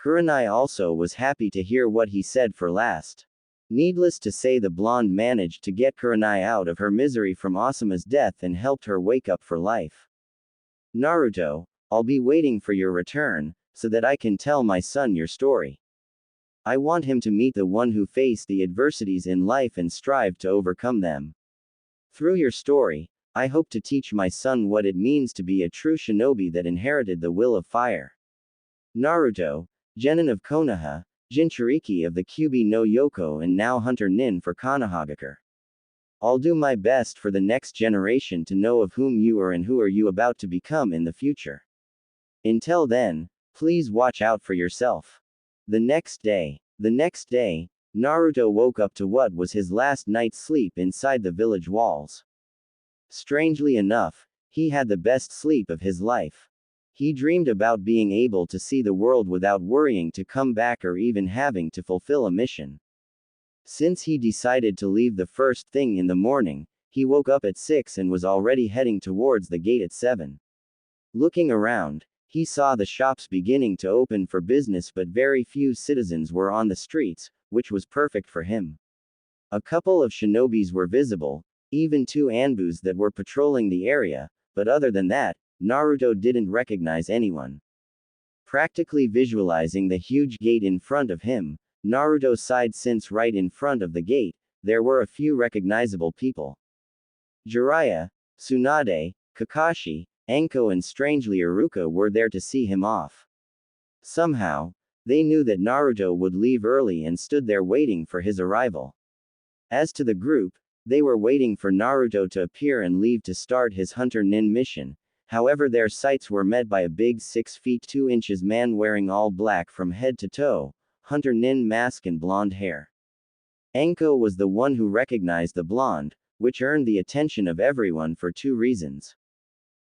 Kurenai also was happy to hear what he said for last. Needless to say, the blonde managed to get Kurenai out of her misery from Asuma's death and helped her wake up for life. Naruto, I'll be waiting for your return, so that I can tell my son your story. I want him to meet the one who faced the adversities in life and strive to overcome them. Through your story, I hope to teach my son what it means to be a true shinobi that inherited the will of fire. Naruto, Genin of Konoha, Jinchuriki of the Kyubi no Yoko, and now Hunter Nin for Konohagakure. I'll do my best for the next generation to know of whom you are and who are you about to become in the future. Until then, please watch out for yourself. The next day, Naruto woke up to what was his last night's sleep inside the village walls. Strangely enough, he had the best sleep of his life. He dreamed about being able to see the world without worrying to come back or even having to fulfill a mission. Since he decided to leave the first thing in the morning, he woke up at 6 and was already heading towards the gate at 7. Looking around, he saw the shops beginning to open for business, but very few citizens were on the streets, which was perfect for him. A couple of shinobis were visible, even 2 Anbus that were patrolling the area, but other than that, Naruto didn't recognize anyone. Practically visualizing the huge gate in front of him, Naruto sighed, since right in front of the gate, there were a few recognizable people. Jiraiya, Tsunade, Kakashi, Anko and strangely Iruka were there to see him off. Somehow, they knew that Naruto would leave early and stood there waiting for his arrival. As to the group, they were waiting for Naruto to appear and leave to start his Hunter Nin mission. However, their sights were met by a big 6 feet 2 inches man wearing all black from head to toe, Hunter Nin mask and blonde hair. Anko was the one who recognized the blonde, which earned the attention of everyone for 2 reasons.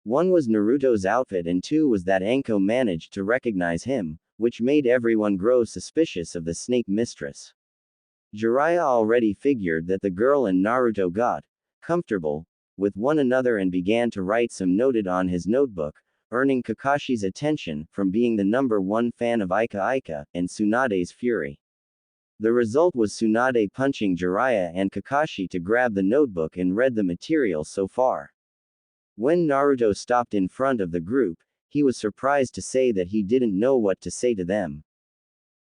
One was Naruto's outfit and 2 was that Anko managed to recognize him, which made everyone grow suspicious of the snake mistress. Jiraiya already figured that the girl and Naruto got comfortable with one another and began to write some noted on his notebook, earning Kakashi's attention from being the #1 fan of Ika Ika and Tsunade's fury. The result was Tsunade punching Jiraiya and Kakashi to grab the notebook and read the material so far. When Naruto stopped in front of the group, he was surprised to say that he didn't know what to say to them.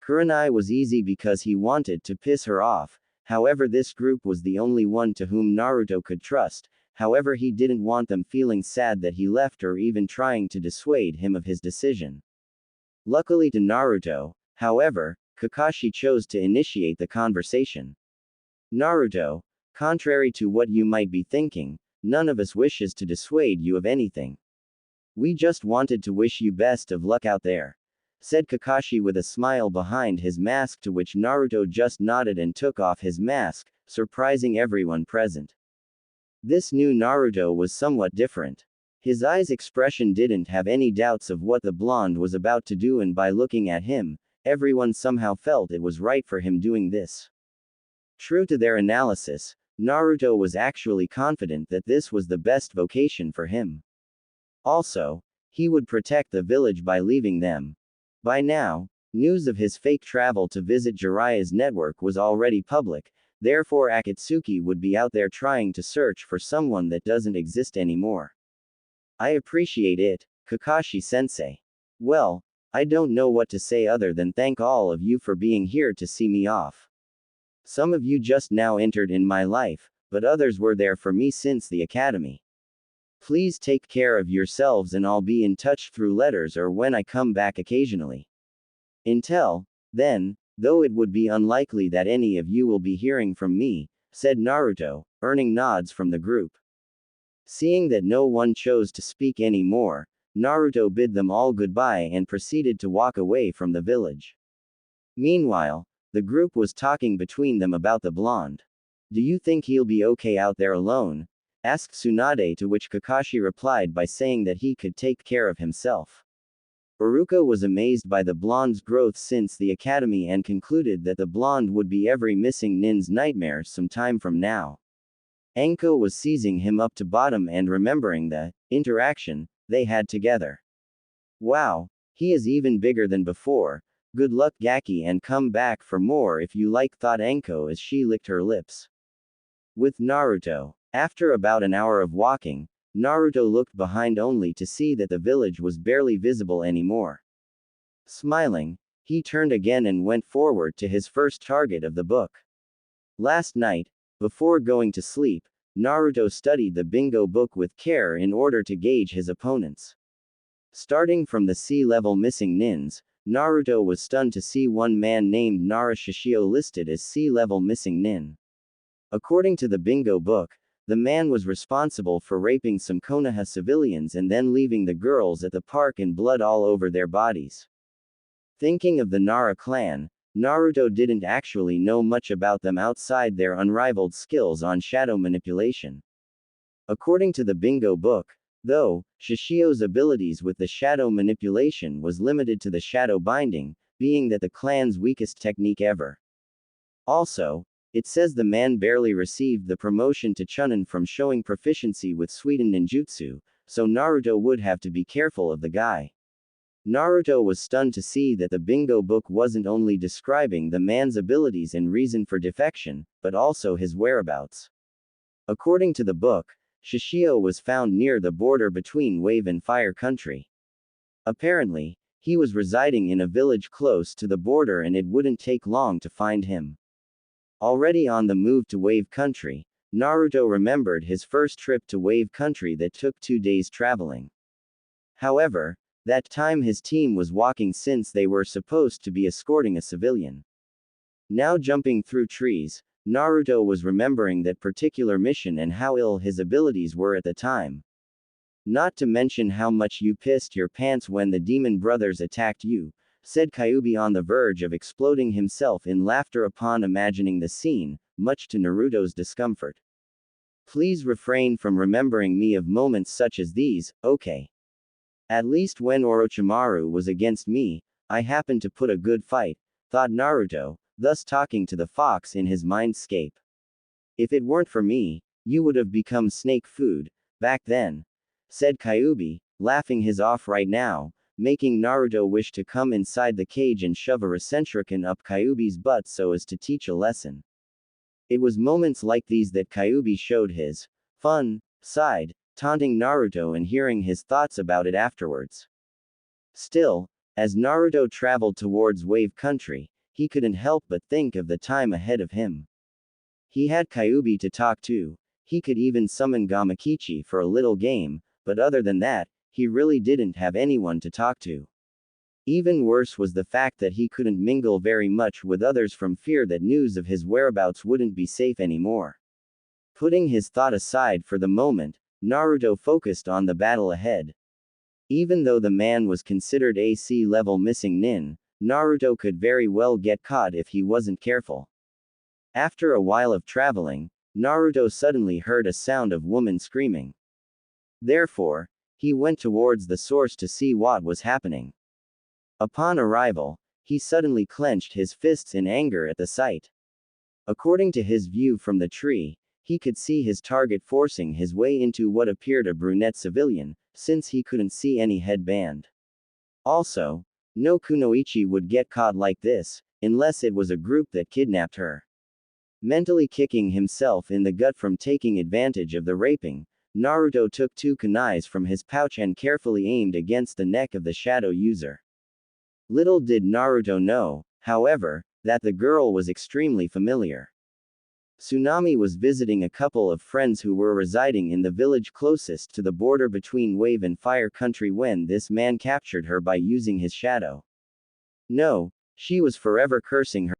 Kurenai was easy because he wanted to piss her off, however this group was the only one to whom Naruto could trust, however he didn't want them feeling sad that he left or even trying to dissuade him of his decision. Luckily to Naruto, however, Kakashi chose to initiate the conversation. Naruto, contrary to what you might be thinking, none of us wishes to dissuade you of anything. We just wanted to wish you best of luck out there, said Kakashi with a smile behind his mask, to which Naruto just nodded and took off his mask, surprising everyone present. This new Naruto was somewhat different. His eyes' expression didn't have any doubts of what the blonde was about to do, and by looking at him, everyone somehow felt it was right for him doing this. True to their analysis, Naruto was actually confident that this was the best vocation for him. Also, he would protect the village by leaving them. By now, news of his fake travel to visit Jiraiya's network was already public, Therefore Akatsuki would be out there trying to search for someone that doesn't exist anymore. I appreciate it, Kakashi-sensei. Well, I don't know what to say other than thank all of you for being here to see me off. Some of you just now entered in my life, but others were there for me since the academy. Please take care of yourselves and I'll be in touch through letters or when I come back occasionally. Until then, though it would be unlikely that any of you will be hearing from me, said Naruto, earning nods from the group. Seeing that no one chose to speak any more, Naruto bid them all goodbye and proceeded to walk away from the village. Meanwhile, the group was talking between them about the blonde. Do you think he'll be okay out there alone? Asked Tsunade, to which Kakashi replied by saying that he could take care of himself. Iruka was amazed by the blonde's growth since the academy and concluded that the blonde would be every missing nin's nightmare some time from now. Anko was seizing him up to bottom and remembering the interaction they had together. Wow, he is even bigger than before. Good luck Gaki and come back for more if you like, thought Anko as she licked her lips. With Naruto. After about an hour of walking, Naruto looked behind only to see that the village was barely visible anymore. Smiling, he turned again and went forward to his first target of the book. Last night, before going to sleep, Naruto studied the bingo book with care in order to gauge his opponents. Starting from the C-level missing nins, Naruto was stunned to see one man named Nara Shishio listed as C-level missing nin. According to the bingo book, the man was responsible for raping some Konoha civilians and then leaving the girls at the park in blood all over their bodies. Thinking of the Nara clan, Naruto didn't actually know much about them outside their unrivaled skills on shadow manipulation. According to the bingo book, though, Shishio's abilities with the shadow manipulation was limited to the shadow binding, being that the clan's weakest technique ever. Also, it says the man barely received the promotion to Chunin from showing proficiency with Suiden ninjutsu, so Naruto would have to be careful of the guy. Naruto was stunned to see that the bingo book wasn't only describing the man's abilities and reason for defection, but also his whereabouts. According to the book, Shishio was found near the border between Wave and Fire Country. Apparently, he was residing in a village close to the border and it wouldn't take long to find him. Already on the move to Wave Country, Naruto remembered his first trip to Wave Country that took 2 days traveling. However, that time his team was walking since they were supposed to be escorting a civilian. Now jumping through trees, Naruto was remembering that particular mission and how ill his abilities were at the time. Not to mention how much you pissed your pants when the demon brothers attacked you, said Kyuubi on the verge of exploding himself in laughter upon imagining the scene, much to Naruto's discomfort. Please refrain from remembering me of moments such as these, okay? At least when Orochimaru was against me, I happened to put a good fight, thought Naruto, thus talking to the fox in his mindscape. If it weren't for me, you would have become snake food, back then, said Kyuubi, laughing his off right now, making Naruto wish to come inside the cage and shove a Rasenshuriken up Kyuubi's butt so as to teach a lesson. It was moments like these that Kyuubi showed his fun side, taunting Naruto and hearing his thoughts about it afterwards. Still, as Naruto traveled towards Wave Country, he couldn't help but think of the time ahead of him. He had Kyuubi to talk to, he could even summon Gamakichi for a little game, but other than that, he really didn't have anyone to talk to. Even worse was the fact that he couldn't mingle very much with others from fear that news of his whereabouts wouldn't be safe anymore. Putting his thought aside for the moment, Naruto focused on the battle ahead. Even though the man was considered a C-level missing nin, Naruto could very well get caught if he wasn't careful. After a while of traveling, Naruto suddenly heard a sound of woman screaming. Therefore, he went towards the source to see what was happening. Upon arrival, he suddenly clenched his fists in anger at the sight. According to his view from the tree, he could see his target forcing his way into what appeared a brunette civilian, since he couldn't see any headband. Also, no kunoichi would get caught like this, unless it was a group that kidnapped her. Mentally kicking himself in the gut from taking advantage of the raping, Naruto took 2 kunais from his pouch and carefully aimed against the neck of the shadow user. Little did Naruto know, however, that the girl was extremely familiar. Tsunami was visiting a couple of friends who were residing in the village closest to the border between Wave and Fire Country when this man captured her by using his shadow. No, she was forever cursing her.